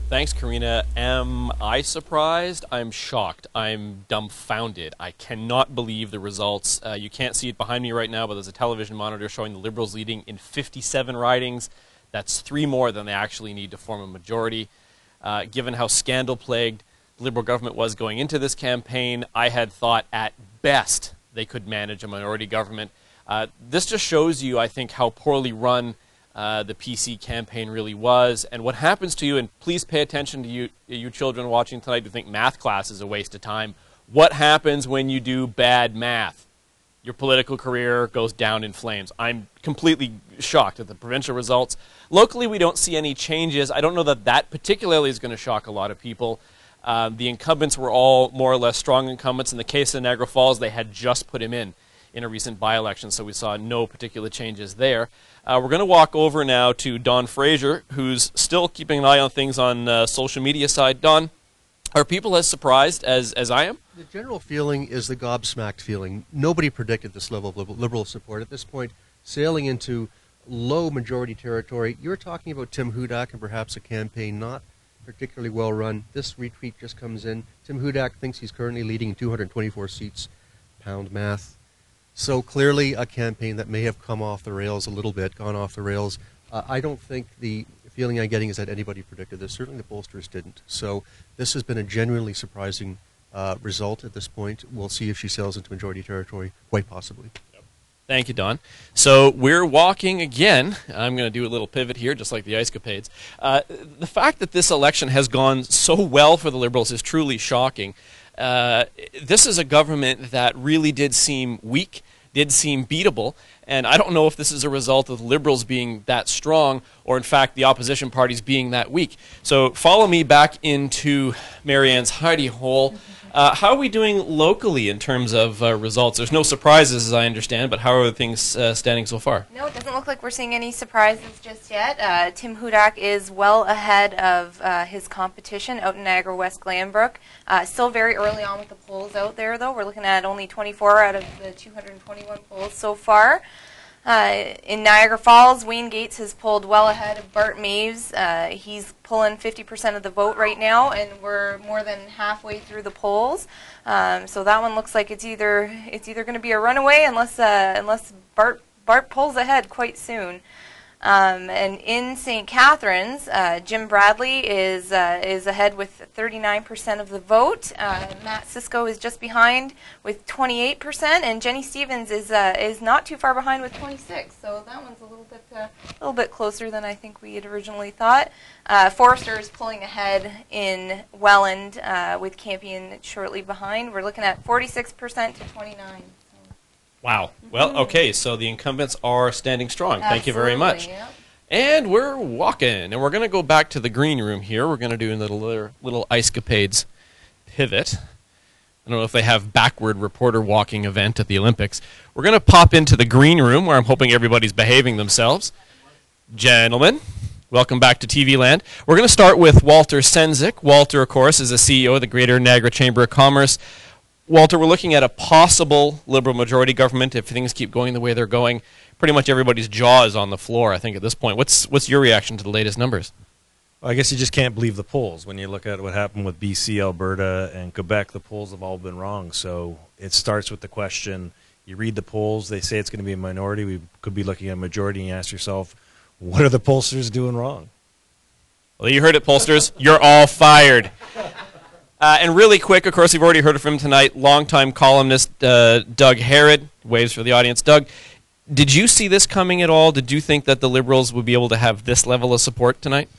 Thanks, Karina. Am I surprised? I'm shocked. I'm dumbfounded. I cannot believe the results. You can't see it behind me right now, but there's a television monitor showing the Liberals leading in 57 ridings. That's 3 more than they actually need to form a majority. Given how scandal-plagued the Liberal government was going into this campaign, I had thought at best they could manage a minority government. This just shows you, I think, how poorly run the PC campaign really was, and what happens to you, and please pay attention to you children watching tonight who think math class is a waste of time. What happens when you do bad math? Your political career goes down in flames. I'm completely shocked at the provincial results. Locally, we don't see any changes. I don't know that that particularly is going to shock a lot of people. The incumbents were all more or less strong incumbents. In the case of Niagara Falls, they had just put him in a recent by-election, so we saw no particular changes there. We're going to walk over now to Don Fraser, who's still keeping an eye on things on social media side. Don, are people as surprised as I am? The general feeling is the gobsmacked feeling. Nobody predicted this level of Liberal support. At this point, sailing into low majority territory, you're talking about Tim Hudak and perhaps a campaign not particularly well run. This retreat just comes in. Tim Hudak thinks he's currently leading in 224 seats. Pound math. So clearly a campaign that may have come off the rails a little bit, gone off the rails I don't think the feeling I'm getting is that anybody predicted this. Certainly the pollsters didn't. So this has been a genuinely surprising result at this point. We'll see if she sails into majority territory, quite possibly. Thank you, Don. So we're walking again. I'm going to do a little pivot here, just like the Ice Capades. The fact that this election has gone so well for the Liberals is truly shocking. This is a government that really did seem weak, did seem beatable, and I don't know if this is a result of the Liberals being that strong or, in fact, the opposition parties being that weak. So follow me back into Marianne's hidey hole. How are we doing locally in terms of results? There's no surprises, as I understand, but how are things standing so far? No, it doesn't look like we're seeing any surprises just yet. Tim Hudak is well ahead of his competition out in Niagara West Glanbrook. Still very early on with the polls out there, though. We're looking at only 24 out of the 221 polls so far. In Niagara Falls, Wayne Gates has pulled well ahead of Bart Maves. He's pulling 50% of the vote right now, and we're more than halfway through the polls. So that one looks like it's either going to be a runaway unless Bart pulls ahead quite soon. And in St. Catharines, Jim Bradley is ahead with 39% of the vote. Matt Sisko is just behind with 28%, and Jenny Stevens is not too far behind with 26%. So that one's a little bit closer than I think we had originally thought. Forrester is pulling ahead in Welland with Campion shortly behind. We're looking at 46% to 29%. Wow. Well, okay, so the incumbents are standing strong. Thank you very much. Yeah. And we're walking, and we're going to go back to the green room here. We're going to do a little Ice Capades pivot. I don't know if they have backward reporter walking event at the Olympics. We're going to pop into the green room where I'm hoping everybody's behaving themselves. Gentlemen, welcome back to TV Land. We're going to start with Walter Sendzik. Walter, of course, is the CEO of the Greater Niagara Chamber of Commerce. Walter, we're looking at a possible Liberal majority government if things keep going the way they're going. Pretty much everybody's jaw is on the floor, I think, at this point. What's your reaction to the latest numbers? Well, I guess you just can't believe the polls. When you look at what happened with BC, Alberta, and Quebec, the polls have all been wrong. So it starts with the question, you read the polls, they say it's going to be a minority. We could be looking at a majority, and you ask yourself, what are the pollsters doing wrong? Well, you heard it, pollsters. You're all fired. And really quick, of course, you've already heard from him tonight, longtime columnist Doug Harrod, waves for the audience. Doug, did you see this coming at all? Did you think that the Liberals would be able to have this level of support tonight?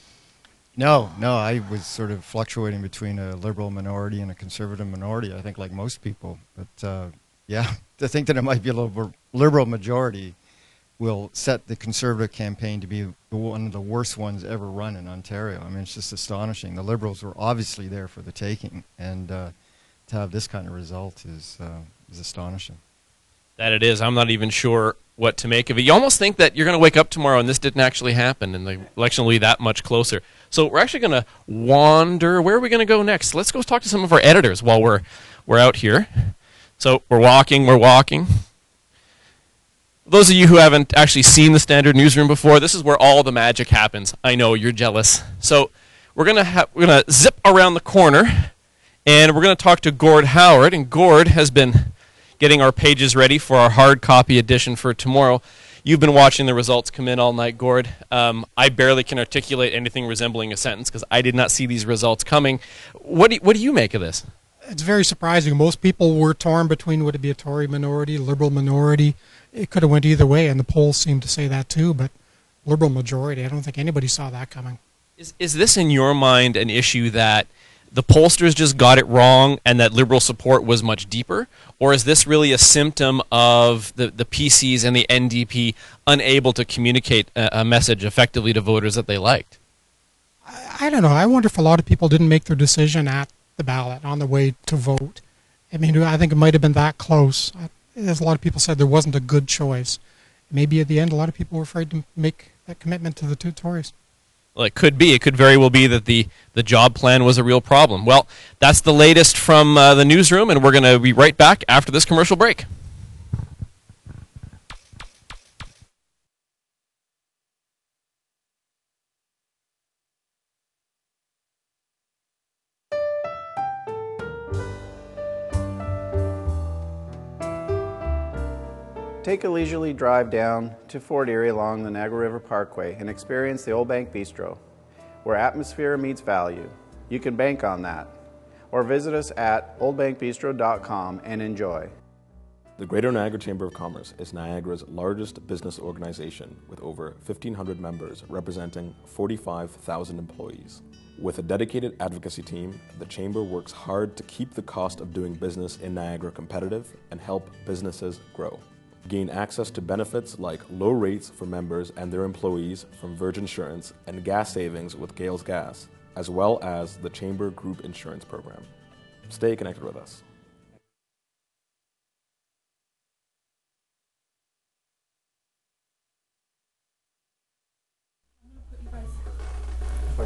No, I was sort of fluctuating between a Liberal minority and a Conservative minority, I think, like most people. But, yeah, to think that it might be a Liberal majority will set the Conservative campaign to be one of the worst ones ever run in Ontario. I mean, it's just astonishing. The Liberals were obviously there for the taking, and to have this kind of result is astonishing. That it is. I'm not even sure what to make of it. You almost think that you're going to wake up tomorrow and this didn't actually happen, and the election will be that much closer. So we're actually going to wander. Where are we going to go next? Let's go talk to some of our editors while we're out here. So we're walking. Those of you who haven't actually seen the Standard Newsroom before, this is where all the magic happens. I know, you're jealous. So we're gonna zip around the corner, and we're going to talk to Gord Howard. And Gord has been getting our pages ready for our hard copy edition for tomorrow. You've been watching the results come in all night, Gord. I barely can articulate anything resembling a sentence because I did not see these results coming. What do you make of this? It's very surprising. Most people were torn between would it be a Tory minority, Liberal minority. It could have went either way, and the polls seem to say that too, but Liberal majority, I don't think anybody saw that coming. Is this, in your mind, an issue that the pollsters just got it wrong and that Liberal support was much deeper? Or is this really a symptom of the PCs and the NDP unable to communicate a message effectively to voters that they liked? I don't know. I wonder if a lot of people didn't make their decision at the ballot on the way to vote. I mean, I think it might have been that close. As a lot of people said, there wasn't a good choice. Maybe at the end, a lot of people were afraid to make that commitment to the two Tories. Well, it could be. It could very well be that the job plan was a real problem. Well, that's the latest from the newsroom, and we're going to be right back after this commercial break. Take a leisurely drive down to Fort Erie along the Niagara River Parkway and experience the Old Bank Bistro, where atmosphere meets value. You can bank on that. Or visit us at oldbankbistro.com and enjoy. The Greater Niagara Chamber of Commerce is Niagara's largest business organization with over 1,500 members representing 45,000 employees. With a dedicated advocacy team, the Chamber works hard to keep the cost of doing business in Niagara competitive and help businesses grow. Gain access to benefits like low rates for members and their employees from Virgin Insurance and gas savings with Gales Gas, as well as the Chamber Group Insurance Program. Stay connected with us.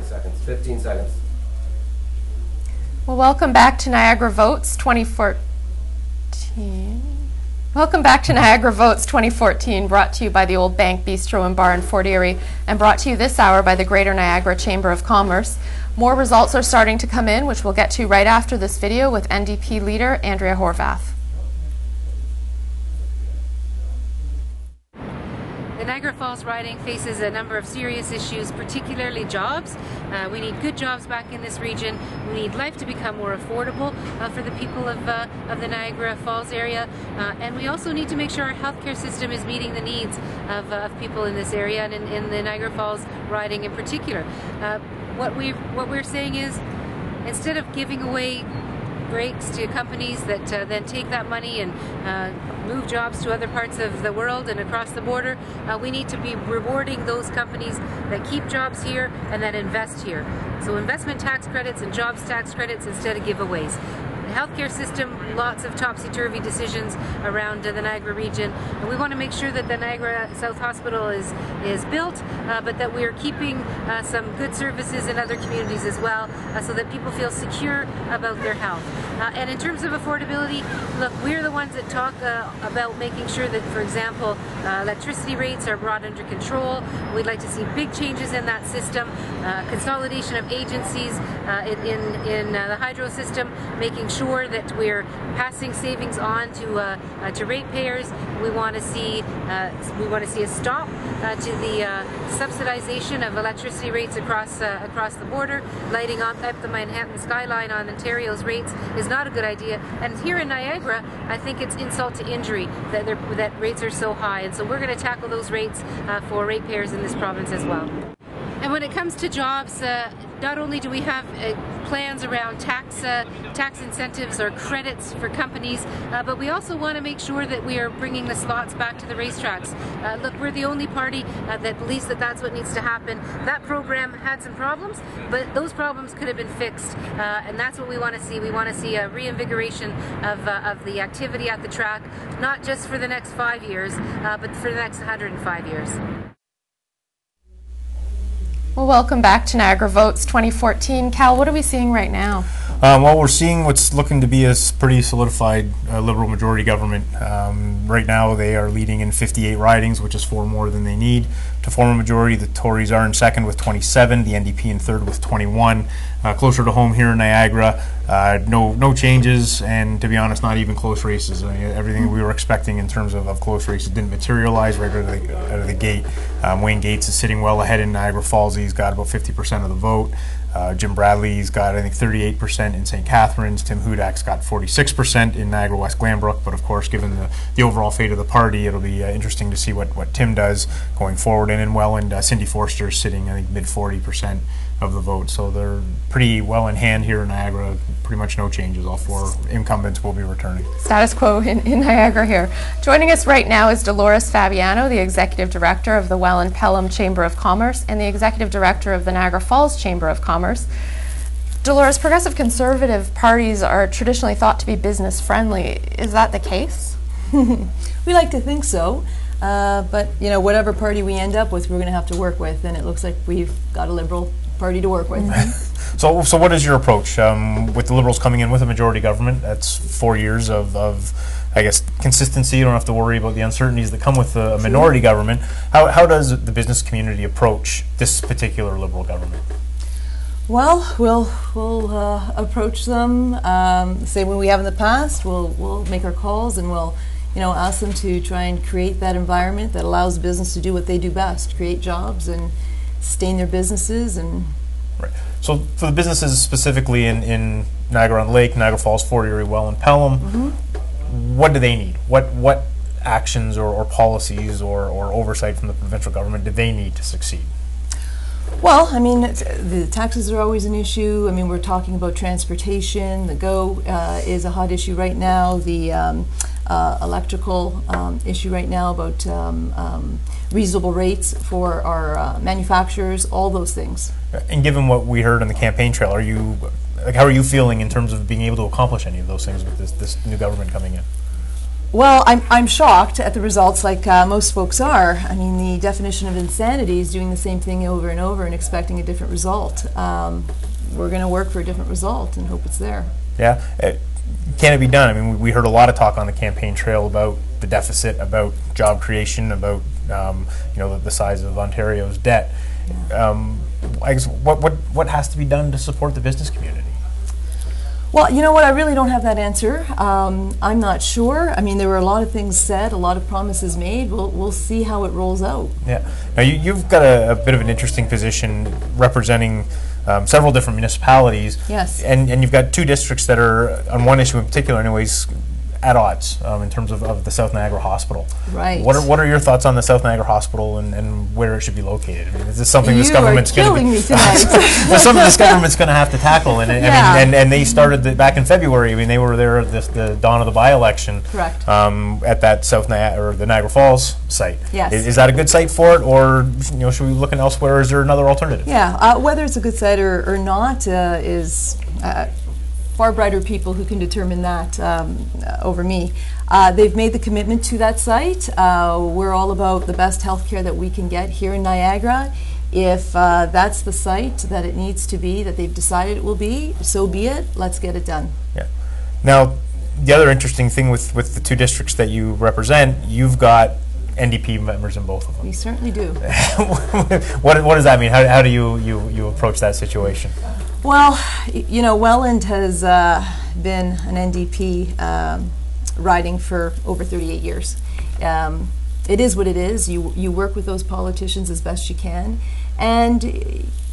Seconds, 15 seconds. Well, welcome back to Niagara Votes 2014. Welcome back to Niagara Votes 2014, brought to you by the Old Bank Bistro and Bar in Fort Erie, and brought to you this hour by the Greater Niagara Chamber of Commerce. More results are starting to come in, which we'll get to right after this video with NDP leader Andrea Horvath. The Niagara Falls riding faces a number of serious issues, particularly jobs. We need good jobs back in this region. We need life to become more affordable for the people of the Niagara Falls area. And we also need to make sure our healthcare system is meeting the needs of people in this area and in the Niagara Falls riding in particular. What we're saying is, instead of giving away breaks to companies that then take that money and move jobs to other parts of the world and across the border, we need to be rewarding those companies that keep jobs here and that invest here. So investment tax credits and jobs tax credits instead of giveaways. The healthcare system, lots of topsy-turvy decisions around the Niagara region, and we want to make sure that the Niagara South Hospital is built, but that we are keeping some good services in other communities as well, so that people feel secure about their health. And in terms of affordability, look, we're the ones that talk about making sure that, for example, electricity rates are brought under control. We'd like to see big changes in that system, consolidation of agencies in the hydro system, making sure that we're passing savings on to ratepayers. We want to see a stop to the subsidization of electricity rates across the border. Lighting up the Manhattan skyline on Ontario's rates is not a good idea. And here in Niagara, I think it's insult to injury that rates are so high. And so we're going to tackle those rates for ratepayers in this province as well. And when it comes to jobs, not only do we have plans around tax incentives or credits for companies, but we also want to make sure that we are bringing the slots back to the racetracks. Look, we're the only party that believes that that's what needs to happen. That program had some problems, but those problems could have been fixed, and that's what we want to see. We want to see a reinvigoration of the activity at the track, not just for the next 5 years, but for the next 105 years. Well, welcome back to Niagara Votes 2014. Cal, what are we seeing right now? Well, we're seeing what's looking to be a pretty solidified Liberal majority government. Right now they are leading in 58 ridings, which is 4 more than they need to form a majority. The Tories are in second with 27, the NDP in third with 21. Closer to home here in Niagara, no changes, and to be honest, not even close races. Everything we were expecting in terms of close races didn't materialize right out of the gate. Wayne Gates is sitting well ahead in Niagara Falls. He's got about 50% of the vote. Jim Bradley's got, I think, 38% in St. Catharines. Tim Hudak's got 46% in Niagara West Glanbrook. But of course, given the overall fate of the party, it'll be interesting to see what Tim does going forward. And in Welland, Cindy Forster's sitting, I think, mid 40% of the vote. So they're pretty well in hand here in Niagara. Pretty much no changes. All 4 incumbents will be returning. Status quo in Niagara here. Joining us right now is Dolores Fabiano, the Executive Director of the Welland Pelham Chamber of Commerce and the Executive Director of the Niagara Falls Chamber of Commerce. Dolores, progressive conservative parties are traditionally thought to be business friendly. Is that the case? We like to think so. But you know, whatever party we end up with, we're going to have to work with, and it looks like we've got a Liberal party to work with. So what is your approach with the Liberals coming in with a majority government? That's 4 years of I guess, consistency. You don't have to worry about the uncertainties that come with a minority government. How does the business community approach this particular Liberal government? Well, we'll approach them the same way we have in the past. We'll make our calls, and we'll ask them to try and create that environment that allows business to do what they do best, create jobs and sustain their businesses. And right. So for the businesses specifically in Niagara-on-Lake, Niagara Falls, Fort Erie, Welland, Pelham, what do they need? What actions or policies or oversight from the provincial government do they need to succeed? Well, I mean, the taxes are always an issue. I mean, we're talking about transportation. The GO is a hot issue right now. The electrical issue right now about reasonable rates for our manufacturers, all those things. And given what we heard on the campaign trail, how are you feeling in terms of being able to accomplish any of those things with this new government coming in? Well, I'm shocked at the results, like most folks are. I mean, the definition of insanity is doing the same thing over and over and expecting a different result. We're going to work for a different result and hope it's there. Yeah. Can it be done? I mean, we heard a lot of talk on the campaign trail about the deficit, about job creation, about the size of Ontario's debt. I guess what has to be done to support the business community? Well, you know what? I really don't have that answer. I'm not sure. I mean, there were a lot of things said, a lot of promises made. We'll see how it rolls out. Yeah. Now, you've got a bit of an interesting position representing several different municipalities. Yes. And you've got two districts that are, on one issue in particular anyways, at odds in terms of the South Niagara Hospital. Right. What are your thoughts on the South Niagara Hospital and where it should be located? I mean, is this something this government's going to be? You are killing me tonight. Well, something this government's going to have to tackle, and and they started back in February. I mean, they were there at the dawn of the by-election. Correct. At that South Niagara or the Niagara Falls site. Yes. Is that a good site for it, or should we be looking elsewhere? Or is there another alternative? Yeah. Whether it's a good site or not is. Far brighter people who can determine that over me. They've made the commitment to that site. We're all about the best health care that we can get here in Niagara. If that's the site that it needs to be, that they've decided it will be, so be it. Let's get it done. Yeah. Now, the other interesting thing with the two districts that you represent, you've got NDP members in both of them. We certainly do. What does that mean? How do you approach that situation? Well, Welland has been an NDP riding for over 38 years. It is what it is. You work with those politicians as best you can. And,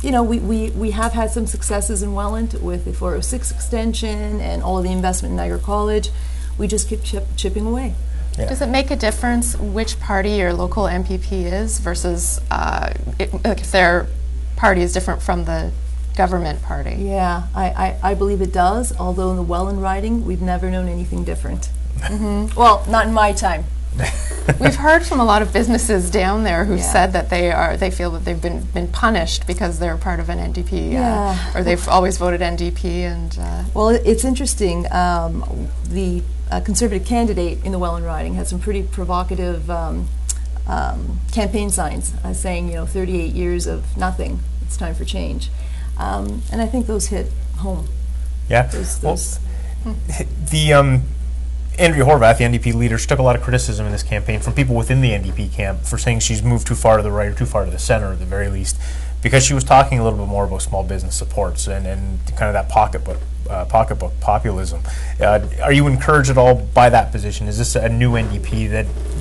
we have had some successes in Welland with the 406 extension and all of the investment in Niagara College. We just keep chipping away. Yeah. Does it make a difference which party your local MPP is versus if their party is different from the government party? Yeah, I believe it does, although in the Welland riding, we've never known anything different. Well, not in my time. We've heard from a lot of businesses down there who said that they feel that they've been punished because they're part of an NDP, or they've always voted NDP. And well, it's interesting. The Conservative candidate in the Welland riding had some pretty provocative campaign signs saying, 38 years of nothing. It's time for change. And I think those hit home. Yeah. Andrea Horvath, the NDP leader, took a lot of criticism in this campaign from people within the NDP camp for saying she's moved too far to the right or too far to the center at the very least, because she was talking a little bit more about small business supports and kind of that pocketbook populism. Are you encouraged at all by that position? Is this a new NDP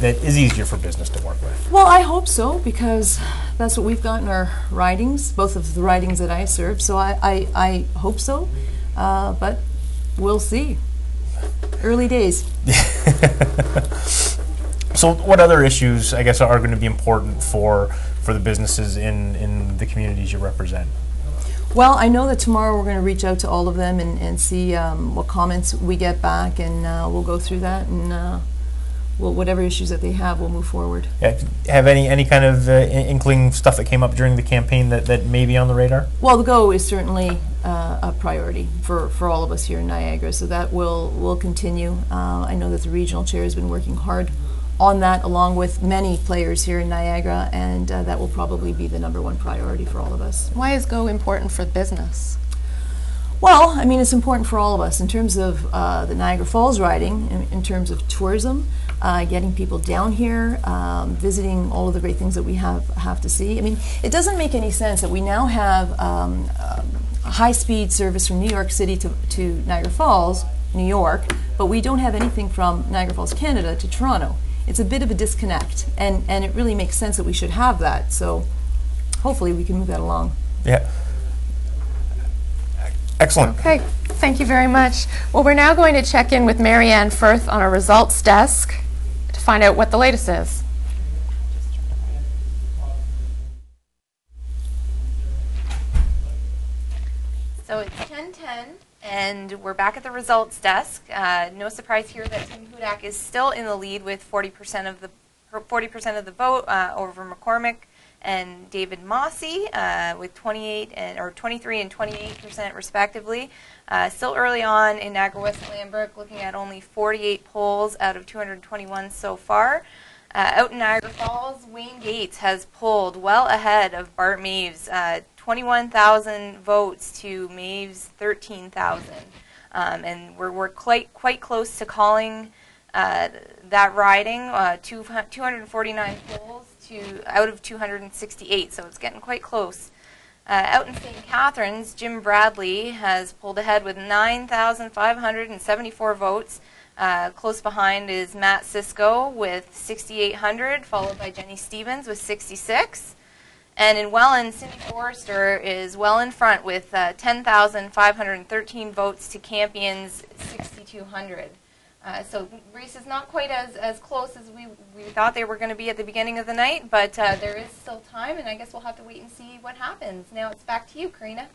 that is easier for business to work with? Well, I hope so, because that's what we've got in our ridings, both of the ridings that I serve. So I hope so, but we'll see. Early days. So what other issues, I guess, are going to be important for the businesses in the communities you represent? Well, I know that tomorrow we're going to reach out to all of them and see what comments we get back, and we'll go through that, and whatever issues that they have, we'll move forward. Yeah, have any kind of inkling stuff that came up during the campaign that may be on the radar? Well, the GO is certainly a priority for all of us here in Niagara, so that will continue. I know that the regional chair has been working hard on that, along with many players here in Niagara, and that will probably be the #1 priority for all of us. Why is GO important for business? Well, I mean, it's important for all of us in terms of the Niagara Falls riding, in terms of tourism. getting people down here, visiting all of the great things that we have to see. I mean, it doesn't make any sense that we now have high-speed service from New York City to Niagara Falls, New York, but we don't have anything from Niagara Falls, Canada to Toronto. It's a bit of a disconnect, and it really makes sense that we should have that. So hopefully we can move that along. Yeah. Excellent. Okay, thank you very much. Well, we're now going to check in with Marianne Firth on our results desk to find out what the latest is. So it's 10:10, and we're back at the results desk. No surprise here that Tim Hudak is still in the lead with 40% of the vote over McCormick and David Mossy with 23 and 28% respectively. Still early on in Niagara West Lambrook, looking at only 48 polls out of 221 so far. Out in Niagara Falls, Wayne Gates has polled well ahead of Bart Maves, 21,000 votes to Maves' 13,000. And we're quite close to calling that riding, 249 polls out of 268, so it's getting quite close. Out in St. Catharines, Jim Bradley has pulled ahead with 9,574 votes. Close behind is Matt Sisko with 6,800, followed by Jenny Stevens with 66. And in Welland, Cindy Forrester is well in front with 10,513 votes to Campion's 6,200. So Reese is not quite as close as we thought they were going to be at the beginning of the night, but there is still time, and I guess we'll have to wait and see what happens. Now it's back to you, Karina.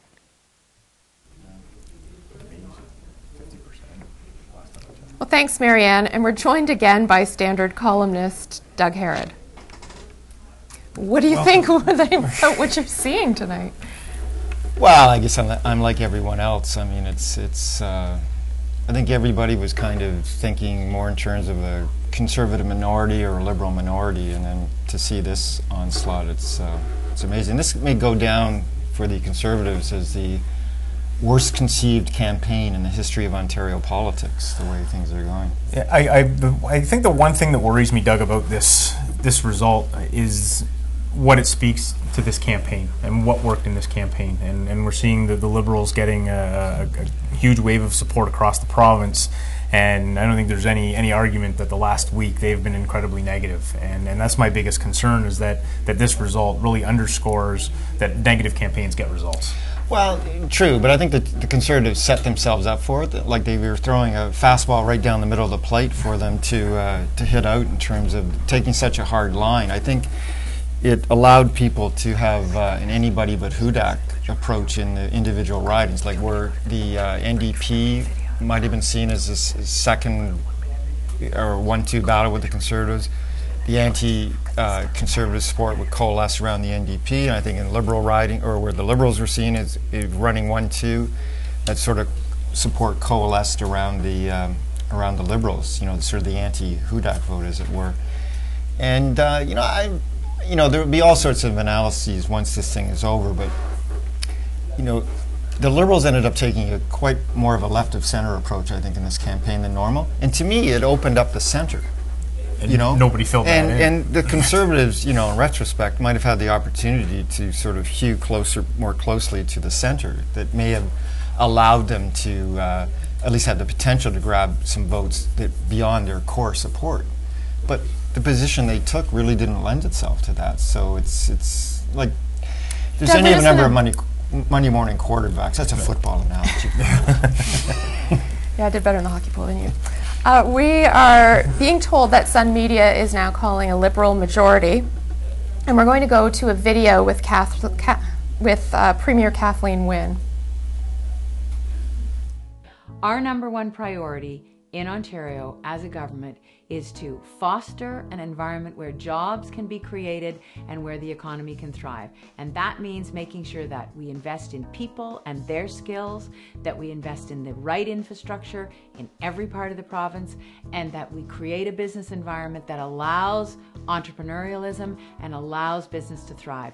Well, thanks, Marianne. And we're joined again by Standard columnist Doug Harrod. What do you think about what you're seeing tonight? Well, I guess I'm like everyone else. I mean, I think everybody was kind of thinking more in terms of a conservative minority or a liberal minority, and then to see this onslaught, it's amazing. This may go down for the Conservatives as the worst conceived campaign in the history of Ontario politics, the way things are going. Yeah, I think the one thing that worries me, Doug, about this result is what it speaks to this campaign and what worked in this campaign. And we're seeing the Liberals getting a huge wave of support across the province. And I don't think there's any argument that the last week they've been incredibly negative. And that's my biggest concern, is that this result really underscores that negative campaigns get results. Well, true, but I think that the Conservatives set themselves up for it. Like they were throwing a fastball right down the middle of the plate for them to hit out in terms of taking such a hard line. I think it allowed people to have an anybody but Hudak approach in the individual ridings, like where the NDP might have been seen as a second or 1-2 battle with the Conservatives. The anti-conservative support would coalesce around the NDP, and I think in Liberal riding, or where the Liberals were seen as running 1-2, that sort of support coalesced around the Liberals. You know, sort of the anti-Hudak vote, as it were. And there would be all sorts of analyses once this thing is over, but the Liberals ended up taking a quite more of a left of center approach, I think, in this campaign than normal. And to me, it opened up the center. And nobody filled that in. And the Conservatives, in retrospect, might have had the opportunity to sort of hew more closely to the center that may have allowed them to at least have the potential to grab some votes that beyond their core support. But the position they took really didn't lend itself to that. So it's like there's any number of Monday morning quarterbacks. That's a football analogy. Yeah, I did better in the hockey pool than you. We are being told that Sun Media is now calling a Liberal majority, and we're going to go to a video with Premier Kathleen Wynne. Our number one priority in Ontario as a government is to foster an environment where jobs can be created and where the economy can thrive. And that means making sure that we invest in people and their skills, that we invest in the right infrastructure in every part of the province, and that we create a business environment that allows entrepreneurialism and allows business to thrive.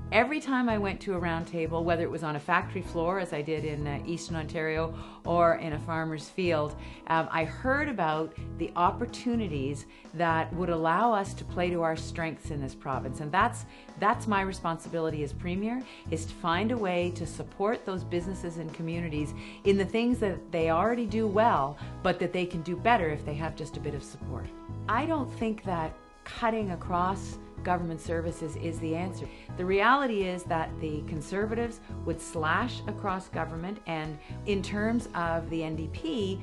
Every time I went to a round table, whether it was on a factory floor, as I did in Eastern Ontario, or in a farmer's field, I heard about the opportunities that would allow us to play to our strengths in this province. And that's my responsibility as Premier, is to find a way to support those businesses and communities in the things that they already do well, but that they can do better if they have just a bit of support. I don't think that cutting across government services is the answer. The reality is that the Conservatives would slash across government, and in terms of the NDP,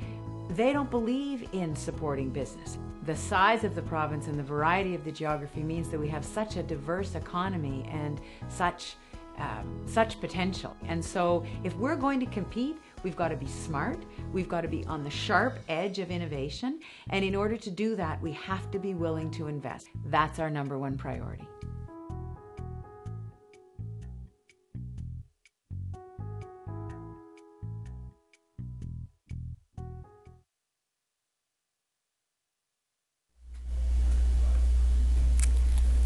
they don't believe in supporting business. The size of the province and the variety of the geography means that we have such a diverse economy and such potential. And so if we're going to compete, we've got to be smart, we've got to be on the sharp edge of innovation, and in order to do that, we have to be willing to invest. That's our #1 priority.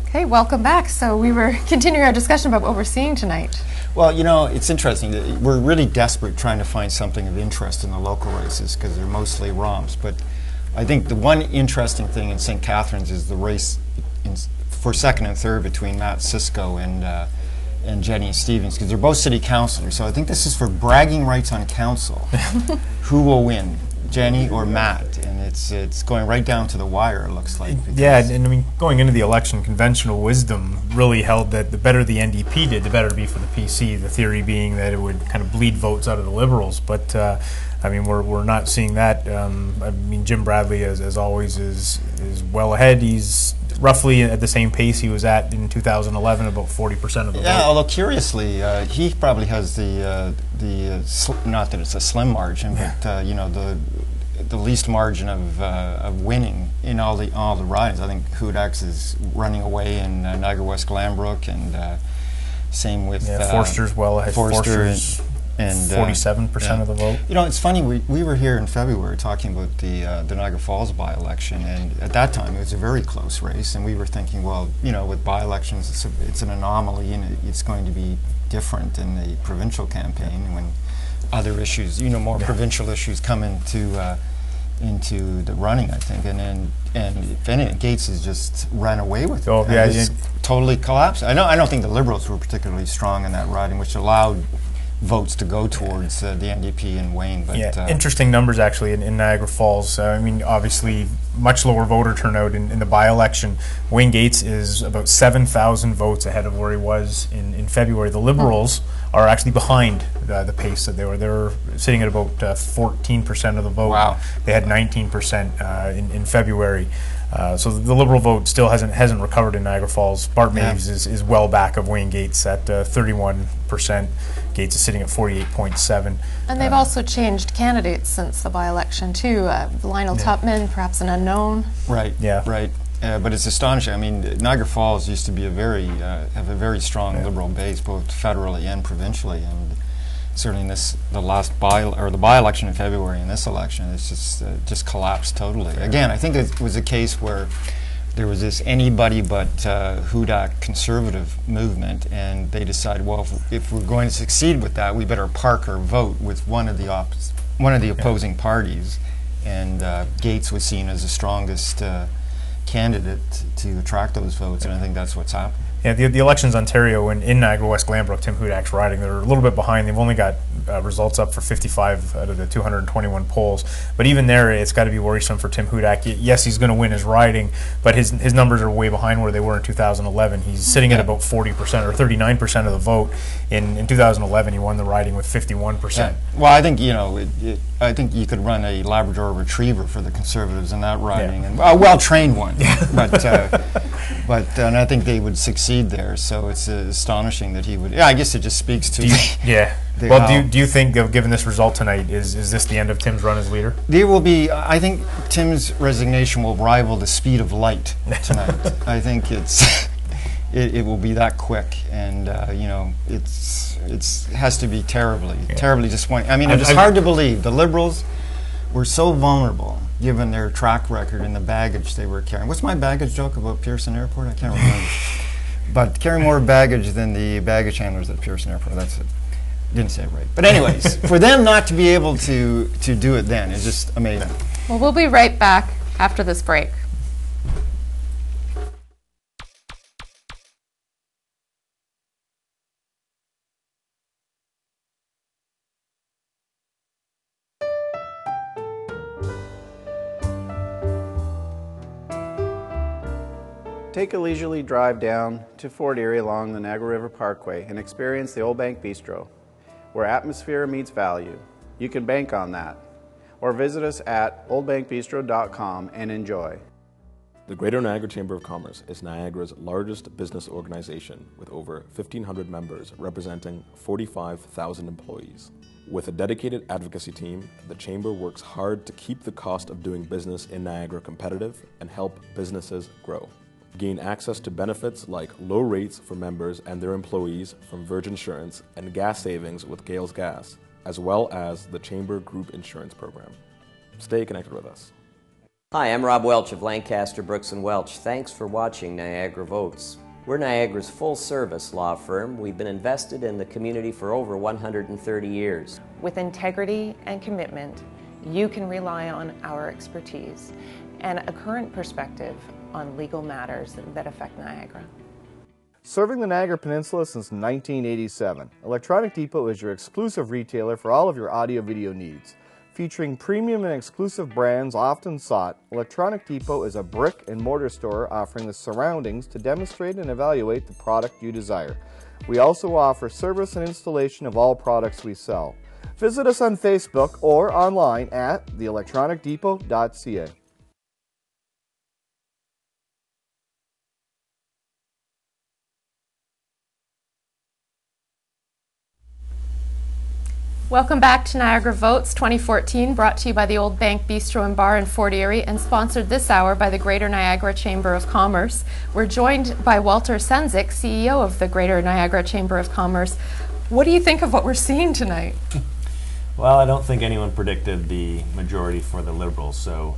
Okay, welcome back. So we were continuing our discussion about what we're seeing tonight. Well, you know, it's interesting that we're really desperate trying to find something of interest in the local races because they're mostly ROMs. But I think the one interesting thing in St. Catharines is the race for second and third between Matt Cisco and Jenny Stevens, because they're both city councilors. So I think this is for bragging rights on council. Who will win, Jenny or Matt? And it's going right down to the wire, it looks like. Yeah, and I mean, going into the election, conventional wisdom really held that the better the NDP did, the better it would be for the PC, the theory being that it would kind of bleed votes out of the Liberals. But I mean, we're not seeing that. I mean, Jim Bradley, as always, is well ahead. He's roughly at the same pace he was at in 2011, about 40% of the vote. Yeah, although curiously, he probably has the not that it's a slim margin, but you know, the least margin of winning in all the ridings. I think Hudak's is running away in Niagara West Glanbrook, and same with Forster's well ahead. Forster's and 47% of the vote. You know, it's funny, we were here in February talking about the Niagara Falls by-election, and at that time it was a very close race, and we were thinking, well, you know, with by-elections it's an anomaly, and it's going to be different in the provincial campaign when other issues, you know, more provincial issues come into the running, I think, and if anything, Gates has just ran away with it. Oh, yeah, it's totally collapsed. I don't think the Liberals were particularly strong in that riding, which allowed votes to go towards the NDP and Wayne. But interesting numbers actually in Niagara Falls. I mean, obviously much lower voter turnout in the by-election. Wayne Gates is about 7,000 votes ahead of where he was in February. The Liberals are actually behind the pace that they were. They were sitting at about 14% of the vote. Wow. They had 19% in February. So the Liberal vote still hasn't recovered in Niagara Falls. Bart Maves is well back of Wayne Gates at 31%. Gates is sitting at 48.7. And they've also changed candidates since the by-election too. Lionel Tupman, perhaps an unknown. Right. Yeah. Right. But it's astonishing. I mean, Niagara Falls used to be have a very strong Liberal base, both federally and provincially, and certainly in the by-election in February and this election, it's just collapsed totally. Again, I think it was a case where there was this anybody but Hudak conservative movement, and they decided, well, if we're going to succeed with that, we better park our vote with one of the opposing parties, and Gates was seen as the strongest candidate to attract those votes, and I think that's what's happened. Yeah, the elections in Ontario and in Niagara West Glanbrook, Tim Hudak's riding, they're a little bit behind. They've only got results up for 55 out of the 221 polls. But even there, it's got to be worrisome for Tim Hudak. Yes, he's going to win his riding, but his numbers are way behind where they were in 2011. He's sitting at about 40% or 39% of the vote. In 2011, he won the riding with 51%. Yeah. Well, I think, you know, I think you could run a Labrador Retriever for the Conservatives in that riding, and a well-trained one. But and I think they would succeed there. So it's astonishing that he would. Yeah, I guess it just speaks to. Do you think, given this result tonight, is this the end of Tim's run as leader? There will be. I think Tim's resignation will rival the speed of light tonight. I think it will be that quick, and you know, it has to be terribly disappointing. I mean, it's hard to believe the Liberals were so vulnerable given their track record and the baggage they were carrying. What's my baggage joke about Pearson Airport? I can't remember. but carry more baggage than the baggage handlers at Pearson Airport. That's it. Didn't say it right. But anyways, for them not to be able to do it then is just amazing. Well, we'll be right back after this break. Take a leisurely drive down to Fort Erie along the Niagara River Parkway and experience the Old Bank Bistro, where atmosphere meets value. You can bank on that. Or visit us at oldbankbistro.com and enjoy. The Greater Niagara Chamber of Commerce is Niagara's largest business organization with over 1,500 members representing 45,000 employees. With a dedicated advocacy team, the Chamber works hard to keep the cost of doing business in Niagara competitive and help businesses grow. Gain access to benefits like low rates for members and their employees from Virgin Insurance and gas savings with Gales Gas, as well as the Chamber Group Insurance Program. Stay connected with us. Hi, I'm Rob Welch of Lancaster, Brooks & Welch. Thanks for watching Niagara Votes. We're Niagara's full-service law firm. We've been invested in the community for over 130 years. With integrity and commitment, you can rely on our expertise and a current perspective on legal matters that affect Niagara. Serving the Niagara Peninsula since 1987, Electronic Depot is your exclusive retailer for all of your audio-video needs. Featuring premium and exclusive brands often sought, Electronic Depot is a brick-and-mortar store offering the surroundings to demonstrate and evaluate the product you desire. We also offer service and installation of all products we sell. Visit us on Facebook or online at theelectronicdepot.ca. Welcome back to Niagara Votes 2014, brought to you by the Old Bank Bistro and Bar in Fort Erie and sponsored this hour by the Greater Niagara Chamber of Commerce. We're joined by Walter Sendzik, CEO of the Greater Niagara Chamber of Commerce. What do you think of what we're seeing tonight? Well, I don't think anyone predicted the majority for the Liberals, so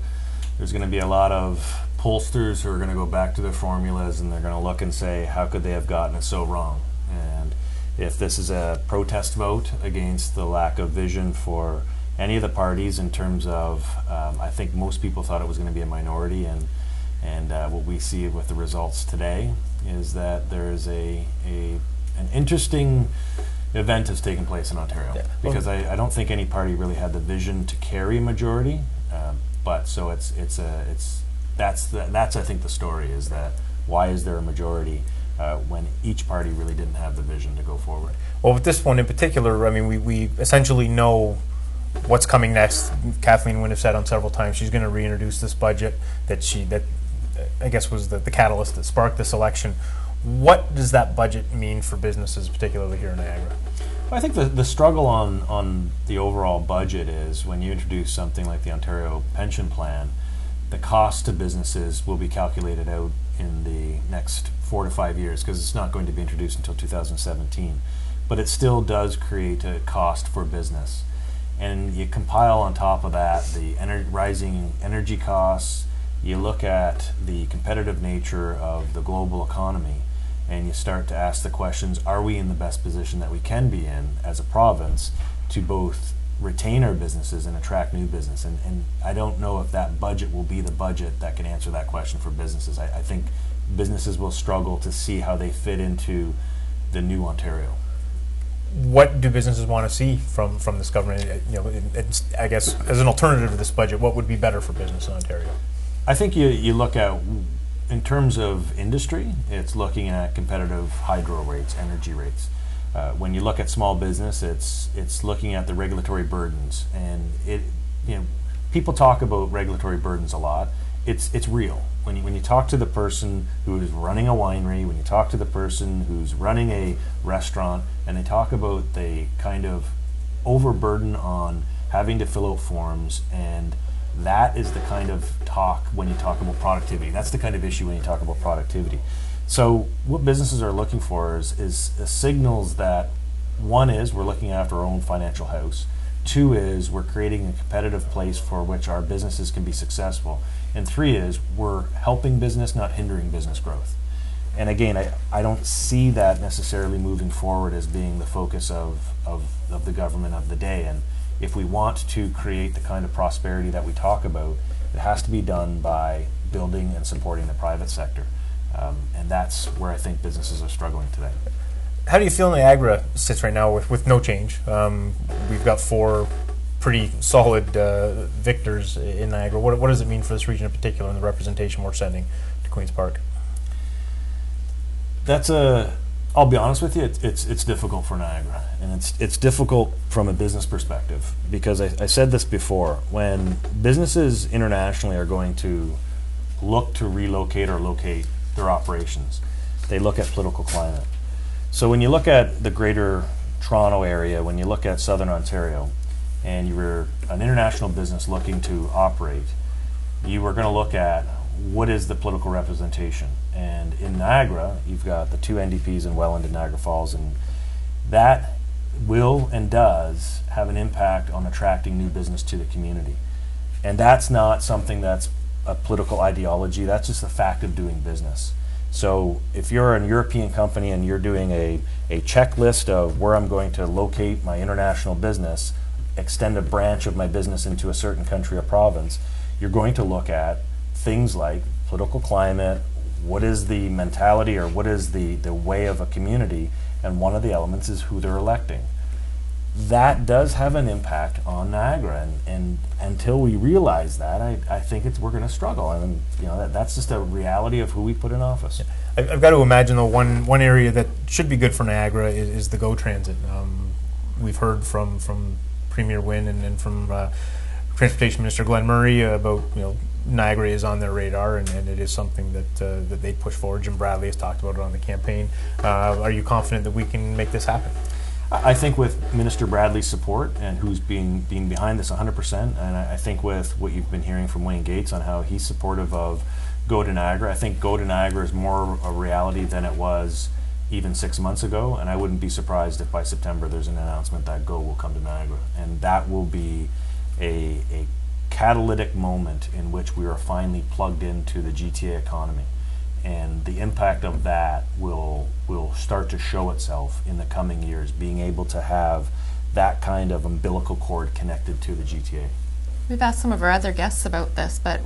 there's going to be a lot of pollsters who are going to go back to their formulas and they're going to look and say, how could they have gotten it so wrong? And if this is a protest vote against the lack of vision for any of the parties in terms of, I think most people thought it was going to be a minority, and what we see with the results today is that there is an interesting event has taken place in Ontario, because I don't think any party really had the vision to carry a majority, but so that's I think the story is that why is there a majority when each party really didn't have the vision to go forward. Well, with this one in particular, I mean, we essentially know what's coming next. Kathleen Wynne has said on several times she's going to reintroduce this budget that I guess was the catalyst that sparked this election. What does that budget mean for businesses, particularly here in Niagara? Well, I think the struggle on the overall budget is when you introduce something like the Ontario Pension Plan, the cost to businesses will be calculated out in the next 4 to 5 years, because it's not going to be introduced until 2017. But it still does create a cost for business. And you compile on top of that the rising energy costs, you look at the competitive nature of the global economy, and you start to ask the questions, are we in the best position that we can be in as a province to both retain our businesses and attract new business? And I don't know if that budget will be the budget that can answer that question for businesses. I think businesses will struggle to see how they fit into the new Ontario. What do businesses want to see from this government? I guess as an alternative to this budget, what would be better for business in Ontario? I think you look at, in terms of industry, it's looking at competitive hydro rates, energy rates. When you look at small business, it's looking at the regulatory burdens, and people talk about regulatory burdens a lot. It's real. When you talk to the person who is running a winery, when you talk to the person who's running a restaurant, and they talk about the kind of overburden on having to fill out forms, and that is the kind of talk when you talk about productivity. That's the kind of issue when you talk about productivity. So what businesses are looking for is signals that, one is we're looking after our own financial house, two is we're creating a competitive place for which our businesses can be successful, and three is we're helping business, not hindering business growth. And again, I don't see that necessarily moving forward as being the focus of the government of the day. And if we want to create the kind of prosperity that we talk about, it has to be done by building and supporting the private sector. And that's where I think businesses are struggling today. How do you feel Niagara sits right now with no change? We've got 4 pretty solid victors in Niagara. What does it mean for this region in particular and the representation we're sending to Queen's Park? I'll be honest with you, it's difficult for Niagara, and it's difficult from a business perspective, because I said this before, when businesses internationally are going to look to relocate or locate their operations, they look at political climate. So when you look at the greater Toronto area, when you look at Southern Ontario, and you were an international business looking to operate, you were going to look at what is the political representation. And in Niagara, you've got the 2 NDPs in Welland and Niagara Falls, and that will and does have an impact on attracting new business to the community. And that's not something that's a political ideology, that's just a fact of doing business. So if you're a European company and you're doing a checklist of where I'm going to locate my international business, extend a branch of my business into a certain country or province, you're going to look at things like political climate, what is the mentality or what is the way of a community, and one of the elements is who they're electing. That does have an impact on Niagara, and until we realize that, I think we're going to struggle, and that's just a reality of who we put in office. I've got to imagine though one area that should be good for Niagara is the GO Transit. We've heard from Premier Wynne and from Transportation Minister Glenn Murray about Niagara is on their radar, and it is something that they push forward. Jim Bradley has talked about it on the campaign. Are you confident that we can make this happen? I think with Minister Bradley's support and who's being behind this 100%, and I think with what you've been hearing from Wayne Gates on how he's supportive of Go to Niagara, I think Go to Niagara is more a reality than it was even 6 months ago, and I wouldn't be surprised if by September there's an announcement that Go will come to Niagara, and that will be a catalytic moment in which we are finally plugged into the GTA economy. And the impact of that will start to show itself in the coming years, being able to have that kind of umbilical cord connected to the GTA. We've asked some of our other guests about this, but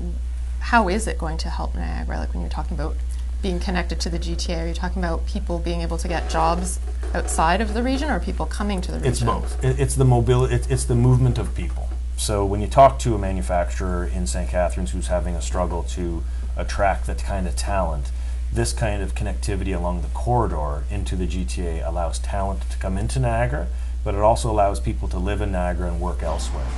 how is it going to help Niagara? Like when you're talking about being connected to the GTA, are you talking about people being able to get jobs outside of the region, or people coming to the region? It's both. It's the mobility. It's the movement of people. So when you talk to a manufacturer in St. Catharines who's having a struggle to attract that kind of talent, this kind of connectivity along the corridor into the GTA allows talent to come into Niagara, but it also allows people to live in Niagara and work elsewhere.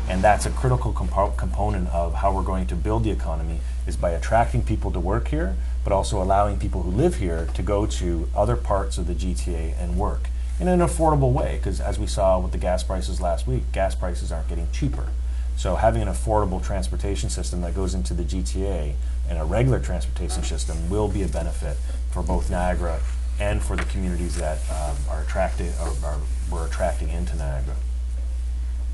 And that's a critical component of how we're going to build the economy, is by attracting people to work here, but also allowing people who live here to go to other parts of the GTA and work in an affordable way, because as we saw with the gas prices last week, gas prices aren't getting cheaper. So having an affordable transportation system that goes into the GTA and a regular transportation system will be a benefit for both Niagara and for the communities that we're attracting into Niagara.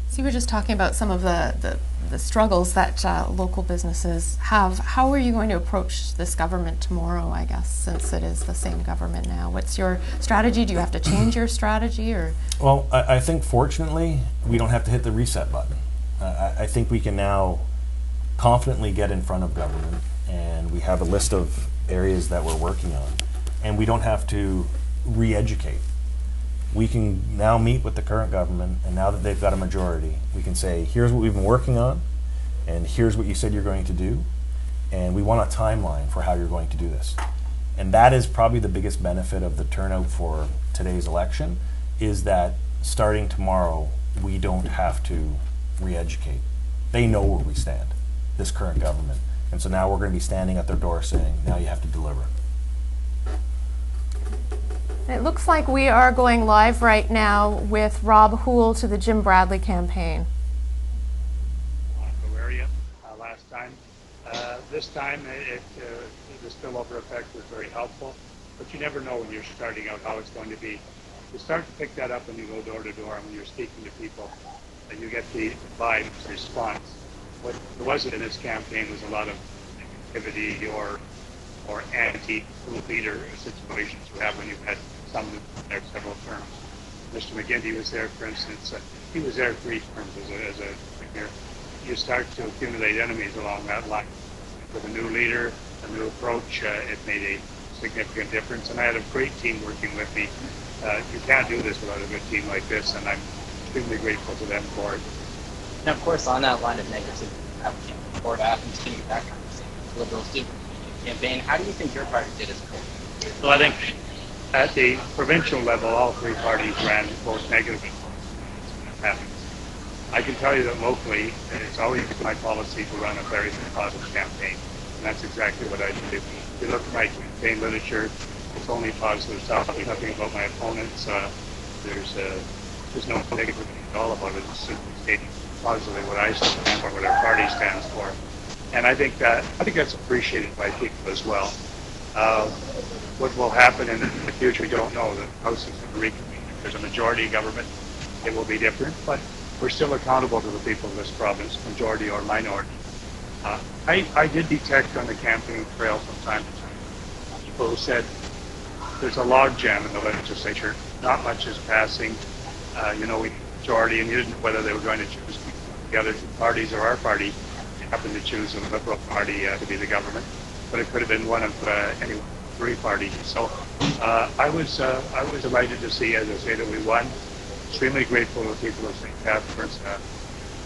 So you were just talking about some of the struggles that local businesses have. How are you going to approach this government tomorrow, I guess, since it is the same government now? What's your strategy? Do you have to change your strategy? Or? Well, I think fortunately we don't have to hit the reset button. I think we can now confidently get in front of government, and we have a list of areas that we're working on, and we don't have to re-educate. We can now meet with the current government, and now that they've got a majority, we can say, here's what we've been working on, and here's what you said you're going to do, and we want a timeline for how you're going to do this. And that is probably the biggest benefit of the turnout for today's election, is that starting tomorrow, we don't have to re-educate. They know where we stand, this current government. And so now we're going to be standing at their door saying, now you have to deliver. It looks like we are going live right now with Rob Houle to the Jim Bradley campaign. Area last time. This time the spillover effect was very helpful, but you never know when you're starting out how it's going to be. You start to pick that up when you go door to door and when you're speaking to people, and you get the vibe response. What wasn't in this campaign was a lot of activity or or anti-leader situations you have when you've had some there several terms. Mr. McGinty was there, for instance. He was there 3 terms as a premier. You start to accumulate enemies along that line. With a new leader, a new approach, it made a significant difference. And I had a great team working with me. You can't do this without a good team like this, and I'm extremely grateful to them for it. And of course, on that line of negativity, Port Athens didn't get that kind of thing. Liberals did campaign. How do you think your party did as a whole? Well, I think at the provincial level, all 3 parties ran both negative and I can tell you that locally, it's always my policy to run a very positive campaign, and that's exactly what I do. If you look at my campaign literature, it's only positive stuff. There's nothing about my opponents. There's no negativity at all about it. It's simply stating positively what I stand for, what our party stands for, and I think that's appreciated by people as well. What will happen in the future, we don't know. The House is going to reconvene. If there's a majority government, it will be different, but we're still accountable to the people of this province, majority or minority. I did detect on the campaign trail from time to time people who said there's a log jam in the legislature, not much is passing, we majority, and you didn't know whether they were going to choose the other 2 parties or our party. They happened to choose the Liberal Party to be the government, but it could have been one of any 3 parties. So I was delighted to see, as I say, that we won. Extremely grateful to the people of St. Catharines.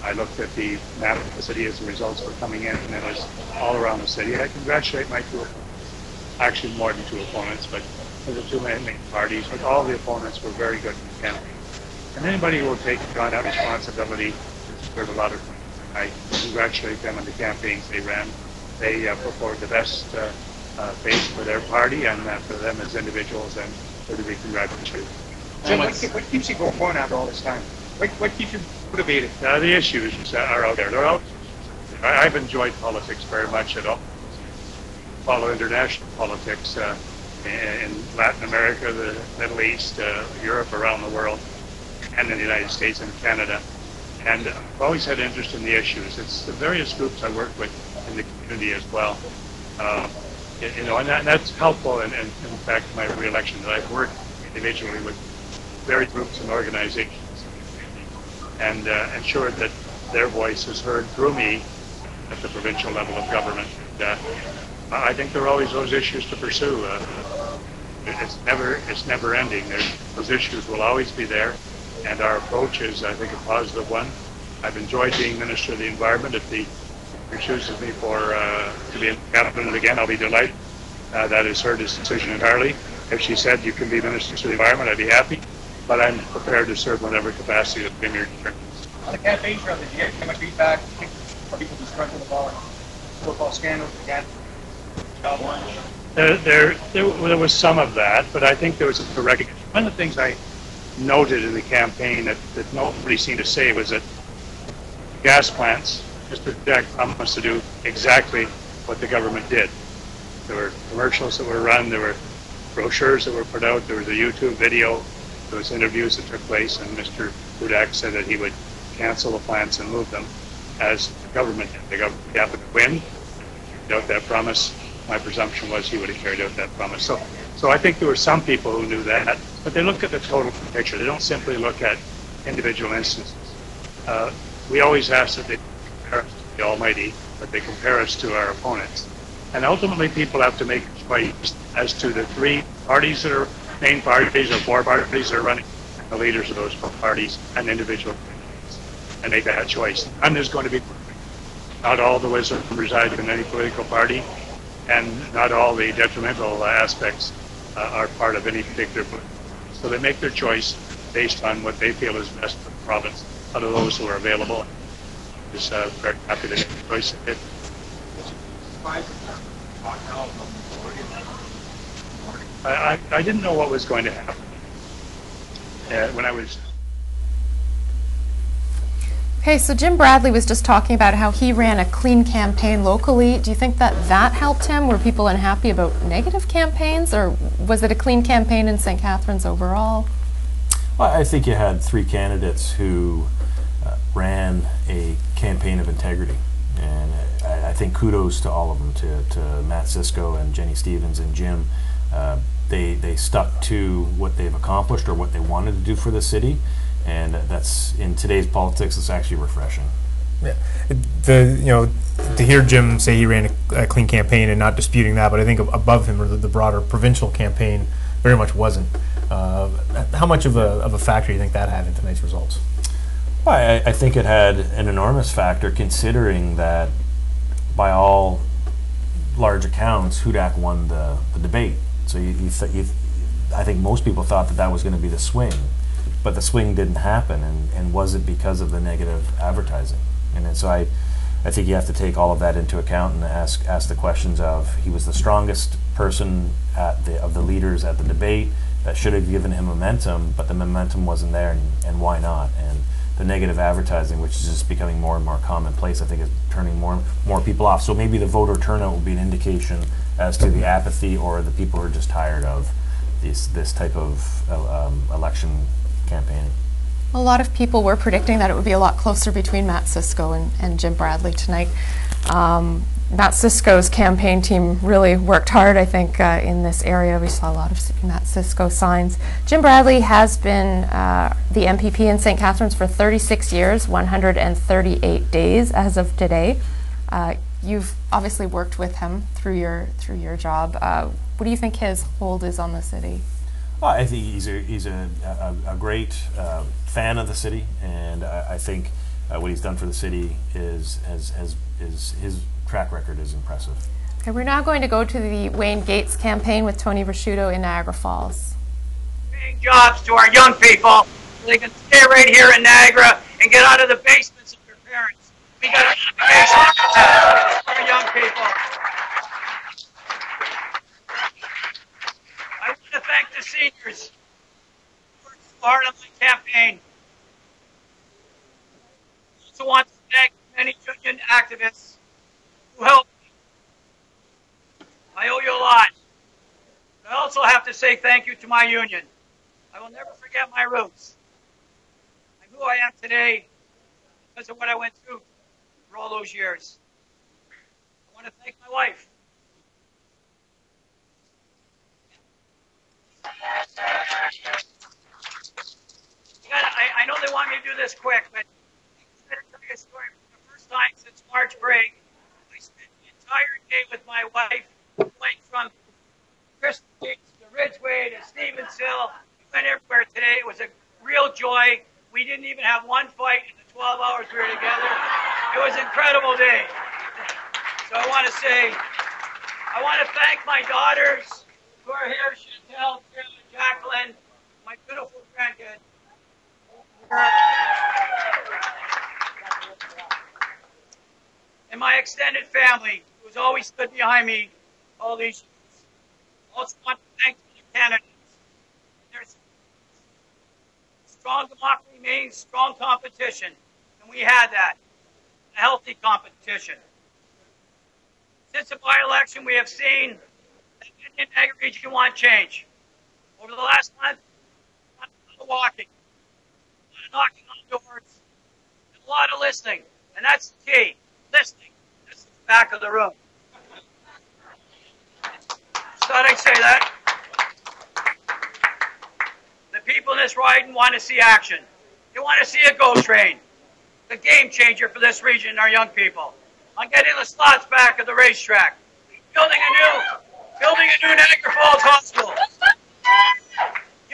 I looked at the map of the city as the results were coming in, and it was all around the city. I congratulate my 2 opponents, actually more than 2 opponents, but the 2 main parties. But all the opponents were very good in the campaign. And anybody who will take on that responsibility deserves a lot of credit. I congratulate them on the campaigns they ran. They put forward the best face for their party and for them as individuals, and they're to be congratulated. Jim, what keeps you going after all this time? What keeps you motivated? The issues are out there. They're out. I've enjoyed politics very much at all. Follow international politics in Latin America, the Middle East, Europe, around the world, and in the United States and Canada. And I've always had interest in the issues. It's the various groups I work with in the community as well. And that's helpful in fact, my re-election, that I've worked individually with various groups and organizations and ensured that their voice is heard through me at the provincial level of government. I think there are always those issues to pursue. It's never ending. Those issues will always be there, and our approach is, I think, a positive one. I've enjoyed being Minister of the Environment. If the chooses me to be in cabinet again, I'll be delighted. That is her decision entirely. If she said you can be Minister of the Environment, I'd be happy. But I'm prepared to serve whatever capacity the Premier determines. On the campaign trail, did you get much feedback? Are people disgruntled about football scandals again? There was some of that, but I think there was a recognition. One of the things I noted in the campaign that nobody seemed to say was that gas plants, Mr. Jack promised to do exactly what the government did. There were commercials that were run, there were brochures that were put out, there was a YouTube video, there was interviews that took place, and Mr. Hudak said that he would cancel the plants and move them, as the government did. The government happened to win, carried out that promise. My presumption was he would have carried out that promise. So I think there were some people who knew that, but they look at the total picture. They don't simply look at individual instances. We always ask that they compare us to the Almighty, but they compare us to our opponents. And ultimately, people have to make a choice as to the 3 parties that are main parties or 4 parties that are running, the leaders of those parties and individual candidates, and make that choice. None is going to be perfect. Not all the wisdom resides in any political party, and not all the detrimental aspects are part of any particular political party. So they make their choice based on what they feel is best for the province out of those who are available. I'm just very happy to make the choice they did. I didn't know what was going to happen when I was... Okay, so Jim Bradley was just talking about how he ran a clean campaign locally. Do you think that helped him? Were people unhappy about negative campaigns, or was it a clean campaign in St. Catharines overall? Well, I think you had 3 candidates who ran a campaign of integrity. And I think kudos to all of them, to Matt Cisco and Jenny Stevens and Jim. They stuck to what they've accomplished or what they wanted to do for the city, and that's, in today's politics, it's actually refreshing. Yeah, to hear Jim say he ran a clean campaign and not disputing that, but I think above him, or the broader provincial campaign, very much wasn't. How much of a factor do you think that had in tonight's results? Well, I think it had an enormous factor, considering that by all large accounts, Hudak won the debate. So I think most people thought that was going to be the swing, but the swing didn't happen. And was it because of the negative advertising? And so I think you have to take all of that into account and ask the questions of, he was the strongest person of the leaders at the debate. That should have given him momentum, but the momentum wasn't there, and why not? And the negative advertising, which is just becoming more and more commonplace, I think is turning more people off. So maybe the voter turnout will be an indication as to the apathy, or the people who are just tired of this type of election campaigning. A lot of people were predicting that it would be a lot closer between Matt Cisco and Jim Bradley tonight. Matt Cisco's campaign team really worked hard, I think, in this area. We saw a lot of Matt Cisco signs. Jim Bradley has been the MPP in St. Catharines for 36 years, 138 days as of today. You've obviously worked with him through your job. What do you think his hold is on the city? Well, I think he's a great fan of the city, and I think what he's done for the city is his track record is impressive. Okay, we're now going to go to the Wayne Gates campaign with Tony Rasciuto in Niagara Falls. Bring jobs to our young people so they can stay right here in Niagara and get out of the basements of their parents. We got an obligation for our young people. I want to thank the seniors who worked so hard on my campaign. I also want to thank many union activists who helped me. I owe you a lot. I also have to say thank you to my union. I will never forget my roots. I'm who I am today because of what I went through for all those years. I want to thank my wife. I know they want me to do this quick, but I'm going to tell you a story. For the first time since March break, I spent the entire day with my wife, going from Crystal Beach to Ridgeway to Stevens Hill. We went everywhere today. It was a real joy. We didn't even have one fight in the 12 hours we were together. It was an incredible day. So I want to thank my daughters who are here, Chantel, Kim, and Jacqueline, my beautiful grandkid. And my extended family, who's always stood behind me all these years. I also want to thank the candidates. Strong democracy means strong competition, and we had that. A healthy competition. Since the by-election, we have seen that the Niagara region want change. Over the last month, a lot of walking, a lot of knocking on doors, and a lot of listening, and that's the key. Listening. That's the back of the room. Just thought I'd say that. The people in this riding want to see action. They want to see a GO train. The game changer for this region and our young people. On getting the slots back at the racetrack. Building a new Niagara Falls hospital.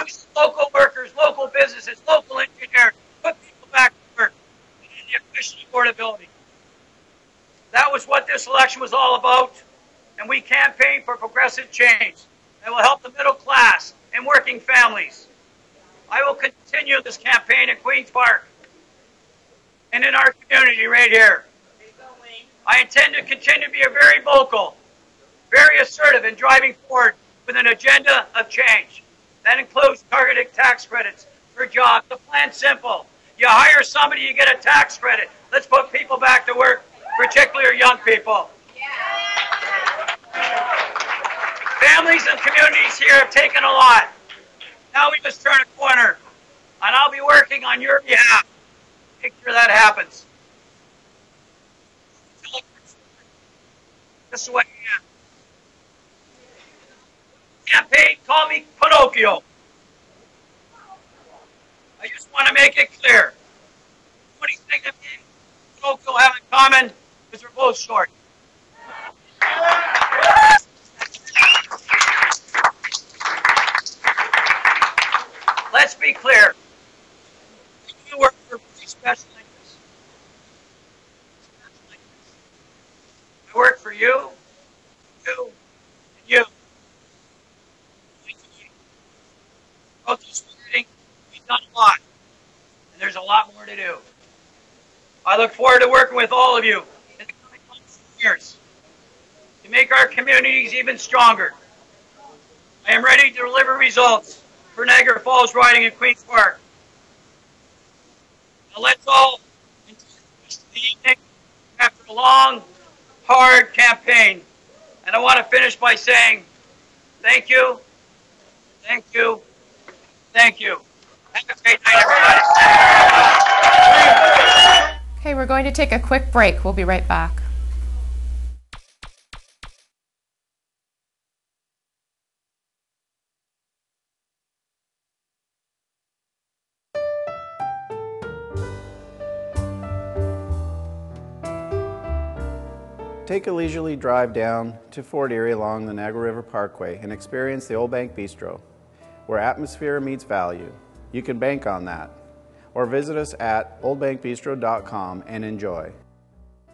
Use local workers, local businesses, local engineers. Put people back to work. And the efficient affordability. That was what this election was all about. And we campaigned for progressive change that will help the middle class and working families. I will continue this campaign in Queen's Park and in our community right here. I intend to continue to be very vocal, very assertive in driving forward with an agenda of change. That includes targeted tax credits for jobs. The plan's simple. You hire somebody, you get a tax credit. Let's put people back to work, particularly young people. Families and communities here have taken a lot. Now we must turn a corner, and I'll be working on your behalf. Make sure that happens. This is what I am. Campaign, call me Pinocchio. I just want to make it clear. The only thing that me and Pinocchio have in common is we're both short. Let's be clear. You work for pretty special interests. I work for you, and you. Both this meeting, we've done a lot, and there's a lot more to do. I look forward to working with all of you in the coming months and years to make our communities even stronger. I am ready to deliver results for Niagara Falls riding in Queen's Park. Now let's all enjoy the rest of the evening after a long, hard campaign. And I want to finish by saying thank you, thank you, thank you. Have a great night, everybody. Okay, we're going to take a quick break. We'll be right back. Take a leisurely drive down to Fort Erie along the Niagara River Parkway and experience the Old Bank Bistro, where atmosphere meets value. You can bank on that. Or visit us at oldbankbistro.com and enjoy.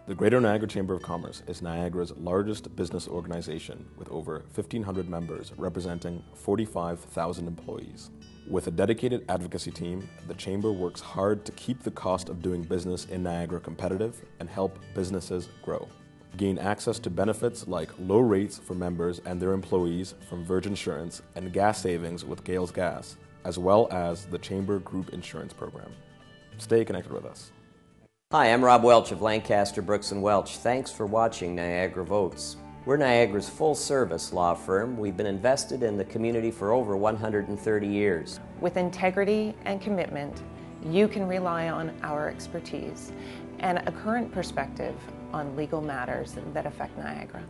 The Greater Niagara Chamber of Commerce is Niagara's largest business organization with over 1,500 members representing 45,000 employees. With a dedicated advocacy team, the Chamber works hard to keep the cost of doing business in Niagara competitive and help businesses grow. Gain access to benefits like low rates for members and their employees from Virgin Insurance and gas savings with Gales Gas, as well as the Chamber Group Insurance Program. Stay connected with us. Hi, I'm Rob Welch of Lancaster, Brooks & Welch. Thanks for watching Niagara Votes. We're Niagara's full-service law firm. We've been invested in the community for over 130 years. With integrity and commitment, you can rely on our expertise and a current perspective on legal matters that affect Niagara.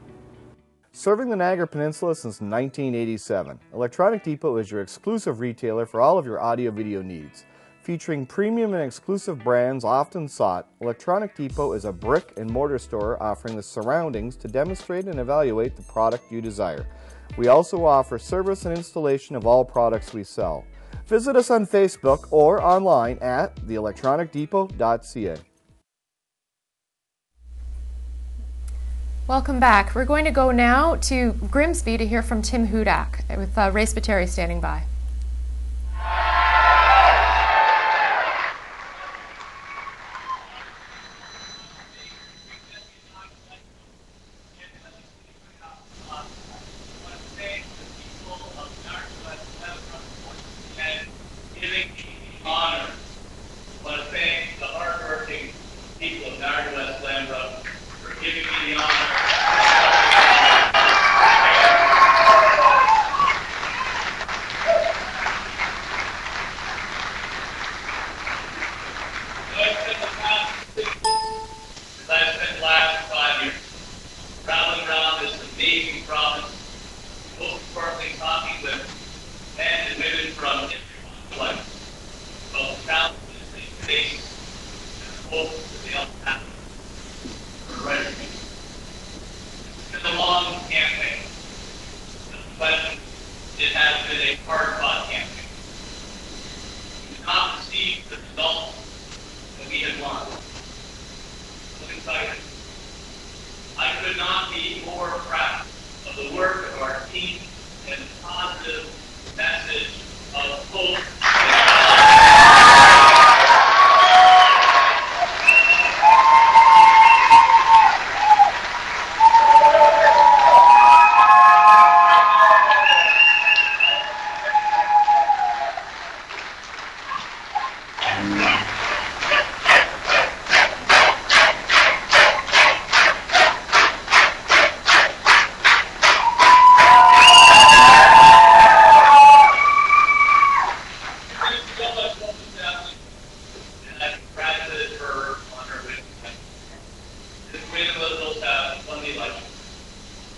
Serving the Niagara Peninsula since 1987, Electronic Depot is your exclusive retailer for all of your audio-video needs. Featuring premium and exclusive brands often sought, Electronic Depot is a brick-and-mortar store offering the surroundings to demonstrate and evaluate the product you desire. We also offer service and installation of all products we sell. Visit us on Facebook or online at theelectronicdepot.ca. Welcome back. We're going to go now to Grimsby to hear from Tim Hudak with Ray Spiteri standing by.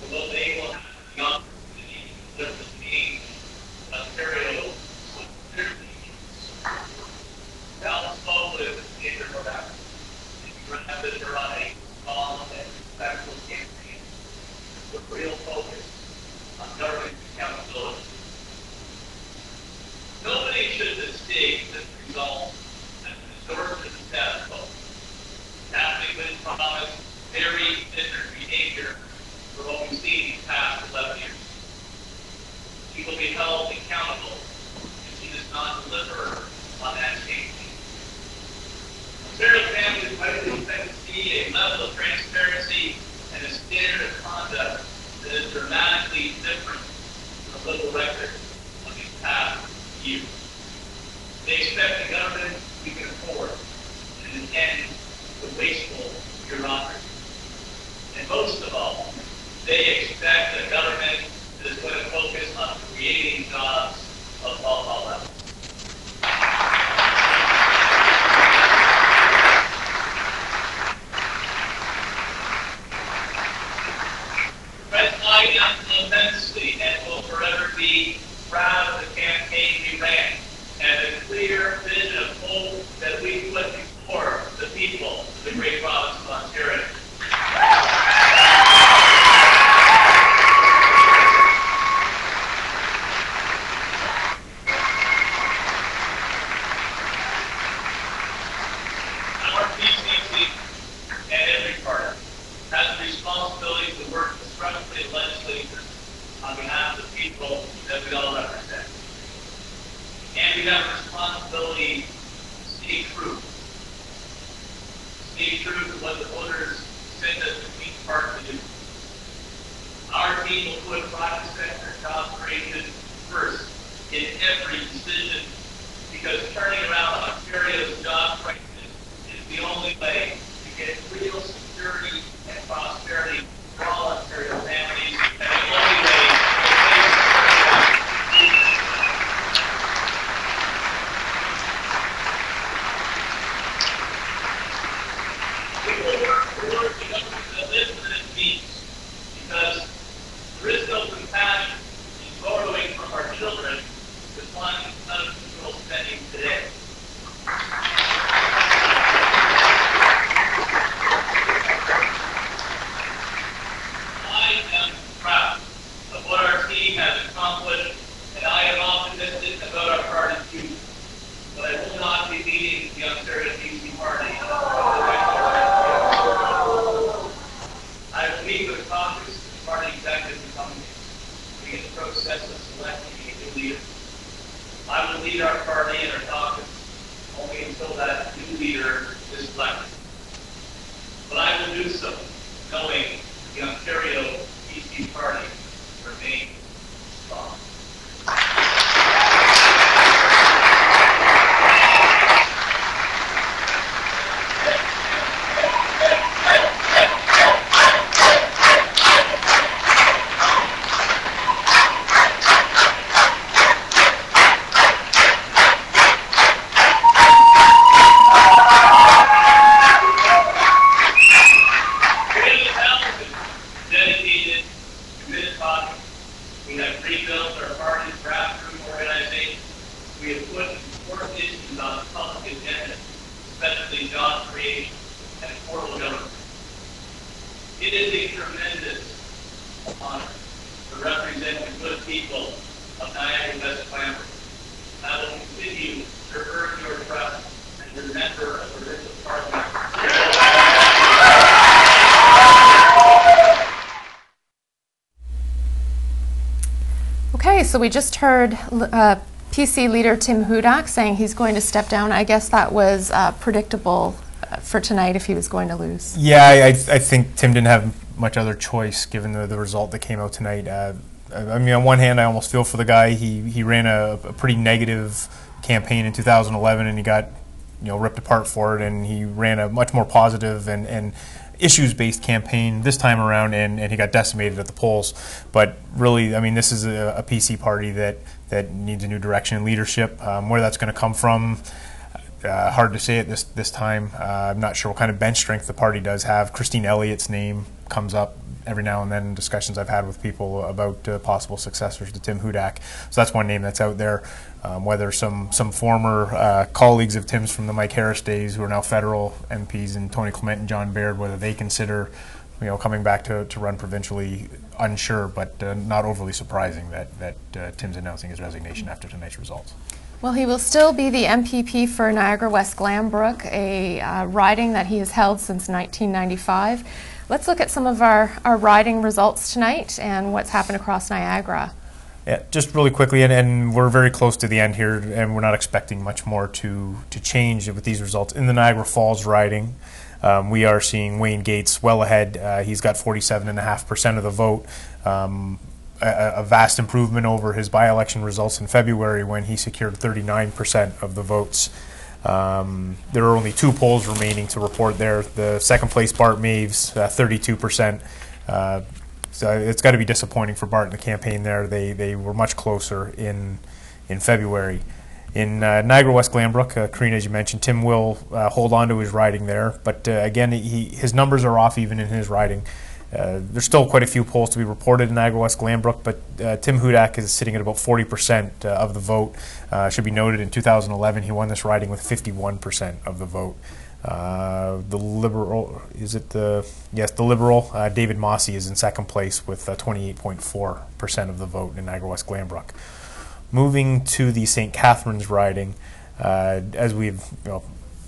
although they will have the opportunity to live between Ontario Dallas Bowl is a major production. If you have this run a strong and respectful campaign with real focus on government accountability. Nobody should mistake this result as an endorsement of the status quo. Happening with promise very different behavior from what we've seen these past 11 years. She will be held accountable if she does not deliver on that change. Ontario families rightly expect to see a level of transparency and a standard of conduct that is dramatically different from the political record of these past years. They expect a government we can afford and an end to wasteful bureaucracy. And most of all, they expect a government that is going to focus on creating jobs of all levels. I am immensely and will forever be proud of the campaign we ran and the clear vision of hope that we put before the people of the great province of Ontario. Our PCC and every party has the responsibility to work constructively with legislators on behalf of the people that we all represent. And we have a responsibility to stay true. Stay true to what the voters send us to Queen's Park to do. Our team will put private sector job creation first in every decision because turning around Ontario's job crisis is the only way to get real security and prosperity for all Ontario families, and the only way we will work towards the government that lives within its means, because there is no compassion in borrowing from our children to fund uncontrolled spending today. I am proud of what our team has accomplished, and I am optimistic about our party's future. But I will not be leading the Ontario BC Party. I will meet with caucus and party executives in coming days to begin the process of selecting a new leader. I will lead our party and our caucus only until that new leader is elected. But I will do so knowing the Ontario BC Party remains strong. Dedicated, committed caucus. We have rebuilt our party's grassroots organization. We have put important issues on the public agenda, especially job creation and affordable government. It is a tremendous honor to represent the good people of Niagara West Clanbrook. I will continue to earn your trust as your member of the provincial parliament. Okay, so we just heard PC leader Tim Hudak saying he's going to step down. I guess that was predictable for tonight if he was going to lose. Yeah, I think Tim didn't have much other choice given the result that came out tonight. I mean, on one hand, I almost feel for the guy. He ran a pretty negative campaign in 2011, and he got ripped apart for it. And he ran a much more positive and issues-based campaign this time around, and he got decimated at the polls. But really, I mean, this is a PC party that needs a new direction in leadership. Where that's going to come from, Hard to say at this time. I'm not sure what kind of bench strength the party does have. Christine Elliott's name comes up every now and then in discussions I've had with people about possible successors to Tim Hudak. So that's one name that's out there. Whether some former colleagues of Tim's from the Mike Harris days who are now federal MPs, and Tony Clement and John Baird, whether they consider coming back to run provincially, unsure, but not overly surprising that Tim's announcing his resignation after tonight's results. Well, he will still be the MPP for Niagara West Glanbrook, a riding that he has held since 1995. Let's look at some of our riding results tonight and what's happened across Niagara. Yeah, just really quickly, and we're very close to the end here, and we're not expecting much more to change with these results. In the Niagara Falls riding, we are seeing Wayne Gates well ahead. He's got 47.5% of the vote. A vast improvement over his by-election results in February when he secured 39% of the votes. There are only 2 polls remaining to report there. The second place, Bart Maves, 32%. So it's got to be disappointing for Bart in the campaign there. They were much closer in February. In Niagara West Glanbrook, Karina, as you mentioned, Tim will hold on to his riding there. But again, his numbers are off even in his riding. There's still quite a few polls to be reported in Niagara West Glanbrook, but Tim Hudak is sitting at about 40% of the vote. Should be noted, in 2011 he won this riding with 51% of the vote. The Liberal, the Liberal, David Mossy is in second place with 28.4% of the vote in Niagara West Glanbrook. Moving to the St. Catharines riding, as we've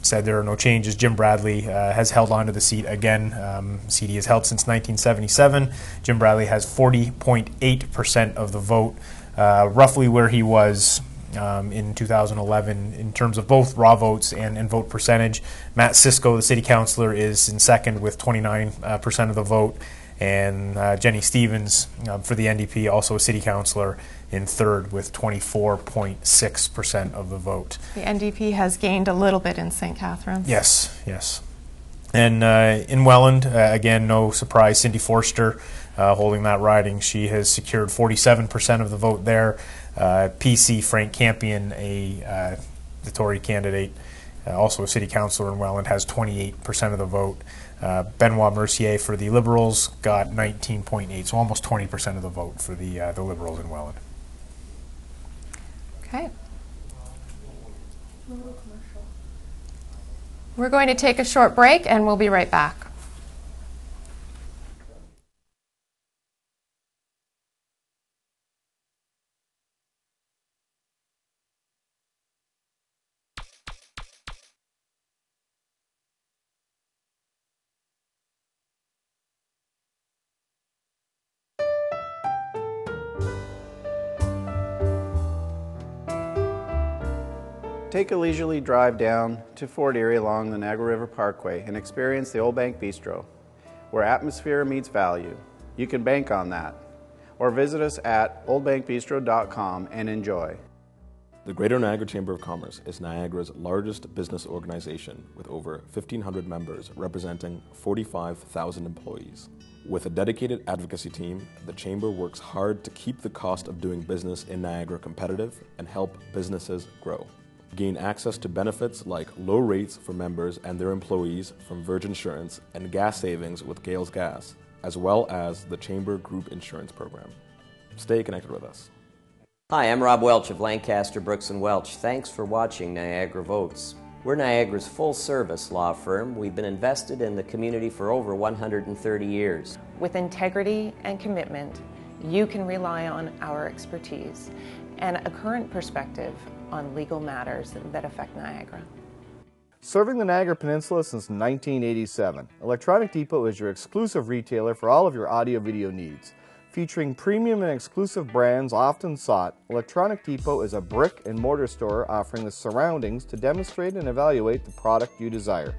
said, there are no changes. Jim Bradley has held on to the seat again. Seat he has held since 1977. Jim Bradley has 40.8% of the vote, roughly where he was in 2011 in terms of both raw votes and vote percentage. Matt Sisko, the city councillor, is in second with 29% of the vote, and Jenny Stevens for the NDP, also a city councillor, in third with 24.6% of the vote. The NDP has gained a little bit in St. Catharines. Yes. And in Welland, again, no surprise, Cindy Forster holding that riding. She has secured 47% of the vote there. PC Frank Campion, the Tory candidate, also a city councillor in Welland, has 28% of the vote. Benoit Mercier for the Liberals got 19.8%, so almost 20% of the vote for the Liberals in Welland. Okay. We're going to take a short break and we'll be right back. Take a leisurely drive down to Fort Erie along the Niagara River Parkway and experience the Old Bank Bistro, where atmosphere meets value. You can bank on that. Or visit us at oldbankbistro.com and enjoy. The Greater Niagara Chamber of Commerce is Niagara's largest business organization with over 1,500 members representing 45,000 employees. With a dedicated advocacy team, the Chamber works hard to keep the cost of doing business in Niagara competitive and help businesses grow. Gain access to benefits like low rates for members and their employees from Virgin Insurance and gas savings with Gales Gas, as well as the Chamber Group Insurance Program. Stay connected with us. Hi, I'm Rob Welch of Lancaster, Brooks & Welch. Thanks for watching Niagara Votes. We're Niagara's full-service law firm. We've been invested in the community for over 130 years. With integrity and commitment, you can rely on our expertise and a current perspective on legal matters that affect Niagara. Serving the Niagara Peninsula since 1987, Electronic Depot is your exclusive retailer for all of your audio-video needs. Featuring premium and exclusive brands often sought, Electronic Depot is a brick-and-mortar store offering the surroundings to demonstrate and evaluate the product you desire.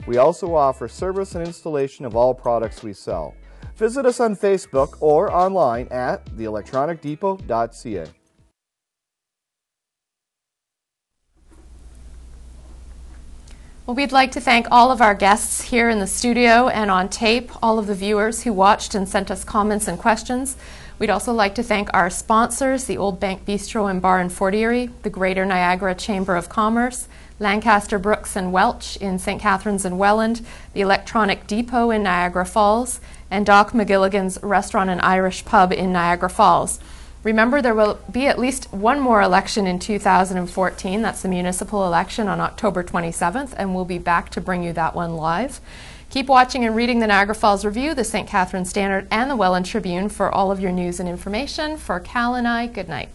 We also offer service and installation of all products we sell. Visit us on Facebook or online at theelectronicdepot.ca. Well, we'd like to thank all of our guests here in the studio and on tape, all of the viewers who watched and sent us comments and questions. We'd also like to thank our sponsors, the Old Bank Bistro and Bar in Fort Erie, the Greater Niagara Chamber of Commerce, Lancaster, Brooks and Welch in St. Catharines and Welland, the Electronic Depot in Niagara Falls, and Doc McGilligan's Restaurant and Irish Pub in Niagara Falls. Remember, there will be at least one more election in 2014. That's the municipal election on October 27th, and we'll be back to bring you that one live. Keep watching and reading the Niagara Falls Review, the St. Catharines Standard, and the Welland Tribune for all of your news and information. For Cal and I, good night.